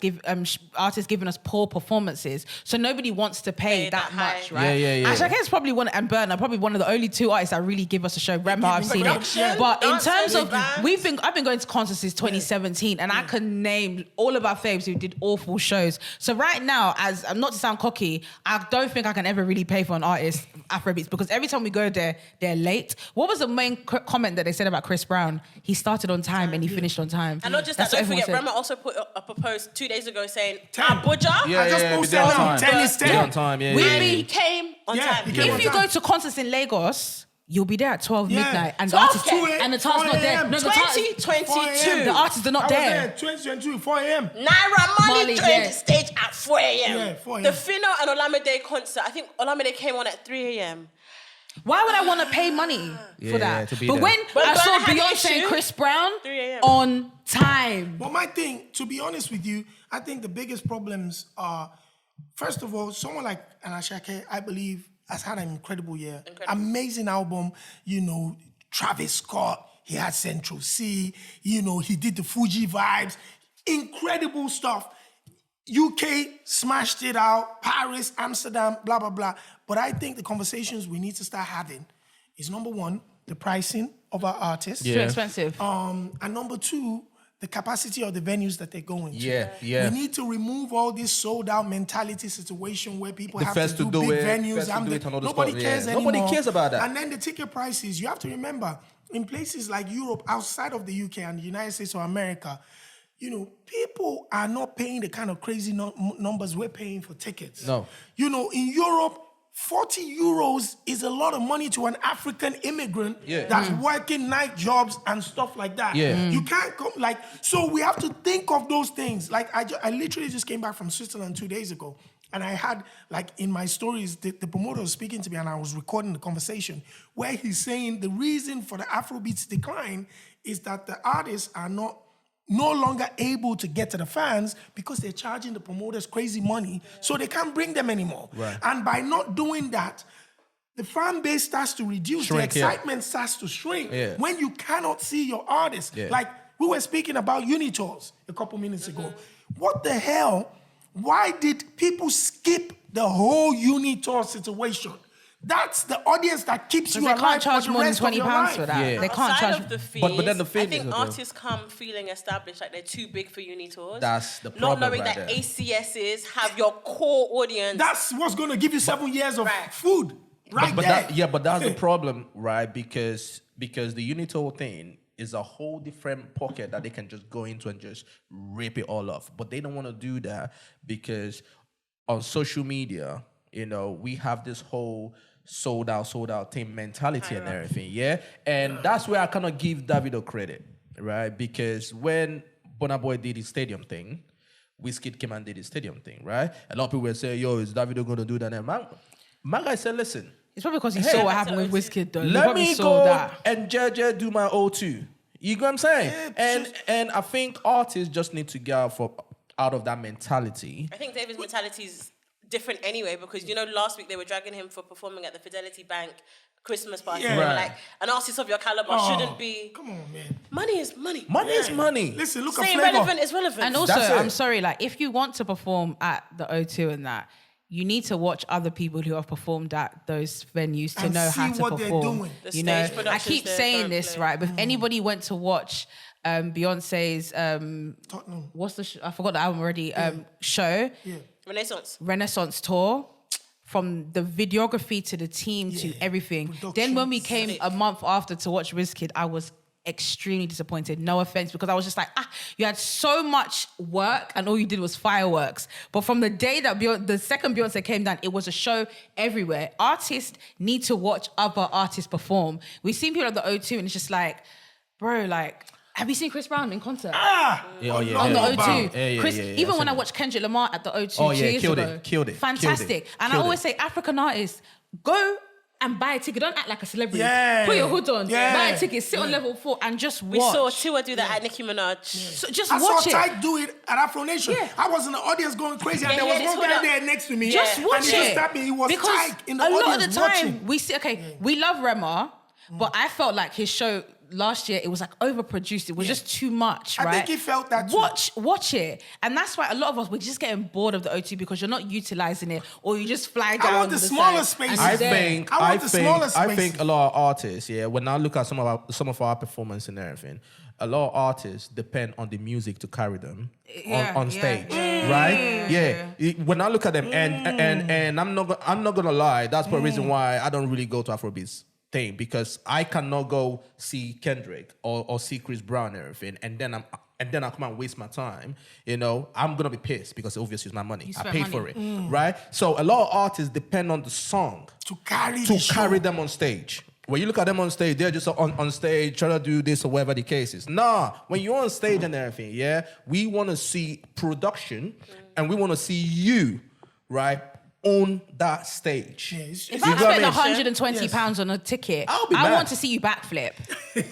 artists giving us poor performances, so nobody wants to pay Pay that that much, high. right? Yeah. Ashake is probably and Burna probably one of the only 2 artists that really give us a show. Rema, I've seen it, production, but in dancers, terms of bands. I've been going to concerts since 2017, and I can name all of our faves who did awful shows. So right now, as not to sound cocky, I don't think I can ever really pay for an artist Afrobeats because every time we go there, they're late. What was the main comment that they said about Chris Brown? He started on time and he finished on time. And not just That's that, what don't everyone forget, said. Rema also put up a post 2 days ago saying, Ten. Abuja, Yeah, I just yeah, posted be there on on time. 10 is 10. Be on time, yeah. We- he came on Yeah, time. he came on If you time. go to concerts in Lagos, you'll be there at 12 Yeah. midnight, and the 12 artist k. and the artist's not there. No, the artist- 2022. The artists are not there. 2022, 4 a.m. Naira Marley Marley, joined yeah. the stage at 4 a.m. Yeah, 4 a.m. The Fino and Olamide concert, I think Olamide came on at 3 a.m. Why would I want to pay money Yeah, for that? to be But there. when But I saw Ghana had Beyonce and issue. Chris Brown 3 a.m. on time. Well, my thing, to be honest with you, I think the biggest problems are, first of all, someone like Anashake, I believe, has had an incredible year. Amazing album, Travis Scott, he had Central C, he did the Fuji vibes, incredible stuff. UK smashed it out, Paris, Amsterdam, blah, blah, blah. But I think the conversations we need to start having is number one, the pricing of our artists. Too expensive. And number two, the capacity of the venues that they're going to. Yeah. We need to remove all this sold out mentality situation where people The have first to to do do big it, venues. first to I'm do the- it and all this nobody stuff, cares yeah. anymore. Nobody cares about that. And then the ticket prices, you have to remember, in places like Europe, outside of the UK and the United States or America, people are not paying the kind of crazy numbers we're paying for tickets. No. In Europe, 40 euros is a lot of money to an African immigrant that's working night jobs and stuff like that. Yeah. You can't come, so we have to think of those things. Like, I literally just came back from Switzerland 2 days ago. And I had, like, in my stories, the promoter was speaking to me and I was recording the conversation where he's saying the reason for the Afrobeats decline is that the artists are no longer able to get to the fans because they're charging the promoters crazy money, so they can't bring them anymore. Right. And by not doing that, the fan base starts to reduce, Shrink, the excitement starts to shrink when you cannot see your artist. Yeah. Like, we were speaking about uni tours a couple minutes ago. What the hell? Why did people skip the whole uni tour situation? That's the audience that keeps you They alive can't charge for the more than rest of your £20 life. for that. Yeah. They can't Outside charge. of the fees, But then the I thing think is, artists come feeling established, like they're too big for uni tours. That's the Not problem knowing right that there. ACSs have your core audience. That's what's going to give you 7 years of Right. food right But there. but that's the problem, right? Because the Unito thing is a whole different pocket that they can just go into and just rip it all off. But they don't want to do that because on social media, you know, we have this whole sold out team mentality and everything, yeah? And that's where I kind of give Davido credit, right? Because when Burna Boy did his stadium thing, Wizkid came and did his stadium thing, right? A lot of people were saying, yo, is Davido going to do that? And my guy said, listen, It's probably because he Hey, saw what happened with Wizkid, though. He let probably me saw go that. and JJ do my O2. You get what I'm saying? And I think artists just need to get out of that mentality. I think David's mentality is different anyway, because you know last week they were dragging him for performing at the Fidelity Bank Christmas party. Yeah. They were Right. like, an artist of your caliber shouldn't be. Come on, man. Money is money. Money is money. Listen, look at Staying Flavor. relevant is relevant. And also, That's it. I'm sorry, like, if you want to perform at the O2 and that, you need to watch other people who have performed at those venues to And know see how to what they're perform. doing. The You know, stage I productions keep they're saying going this, play. right? But if anybody went to watch Beyonce's Tottenham. what's the I forgot the album already. Show Renaissance tour. From the videography to the team to everything. Then when we came a month after to watch Wizkid, I was extremely disappointed. No offense, because I was just like, you had so much work and all you did was fireworks. But from the day that the second Beyonce came down, it was a show everywhere. Artists need to watch other artists perform. We've seen people at the O2 and it's just like, bro, like, have you seen Chris Brown in concert? Yeah, On the O2. Yeah, Chris, yeah, even when I seen watched Kendrick Lamar at the O2 Oh, 2 yeah, years killed ago. it, killed it, Fantastic. And I killed always it. say, African artists, go and buy a ticket. Don't act like a celebrity. Yeah. Put your hood on. Yeah. Buy a ticket. Sit on level 4 and just watch. We saw Tiwa do that at Nicki Minaj. So just I watch saw it. Tyke do it at Afro Nation. Yeah. I was in the audience going crazy, and Yeah, there yeah, was this one one guy up. there next to me. Just watch and it. he just tapped me. He was because Tyke in the a lot audience of the time watching. we see, we love Rema, but I felt like his show last year, it was like overproduced. It was just too much, I right? think he felt that too. Watch it. And that's why a lot of us, we're just getting bored of the O2 because you're not utilizing it, or you just fly down. I want the the smaller side spaces. and I you're there. think I want the smaller I spaces. think a lot of artists, when I look at some of our performance and everything, a lot of artists depend on the music to carry them on stage, right? Yeah. When I look at them, and I'm not gonna lie, that's the reason why I don't really go to Afrobeats thing, because I cannot go see Kendrick or see Chris Brown and everything, and then I come and waste my time. You know, I'm gonna be pissed because obviously it's my money. I spent paid money. for it, right? So a lot of artists depend on the song to carry to the show. carry them on stage. When you look at them on stage, they're just on stage trying to do this or whatever the case is. Nah, when you're on stage and everything, we want to see production and we want to see you, right, on that stage. Yes. If You I got spend me? £120 on a ticket, I'll be I mad. want to see you backflip.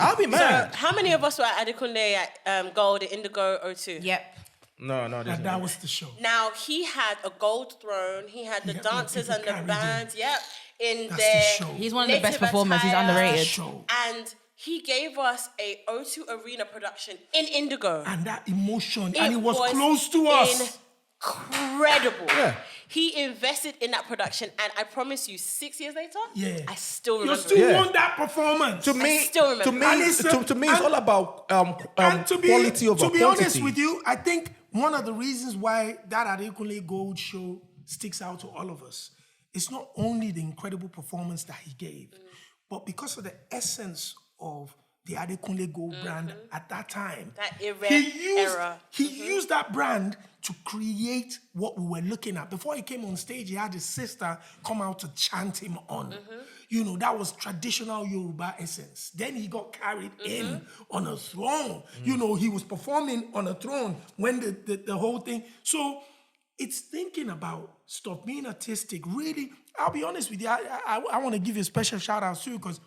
I'll be mad. How many of us were at Adekunle at Gold, Indigo, O2? Yep. No, this That was the show. Now, he had a gold throne. He had the Yeah, dancers people and the carried bands. In That's their the show. He's one of the best native performers. He's attire. underrated. Show. And he gave us a O2 Arena production in Indigo. And that emotion, and it was close to us. Incredible. Yeah. He invested in that production, and I promise you, 6 years later, Yeah. I still You remember. still it. want that performance. To me, still remember. to me, And it's, to me, it's and- all about And to be, quality over to be quantity. honest with you, I think one of the reasons why that Adekunle Gold show sticks out to all of us is not only the incredible performance that he gave, but because of the essence of the Adekunle Gold brand at that time. That era. He used that brand to create what we were looking at. Before he came on stage, he had his sister come out to chant him on. You know, that was traditional Yoruba essence. Then he got carried in on a throne. You know, he was performing on a throne when the whole thing. So it's thinking about stuff, being artistic. Really, I'll be honest with you. I want to give you a special shout out too, because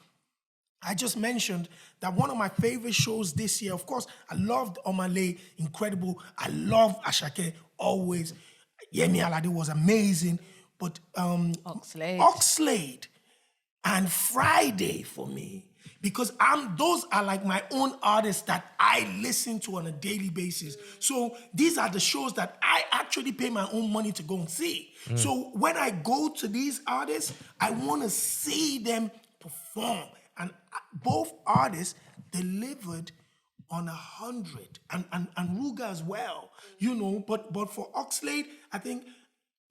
I just mentioned that one of my favorite shows this year, of course, I loved Omale, incredible. I love Ashake, always. Yemi Alade was amazing. But Oxlade and Friday for me, because those are like my own artists that I listen to on a daily basis. So these are the shows that I actually pay my own money to go and see. So when I go to these artists, I want to see them perform. And both artists delivered on 100, and Ruga as well, you know. But for Oxlade, I think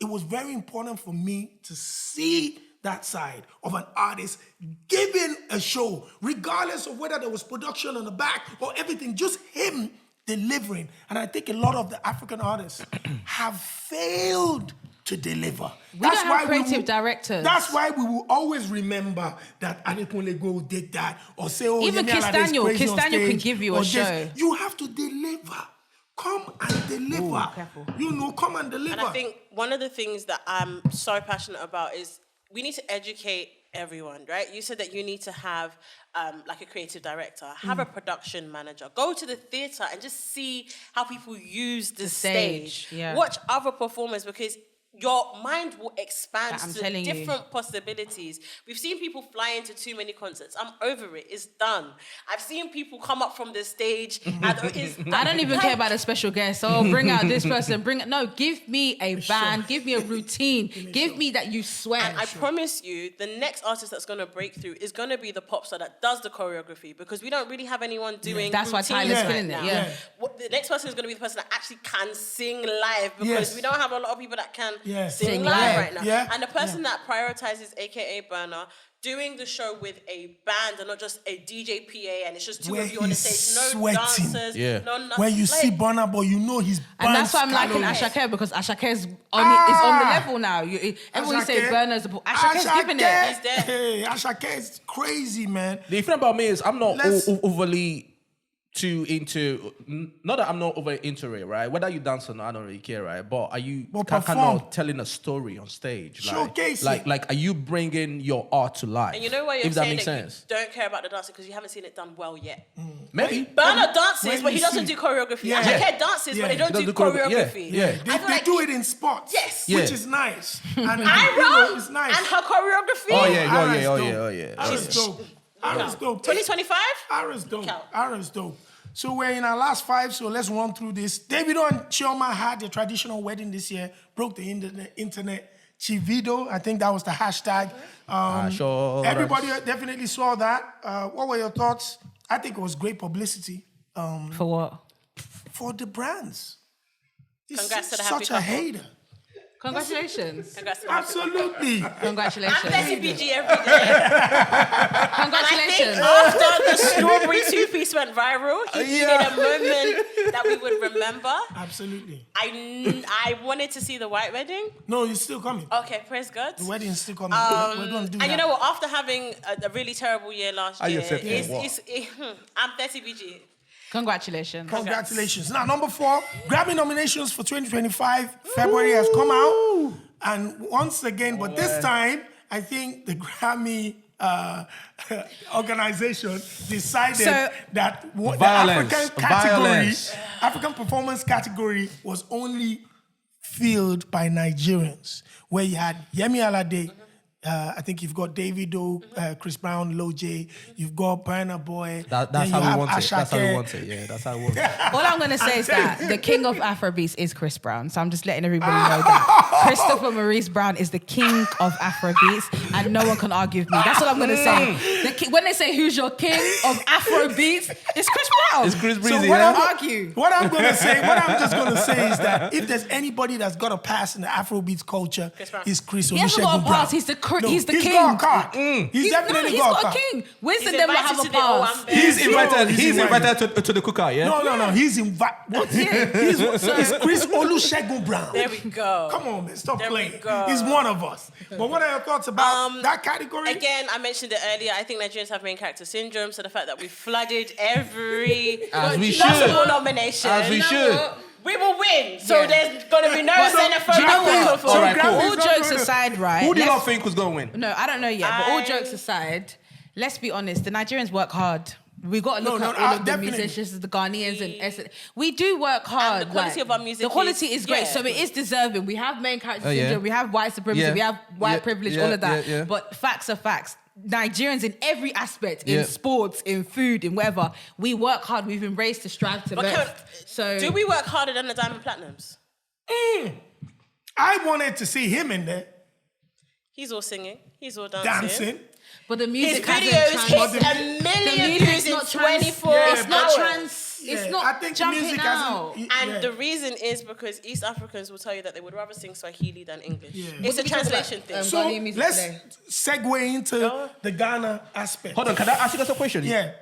it was very important for me to see that side of an artist giving a show, regardless of whether there was production on the back or everything, just him delivering. And I think a lot of the African artists have failed to deliver. We don't have creative directors. That's why we will always remember that Adekunle Gold did that, or say, oh, even Yemi Kiss Alade is Daniel crazy on can stage, give you or a this. show. You have to deliver. Come and deliver. Careful. You know, come and deliver. And I think one of the things that I'm so passionate about is we need to educate everyone, right? You said that you need to have like a creative director, have a production manager, go to the theater and just see how people use the stage. Yeah. Watch other performers, because your mind will expand I'm to telling you. different possibilities. We've seen people fly into too many concerts. I'm over it. It's done. I've seen people come up from the stage. And I don't even care about a special guest. Oh, bring out this person. No, give me a band. Give me a routine. Give me that you sweat. And I promise you, the next artist that's going to break through is going to be the pop star that does the choreography, because we don't really have anyone doing That's why routines Tyla's right killing now. it, yeah. The next person is going to be the person that actually can sing live, because Yes. we don't have a lot of people that can Yes. sing Sing live live. right now. Yeah. And the person that prioritizes, aka Burna, doing the show with a band and not just a DJ PA, and it's just two Where of you on the he's stage, no sweating. dancers, Yeah. no nothing. when you Like, see Burna Boy, you know he's And that's why I'm liking calories. Ashake, because Ashake is on the level now. Everybody say Ashake. Burna's Ashake's giving it. Ashake, He's there. Hey, Ashake is crazy, man. The thing about me is I'm not Let's- overly too into. Not that I'm not over into it, right? Whether you dance or not, I don't really care, right? But are you But kind perform. of telling a story on stage? Showcase like, it. like, are you bringing your art to life? And you know why you're if that saying makes that sense? you don't care about the dancing, because you haven't seen it done well yet. Maybe. Burna dances, when but he you doesn't see- do choreography. Yeah. Ashake dances, Yeah. but they don't He do doesn't do choreography. choreography. Yeah. They, I feel they like do it in spots. Yes. Yeah. Which is nice. And you know, Ira it's nice. and her choreography. Oh yeah, Ira's oh dope. yeah, oh yeah. Ira's dope. Ira's dope. 2025? Ira's dope. Count. Ira's dope. So we're in our last 5, so let's run through this. Davido and Chioma had a traditional wedding this year, broke the internet. Chivido, I think that was the hashtag. Sure. Everybody definitely saw that. What were your thoughts? I think it was great publicity For what? for the brands. This Congrats to the is happy such a couple. hater. Congratulations. Congrats to the happy couple. Absolutely. Congratulations. I'm Betty BG every day. Congratulations. After the strawberry two-piece went viral, he made a moment that we would remember. Absolutely. I wanted to see the white wedding. No, it's still coming. Okay, praise God. The wedding's still coming. We're going to do that. And you know what? After having a really terrible year last year, yourself, I'm 30 BG. Congratulations. Congratulations. Now, number 4, Grammy nominations for 2025. February has come out. And once again, but this time, I think the Grammy organization decided that the African performance category was only filled by Nigerians, where you had Yemi Alade, I think you've got Davido, Chris Brown, Lil J, you've got Burna Boy. That's then you how we have want it. That's how we Ashake. want it. Yeah, that's how we want it. All I'm going to say is that the king of Afrobeats is Chris Brown. So I'm just letting everybody know that. Christopher Maurice Brown is the king of Afrobeats, and no one can argue with me. That's what I'm going to say. When they say who's your king of Afrobeats, it's Chris Brown. It's Chris Breezy, So yeah? what I'm just gonna say is that if there's anybody that's got a pass in the Afrobeats culture, it's Chris He hasn't got a Olusegun Brown. pass. He's the king. He's got a card. He's definitely he's got a got card. a king. Wisdom He's never invited have a to the pass. Owambe. He's invited. invited to the cooker, yeah? No. He's invited. It's Chris Olusegun Brown. There we go. Come on, man. Stop There we playing. go. He's one of us. But what are your thoughts about that category? Again, I mentioned it earlier. I think Nigerians have main character syndrome. So the fact that we flooded every As we possible should. nomination, As we should. we will win. win. So Yeah. there's gonna be no xenophobia. do you know what? microphone. All right, cool. All jokes aside, right? Who do you let's- not think was going to win? No, I don't know yet. But all jokes aside, let's be honest. The Nigerians work hard. We got to look at all of the definitely. musicians, the Ghanaians, and we do work hard. And the quality of our music the quality is- is great, yeah. so it is deserving. We have main character Oh, yeah. syndrome, we have white supremacy, Yeah. we have white Yeah. privilege, Yeah, all of that. yeah. But facts are facts. Nigerians in every aspect, Yeah. in sports, in food, in whatever, we work hard. We've been raised to strive to But best. So do we work harder than the Diamond Platinums? I wanted to see him in there He's all singing. He's all dancing. But the His music videos hasn't hit trans- a million music's views in not trans- 24 It's not hours. trans. Yeah, It's not I think the jumping music out. hasn't. And the reason is because East Africans will tell you that they would rather sing Swahili than English. Yeah. It's a translation thing. So Ghanaian music let's today. segue into Go. the Ghana aspect. Hold on, can I ask you guys a question? Yeah.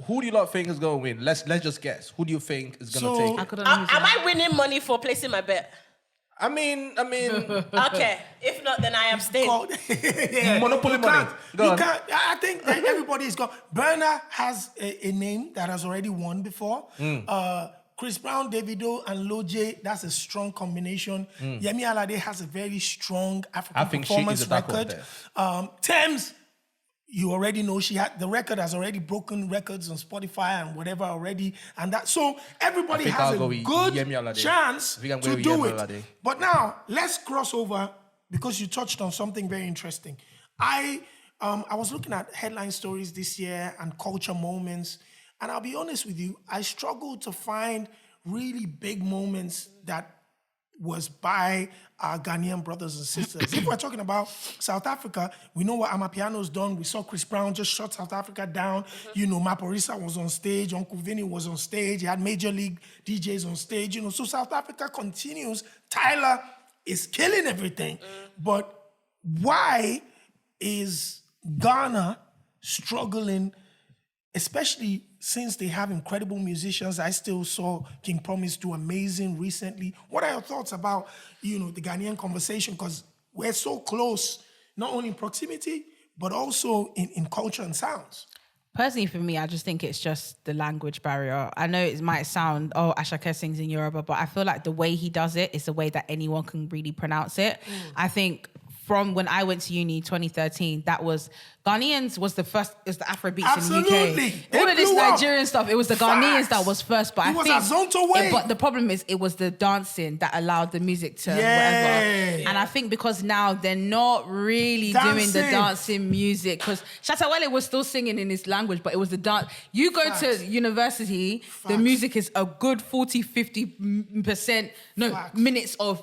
Who do you lot think is going to win? Let's just guess. Who do you think is going to So- take I it? could only use Am that. I winning money for placing my bet? I mean, Okay. If not, then I abstain. God. Yeah. Monopoly You money. can't- Go you on. can't. I think that everybody is gone. Burna has a name that has already won before. Chris Brown, Davido, and Loj, that's a strong combination. Yemi Alade has a very strong African I think she performance is a dark horse record. Tems, you already know the record has already broken records on Spotify and whatever already, and that so everybody I think has I'll a go with good Yemi Alade. chance I think I'm to going with do Yemi it. Alade. But now let's cross over because you touched on something very interesting. I was looking at headline stories this year and culture moments, and I'll be honest with you, I struggled to find really big moments that was by our Ghanaian brothers and sisters. If we're talking about South Africa, we know what Amapiano's done. We saw Chris Brown just shut South Africa down. You know, Maporisa was on stage. Uncle Vinny was on stage. He had major league DJs on stage. You know, so South Africa continues. Tyla is killing everything. But why is Ghana struggling, especially since they have incredible musicians? I still saw King Promise do amazing recently. What are your thoughts about, the Ghanaian conversation? Because we're so close, not only in proximity, but also in culture and sounds. Personally, for me, I just think it's just the language barrier. I know it might sound, Ashake sings in Yoruba, but I feel like the way he does it is the way that anyone can really pronounce it. I think from when I went to uni 2013, that was Ghanaians was the first, it was the Afrobeats Absolutely. in the UK. They All of this blew up. Nigerian stuff, it was the Facts. Ghanaians that was first. But It I was think, Azonto way. but the problem is, it was the dancing that allowed the music to Yeah. whatever. And I think because now they're not really doing the Dancing. dancing music, because Shatawale was still singing in his language, but it was the dance. You go Facts. to university, the Facts. music is a good 40-50% Facts. minutes of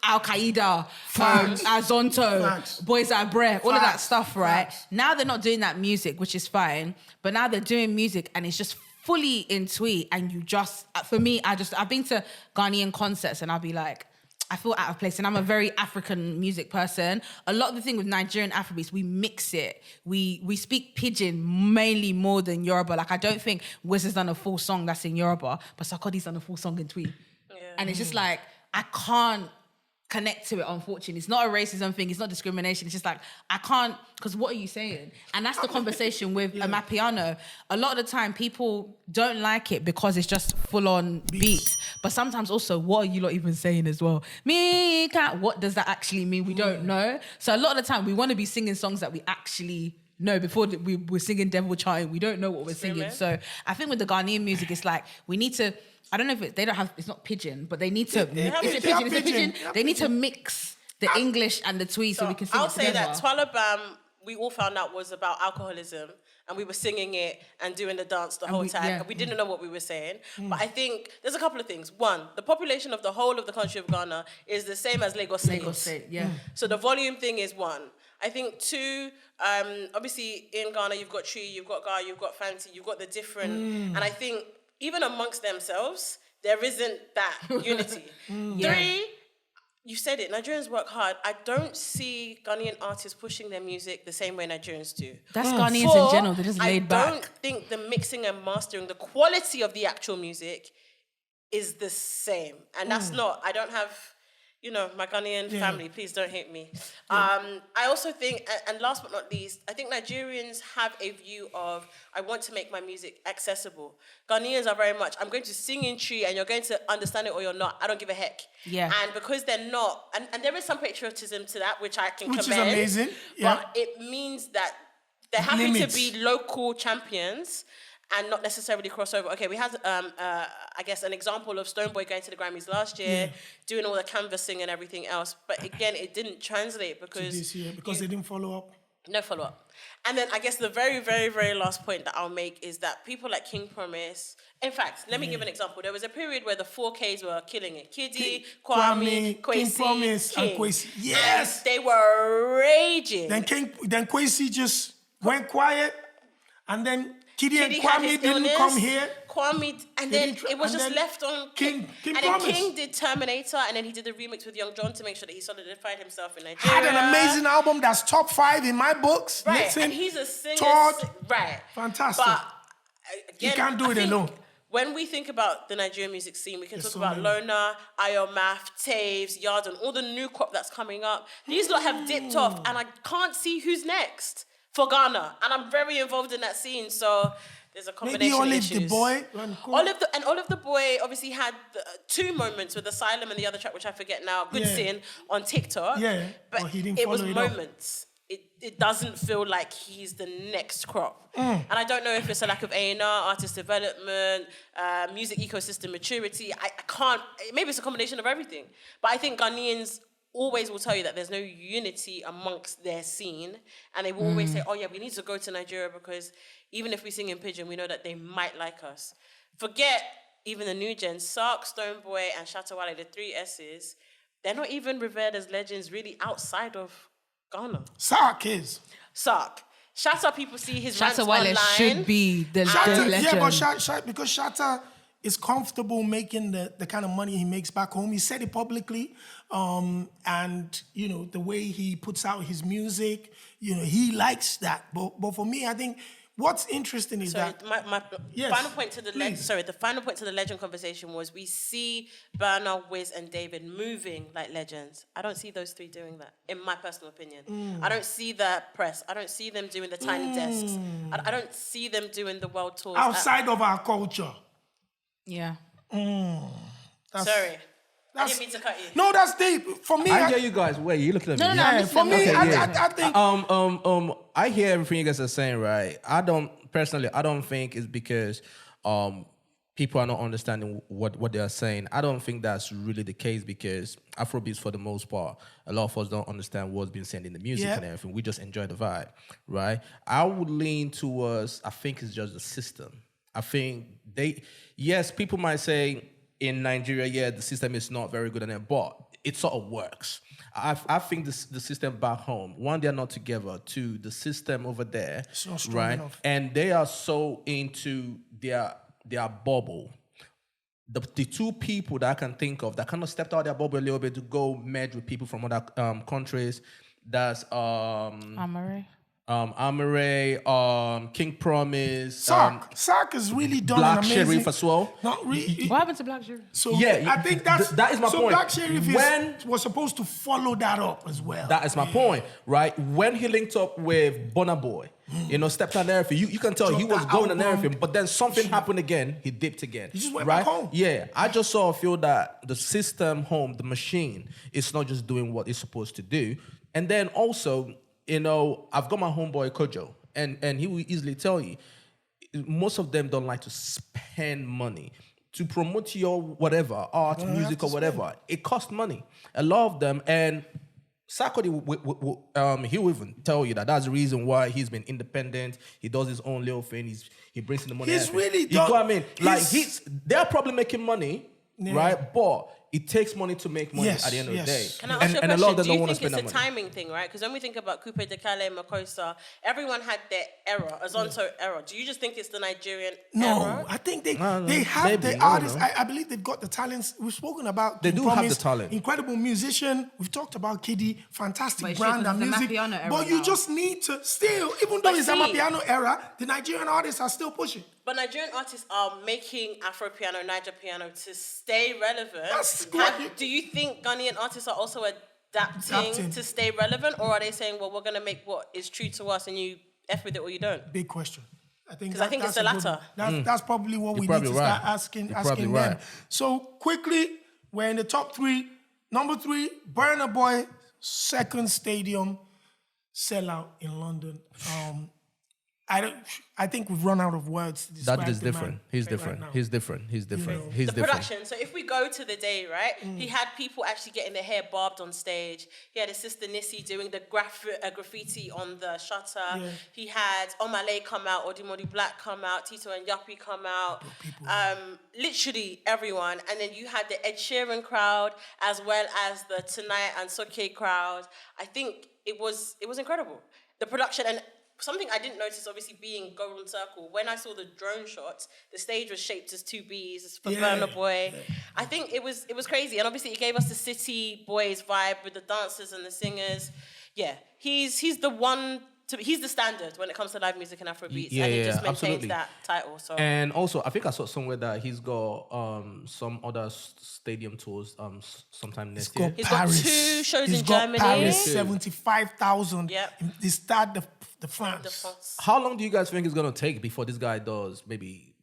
Al Qaeda, Facts. Azonto, Facts. Boys Are Breath, all of that Facts. stuff, right? Facts. Now they're not doing that music, which is fine, but now they're doing music and it's just fully in tweet, and you just, for me, I've been to Ghanaian concerts and I'll be like, I feel out of place, and I'm a very African music person. A lot of the thing with Nigerian Afrobeats, we mix it. We speak pidgin mainly more than Yoruba. Like, I don't think Wiz has done a full song that's in Yoruba, but Sarkodie's done a full song in Twi. And it's just like, I can't connect to it, unfortunately. It's not a racism thing. It's not discrimination. It's just like, I can't, because what are you saying? And that's the conversation with Amapiano. A lot of the time, people don't like it because it's just full-on beats. But sometimes also, what are you lot even saying as well? Me can't, what does that actually mean? We don't know. So a lot of the time, we want to be singing songs that we actually know. Before we're singing Devil Child, we don't know what we're singing. So I think with the Ghanaian music, it's like, we need to, I don't know if they don't have, it's not pidgin, but they need to, They have is it, it they have pidgin? Is it pidgin. pidgin? They need to mix the English and the Twi so we can sing I'll it say together. that Twala Bam, we all found out was about alcoholism, and we were singing it and doing the dance the whole time, and we didn't know what we were saying. But I think there's a couple of things. One, the population of the whole of the country of Ghana is the same as Lagos State. Lagos State, yeah. So the volume thing is one. I think two, obviously in Ghana, you've got Tree, you've got Ga, you've got Fancy, you've got the different, and I think even amongst themselves, there isn't that unity. Three, you said it, Nigerians work hard. I don't see Ghanaian artists pushing their music the same way Nigerians do. That's Ghanaians Four, in general, they're just laid back. I don't think the mixing and mastering, the quality of the actual music is the same. And that's not, I don't have my Ghanaian family, please don't hate me. I also think, and last but not least, I think Nigerians have a view of, I want to make my music accessible. Ghanaians are very much, I'm going to sing in tree and you're going to understand it or you're not. I don't give a heck. Yeah. And because they're not, and there is some patriotism to that, which I can commend. Which is amazing. Yeah. But it means that they're happy Limits. to be local champions and not necessarily cross over. Okay, we had, I guess, an example of Stonebwoy going to the Grammys last year, doing all the canvassing and everything else. But again, it didn't translate because... This year, because they didn't follow up. No follow-up. And then I guess the very, very, very last point that I'll make is that people like King Promise... In fact, let me give an example. There was a period where the 4Ks were killing it. Kiddy, Kwame, Kwesi, King Promise, and Kwesi. Yes! And they were raging. Then Kwesi just went quiet, and then Kiddy and had his Kwame didn't illness. come here. Kwame, and They then didn't it was and just then left on King and Promise. then King did Terminator, and then he did the remix with Young John to make sure that he solidified himself in Nigeria. Had an amazing album that's top 5 in my books. Right, Listen, and he's a singer. Todd, Right. fantastic. But again, He can't do I it think alone. When we think about the Nigerian music scene, we can There's talk so about many. Lona, Ayomaf, Taves, Yarden, all the new crop that's coming up. These lot have dipped off, and I can't see who's next for Ghana. And I'm very involved in that scene, so there's a combination Maybe of Olive issues. the Boy. Run cool. Olive the Boy obviously had two moments with Asylum and the other track, which I forget now, Good Yeah. Sin, on TikTok. Yeah, but but he didn't it was follow it up. moments. It doesn't feel like he's the next crop. Mm. And I don't know if it's a lack of A&R, artist development, music ecosystem maturity. I can't, maybe it's a combination of everything. But I think Ghanaians always will tell you that there's no unity amongst their scene. And they will always say, oh yeah, we need to go to Nigeria because even if we sing in Pidgin, we know that they might like us. Forget even the new gen, Sark, Stonebwoy, and Shatawale, the 3 S's, they're not even revered as legends really outside of Ghana. Sark is. Sark. Shatta, people see his rants Shatawale online. should be the Shatta, legend. yeah, but because Shatta is comfortable making the kind of money he makes back home. He said it publicly. And, the way he puts out his music, he likes that. But for me, I think what's interesting is Sorry, that... my Yes, final point to the please. the final point to the legend conversation was we see Burna, Wiz, and David moving like legends. I don't see those 3 doing that, in my personal opinion. I don't see the press. I don't see them doing the tiny desks. I don't see them doing the world tours. outside of our culture. Yeah. Sorry. I didn't mean to cut you. No, that's deep. For me, I hear you guys. Wait, you looking at me? No, yeah, I'm for me, listening. Okay, I think... I hear everything you guys are saying, right? I don't think it's because people are not understanding what they are saying. I don't think that's really the case because Afrobeats, for the most part, a lot of us don't understand what's being said in the music and everything. We just enjoy the vibe, right? I would lean towards, I think it's just the system. I think people might say in Nigeria, the system is not very good, but it sort of works. I think the system back home, one, they're not together. 2, the system over there, It's not strong right? enough. And they are so into their bubble. The 2 people that I can think of that kind of stepped out of their bubble a little bit to go merge with people from other countries. That's Amare, King Promise, Sark has really done Black an amazing... Sheriff as well. Not really. What happened to Black Sheriff? So Yeah, I think that is my point. Black Sheriff When- was supposed to follow that up as well. That is my point, right? When he linked up with Burna Boy, stepped on everything, you can tell he Dropped was that going on album. everything, but then something happened again, he dipped again. He just went right? back home. Yeah, I just feel that the system home, the machine, is not just doing what it's supposed to do. And then also, I've got my homeboy Kojo, and he will easily tell you, most of them don't like to spend money. To promote your whatever, art, music, or whatever, it costs money. A lot of them, and Sarkodie, he will even tell you that's the reason why he's been independent. He does his own little thing. He brings in the money. He's everything. really You know done- what I mean? They're probably making money, right? But it takes money to make money Yes, at the end of the yes. day. Can I ask you a and a question? lot of them Do don't you want to think spend it's that a money. timing thing, right? Because when we think about Coupe de Calais, Makosa, everyone had their era, Azonto era. Do you just think it's the Nigerian No, era? I think they No, have maybe, the I don't artists. know. I believe they've got the talents. We've spoken about They King do have Promise, the talent. incredible musician. We've talked about Kiddy, fantastic But it's brand true, and 'cause it's the music. Amapiano era But you now. just need to still, even though But it's see- Amapiano era, the Nigerian artists are still pushing. But Nigerian artists are making Afro piano, Niger piano to stay relevant. That's Do you think Ghanaian artists are also adapting to stay relevant, or are they saying, well, we're going to make what is true to us and you F with it or you don't? Big question. I think it's the latter. That's probably what we need to start asking them. So quickly, we're in the top 3. Number 3, Burna Boy, second stadium sellout in London. I think we've run out of words to describe That is different. He's different. He's different. He's different. He's different. Production. So if we go to the day, right, he had people actually getting their hair barbed on stage. He had his sister Nissy doing the graffiti on the shutter. Yeah. He had Omale come out, Odimodi Black come out, Tito and Yappy come out. Literally everyone. And then you had the Ed Sheeran crowd as well as the Tonight and Soke crowd. I think it was incredible. The production and something I didn't notice, obviously, being Golden Circle, when I saw the drone shots, the stage was shaped as 2 Bs for Burna Boy. Yeah. I think it was crazy. And obviously, it gave us the City Boys vibe with the dancers and the singers. Yeah, he's the one... He's the standard when it comes to live music and Afrobeats, and he just maintains that title. So. And also, I think I saw somewhere that he's got some other stadium tours sometime next year. He's got 2 shows in Germany. Paris, 75,000. Yep. They start the France. How long do you guys think it's going to take before this guy does maybe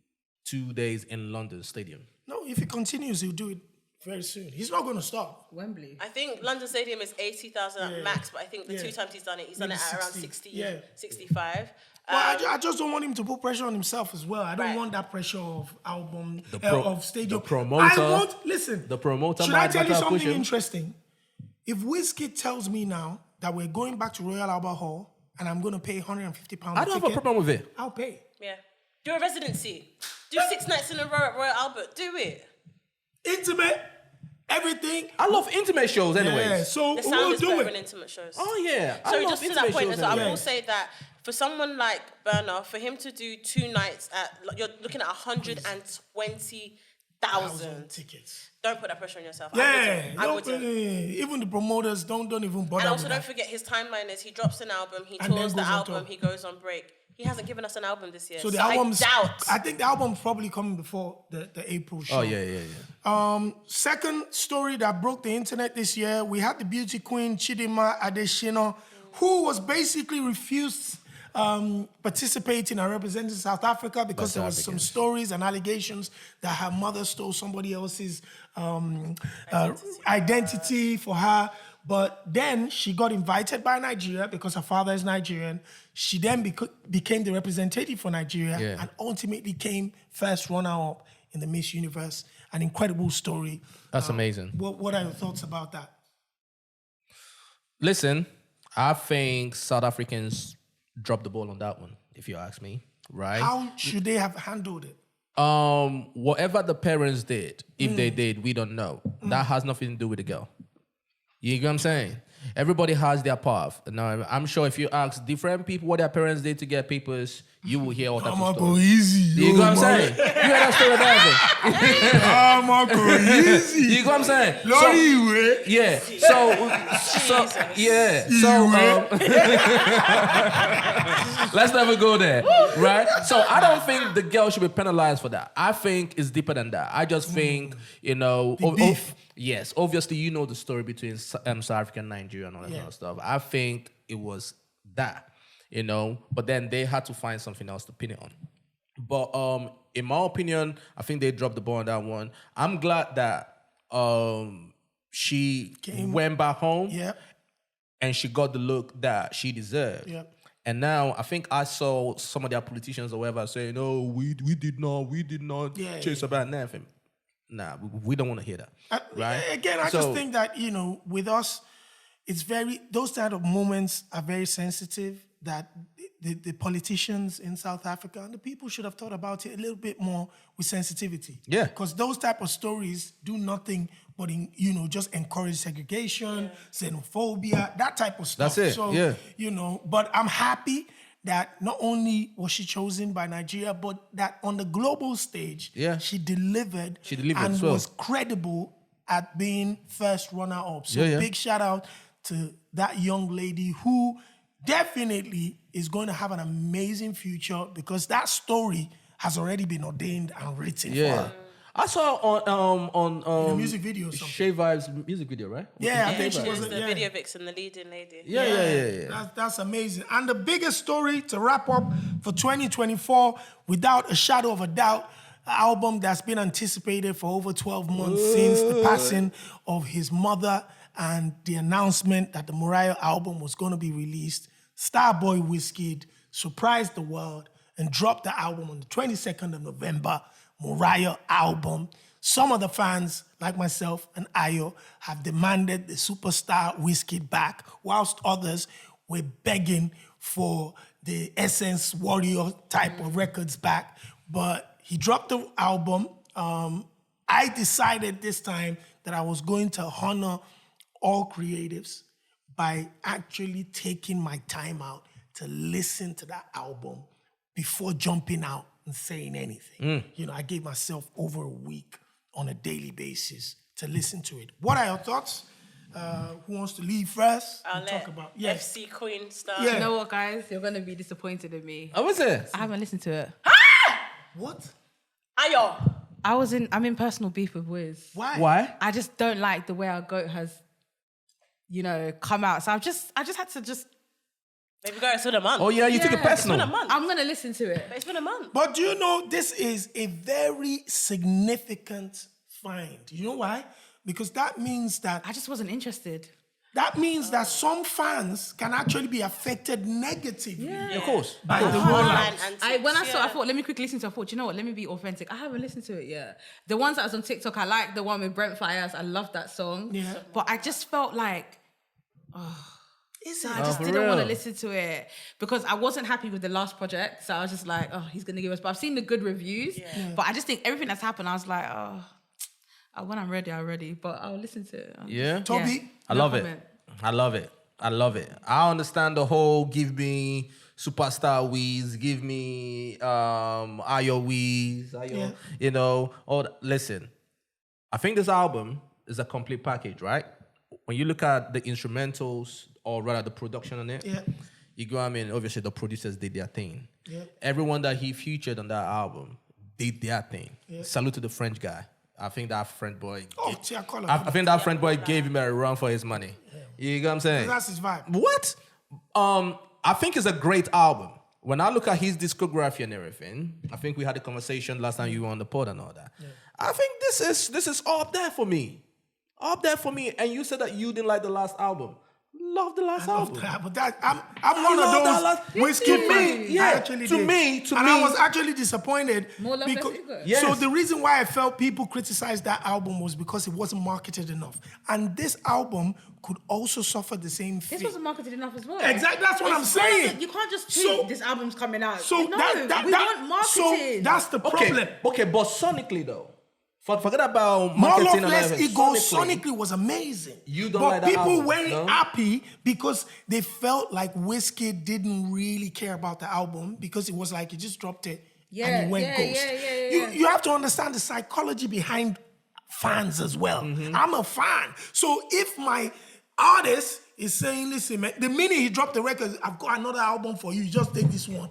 2 days in London Stadium? No, if he continues, he'll do it very soon. He's not going to stop. Wembley. I think London Stadium is 80,000 at max, but I think the 2 times he's done it at around 60, 65. I just don't want him to put pressure on himself as well. I don't want that pressure of album, of stadium. The promoter. Listen. The promoter. Should I tell you something interesting? If Wizkid tells me now that we're going back to Royal Albert Hall and I'm going to pay £150 I don't have a problem with it. I'll pay. Yeah. Do a residency. Do 6 nights in a row at Royal Albert. Do it. Intimate, everything. I love intimate shows anyways. Yeah, so the sound is better in intimate shows. Oh yeah. So just to that point, I will say that for someone like Burna, for him to do 2 nights you're looking at 120,000 tickets. Don't put that pressure on yourself. Yeah, I wouldn't. Even the promoters don't even bother. And also don't forget his timeline is he drops an album, he tours the album, he goes on break. He hasn't given us an album this year. So the album's, I think the album's probably coming before the April show. Oh, yeah. Second story that broke the internet this year, we had the beauty queen, Chidimma Adetshina, who was basically refused participating and representing South Africa because there was some stories and allegations that her mother stole somebody else's identity for her. But then she got invited by Nigeria because her father is Nigerian. She then became the representative for Nigeria and ultimately came first runner-up in the Miss Universe. An incredible story. That's amazing. What are your thoughts about that? Listen, I think South Africans dropped the ball on that one, if you ask me, right? How should they have handled it? Whatever the parents did, if they did, we don't know. That has nothing to do with the girl. You get what I'm saying? Everybody has their path. Now, I'm sure if you ask different people what their parents did to get papers, you will hear all types of stories. Easy. You get what I'm saying? You hear that story about go easy. You get what I'm saying? Let's never go there, right? So I don't think the girl should be penalized for that. I think it's deeper than that. I just think, yes, obviously you know the story between South Africa and Nigeria and all that kind of stuff. I think it was that. But then they had to find something else to pin it on. But in my opinion, I think they dropped the ball on that one. I'm glad that she went back home and she got the look that she deserved. Yep. And now I think I saw some of their politicians or whatever saying, "No, we did not chase about nothing." Nah, we don't want to hear that. Right? Again, I just think that with us, it's those kind of moments are very sensitive. That the politicians in South Africa and the people should have thought about it a little bit more with sensitivity. Yeah. Because those type of stories do nothing but just encourage segregation, xenophobia, that type of stuff. That's it. So, but I'm happy that not only was she chosen by Nigeria, but that on the global stage, she delivered and was credible at being first runner-up. So big shout out to that young lady who definitely is going to have an amazing future because that story has already been ordained and written for her. I saw on In a music video or something. Shay Vibes music video, right? Yeah, I Yeah, think she she was was. the Yeah. video vixen, the leading lady. Yeah. That's amazing. And the biggest story to wrap up for 2024, without a shadow of a doubt, an album that's been anticipated for over 12 months since the passing of his mother and the announcement that the Morayo album was going to be released. Starboy Wizkid surprised the world and dropped the album on the 22nd of November, Morayo album. Some of the fans, like myself and Ayo, have demanded the superstar Wizkid back, whilst others were begging for the Essence Warrior type of records back. But he dropped the album. I decided this time that I was going to honor all creatives by actually taking my time out to listen to that album before jumping out and saying anything. You know, I gave myself over a week on a daily basis to listen to it. What are your thoughts? Who wants to lead first? I'll and let talk about yes. FC Queen start. Yeah. You know what, guys? You're gonna be disappointed in me. Oh, was it? I haven't listened to it. What? Ayo. I'm in personal beef with Wiz. Why? I just don't like the way our goat has, come out. So I just had to just. Baby girl, it's been a month. Oh yeah, you took it Yeah. It's been a personal. month. I'm gonna listen to it. It's been a month. But do you know this is a very significant find? You know why? Because that means that I just wasn't interested. some fans can actually be affected negatively. Of course. By the Uh-huh. rollout. When I saw, I thought, let me quickly listen to it. I thought, you know what? Let me be authentic. I haven't listened to it yet. The ones that was on TikTok, I like the one with Brent Fires. I love that song. Yeah. But I just felt like, Is I it? just for didn't want to real? listen to it because I wasn't happy with the last project. So I was just like, oh, he's gonna give us. But I've seen the good reviews. But I just think everything that's happened, I was like, when I'm ready, I'm ready. But I'll listen to it. Yeah. Toby? I No love comment. it. I love it. I love it. I understand the whole give me superstar Wiz, give me Ayo Wiz, Ayo, all that. Listen, I think this album is a complete package, right? When you look at the instrumentals or rather the production on it, you go, obviously the producers did their thing. Yeah. Everyone that he featured on that album did their thing. Salute to the French guy. I think that French boy. Oh, Tiakola. I think that French boy gave him a run for his money. You know what I'm saying? That's his vibe. What? I think it's a great album. When I look at his discography and everything, I think we had a conversation last time you were on the pod and all that. I think this is up there for me. Up there for me. And you said that you didn't like the last album. Love the last album. But I'm one love that of last- those Wizkid To me, fans. yeah. I actually To did. me- and I was actually disappointed. More love because, than Ego. Yes. So the reason why I felt people criticized that album was because it wasn't marketed enough. And this album could also suffer the same fate. This wasn't marketed enough as well. Exactly, that's what I'm saying. You can't just So- tweet this album's coming out. So no, that we want marketing. So that's the problem. Okay, but sonically though, forget about More marketing Love, and Less everything. Ego sonically was amazing. You don't but like that people album, weren't no? happy because they felt like Wizkid didn't really care about the album because it was like he just dropped it and he went ghost. You have to understand the psychology behind fans as well. I'm a fan. So if my artist is saying, listen, man, the minute he dropped the record, I've got another album for you, just take this one.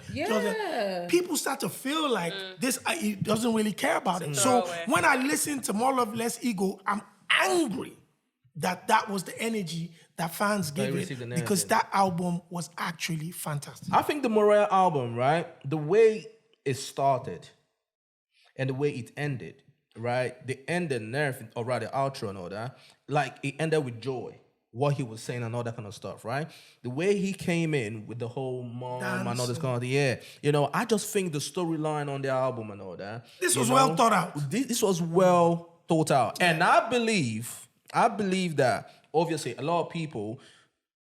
People start to feel like this, he doesn't really care about it. So throwaway. when I listen to More Love, Less Ego, I'm angry that was the energy that fans gave received it the because narrative. that album was actually fantastic. I think the Morayo album, right? The way it started and the way it ended, right? The end and everything, or rather outro and all that, like it ended with joy. What he was saying and all that kind of stuff, right? The way he came in with the whole mom and all this kind of, I just think the storyline on the album and all that. This was well thought out. This was well thought out. And I believe that obviously a lot of people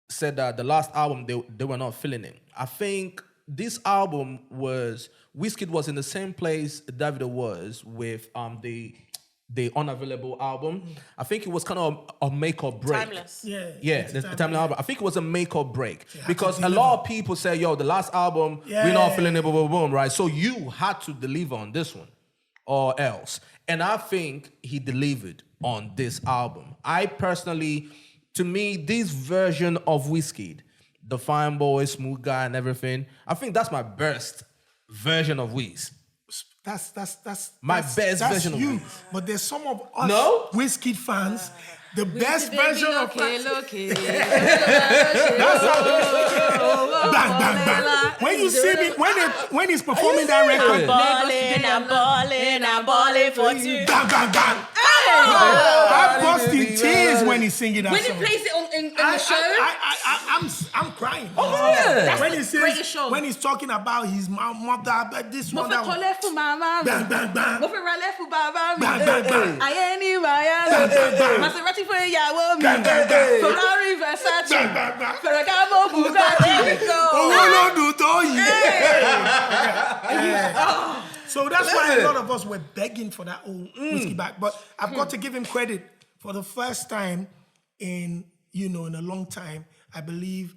said that the last album they were not feeling it. I think this album Wizkid was in the same place Davido was with the Unavailable album. I think it was kind of a make or break. Timeless. The Timeless album. I think it was a make or break because to a lot of people say, yo, the last album, we're not feeling it, boom, boom, boom, right? So you had to deliver on this one or else. And I think he delivered on this album. I personally, to me, this version of Wizkid, the fine boy, smooth guy and everything, I think that's my best version of Wiz. best version of you. it. But there's some of us No? Wizkid fans. The best version of bang, bang, bang. When you see me, when he's performing that record, I'm balling for two. bang, bang, bang. I bust in tears when he's singing that When he song. plays it in the show, I'm crying. yeah. When he the says, greatest show. when he's talking about his mother, but this one, mo that fẹ́ one. kọ́lé fún màmá mi, Bang, bang, bang. mo fẹ́ ralé fún bàbá mi, Bang, bang, bang. ayé ní Miami, Maserati fún ìyàwó mi, Bang, bang, bang. Ferrari Versace, Bang, bang, bang. Ferragamo Bugatti. Owó ló dùn tó yìí. So that's why a lot of us were begging for that old whiskey back. But I've got to give him credit for the first time in a long time. I believe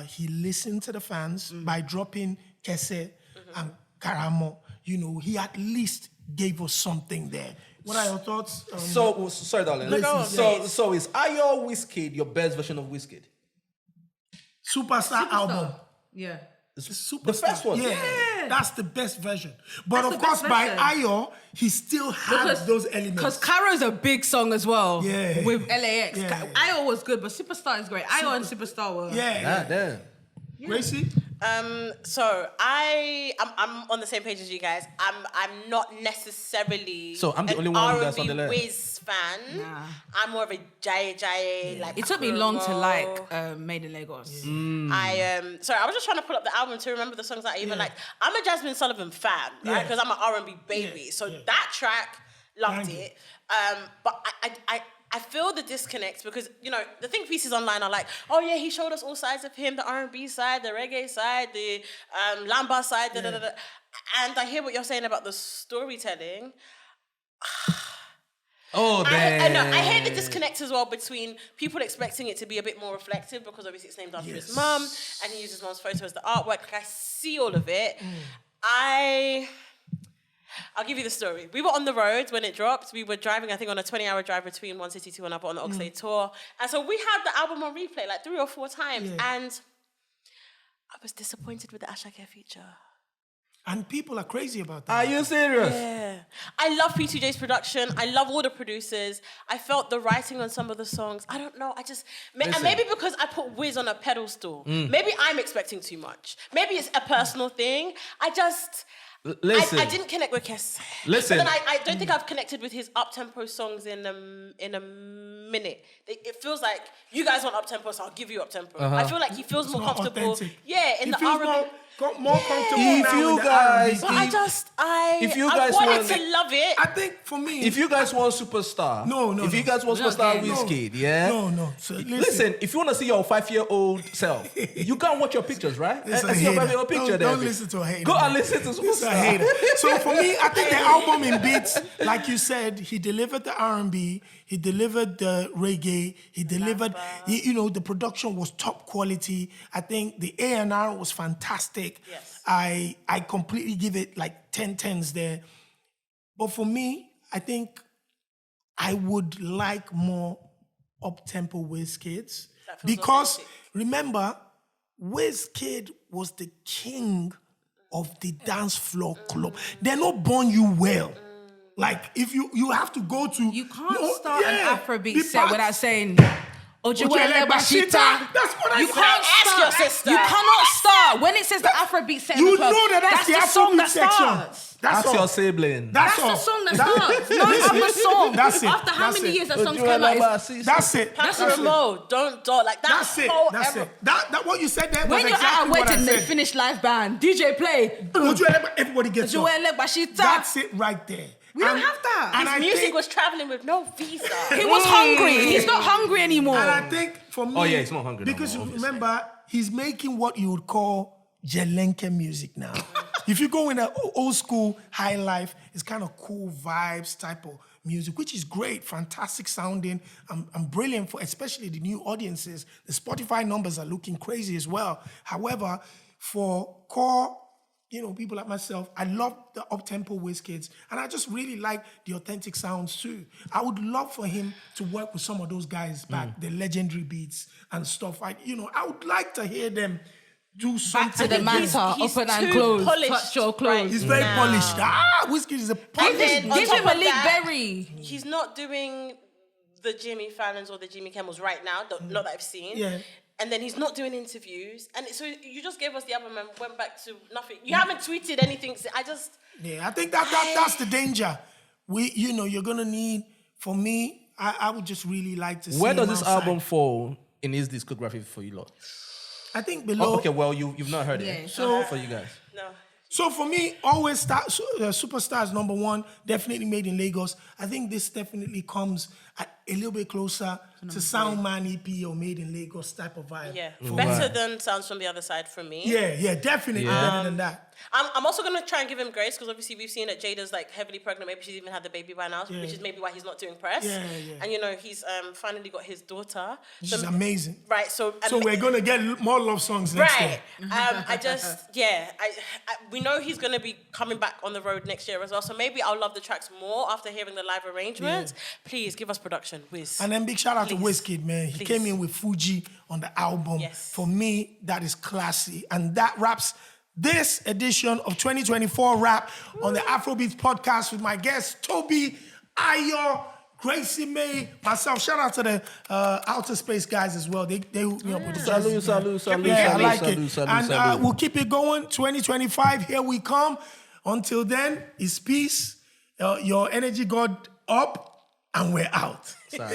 he listened to the fans by dropping Kese and Karamo. He at least gave us something there. What are your thoughts? So sorry, darling. So is Ayo Wizkid your best version of Wizkid? Superstar album. Yeah. The first one. Yeah, that's the best version. But That's of the course, best by version. Ayo, he still has those elements. Because Caro's a big song as well. Yeah. With LAX. Yeah. Ayo was good, but Superstar is great. Ayo and Superstar were. Yeah. Damn. Gracie? So I'm on the same page as you guys. I'm not necessarily So I'm the an only one R&B that's on the left. Wiz fan. Nah. I'm more of a Jai like. It took me long to Afro. like Made in Lagos. Sorry, I was just trying to pull up the album to remember the songs that I even liked. I'm a Jasmine Sullivan fan, right? Yeah. Because I'm an R&B baby. Yeah, So yeah. that track, loved Bang. it. But I feel the disconnect because, the think pieces online are like, oh yeah, he showed us all sides of him, the R&B side, the reggae side, the Lamba side, da, da, da, da. And I hear what you're saying about the storytelling. Oh, damn. I hate the disconnect as well between people expecting it to be a bit more reflective because obviously it's named after his mum and he uses his mum's photo as the artwork. Like, I see all of it. I'll give you the story. We were on the road when it dropped. We were driving, I think, on a 20-hour drive between one city to another on the Oxlade tour. And so we had the album on replay like 3 or 4 times. Yeah. And I was disappointed with the Ashake feature. And people are crazy about that. Are you serious? Yeah. I love P2J's production. I love all the producers. I felt the writing on some of the songs. I don't know. And maybe because I put Wiz on a pedestal. Maybe I'm expecting too much. Maybe it's a personal thing. Listen. I didn't connect with Kes. Listen. But then I don't think I've connected with his up-tempo songs in a minute. It feels like you guys want up-tempo, so I'll give you up-tempo. I feel like he feels more more comfortable. authentic. Yeah, in He the feels R&B. more comfortable If now you with the guys- R&B. But I wanted to love it. I think for me, If you guys want superstar, No, If you guys want superstar No. Wizkid, yeah. No. So Listen, if you want to see your 5-year-old self, you can't watch your pictures, right? It's a I see your hater. 5-year-old picture there. Don't listen to a hater. Go and man. listen to It's a superstar. hater. So for me, I think the album in beats, like you said, he delivered the R&B, he delivered the reggae, he delivered, the production was top quality. I think the A&R was fantastic. Yes. I completely give it like 10 tens there. But for me, I think I would like more up-tempo Wizkids. Because remember, Wizkid was the king of the dance floor club. They're not born you well. Like, if you have to go to... You can't start an Afrobeat the set part- without saying Ojuele Bashita. That's what I You said. can't Ask start. your sister. You cannot start when it says the Afrobeat set. in You the club, know that's the the song Afrobeat that section. starts. That's Ask all. your sibling. That's That's all. the song that starts. No other song. That's it. After how That's many it. years that song came out? That's it. That's That's a it. remote. Don't like that. That's it. whole That's era. it. That what you said there was When you're exactly at a what I wedding, they said. finish live band. DJ play. Everybody gets up. Ojuele Bashita. That's it right there. We don't have that. And I His music think, was traveling with no visa. He was hungry. He's not hungry anymore. and I think for me, Oh, yeah, he's not hungry no because more, you obviously. remember he's making what you would call Jelenke music now. If you go in the old school high life, it's kind of cool vibes type of music, which is great, fantastic sounding, and brilliant for especially the new audiences. The Spotify numbers are looking crazy as well. However, for core, people like myself, I love the up-tempo Wizkids, and I just really like the authentic sounds too. I would love for him to work with some of those guys back, the legendary beats and stuff. I would like to hear them do Back something. to the matter, he's open and too close, polished touch your right clothes. He's very polished. Wizkid is a And polished. then on Give top him a of Malik that, Berry. he's not doing the Jimmy Fallons or the Jimmy Kimmels right now, not that I've seen. Yeah. And then he's not doing interviews. And so you just gave us the album and went back to nothing. You haven't tweeted anything. I just... Yeah, I think that's the danger. You're gonna need. For me, I would just really like to see. Where does him this outside. album fall in his discography for you lot? I think below. Oh, okay, well, you've not heard it. Yeah, So for you guys. No. So for me, always Superstars number one, definitely made in Lagos. I think this definitely comes a little bit closer to Soundman EP or Made in Lagos type of vibe. Yeah. For Better me. than Sounds from the Other Side for me. Yeah, definitely better than that. I'm also going to try and give him grace because obviously we've seen that Jada's like heavily pregnant. Maybe she's even had the baby by now, which is maybe why he's not doing press. Yeah. And he's finally got his daughter. Which is amazing. Right. So we're gonna get more love songs next right. year. We know he's going to be coming back on the road next year as well. So maybe I'll love the tracks more after hearing the live arrangements. Please give us production, Wiz. And then big shout out to Please. Wizkid, man. He Please. came in with Fuji on the album. Yes. For me, that is classy. And that wraps this edition of 2024 Rap on the Afrobeats podcast with my guests, Toby, Ayo, Gracie May, myself. Shout out to the Outer Space guys as well. They hooked me up with the Salute. Yeah, I like it. And we'll keep it going. 2025, here we come. Until then, it's peace. Your energy got up, and we're out. Salute.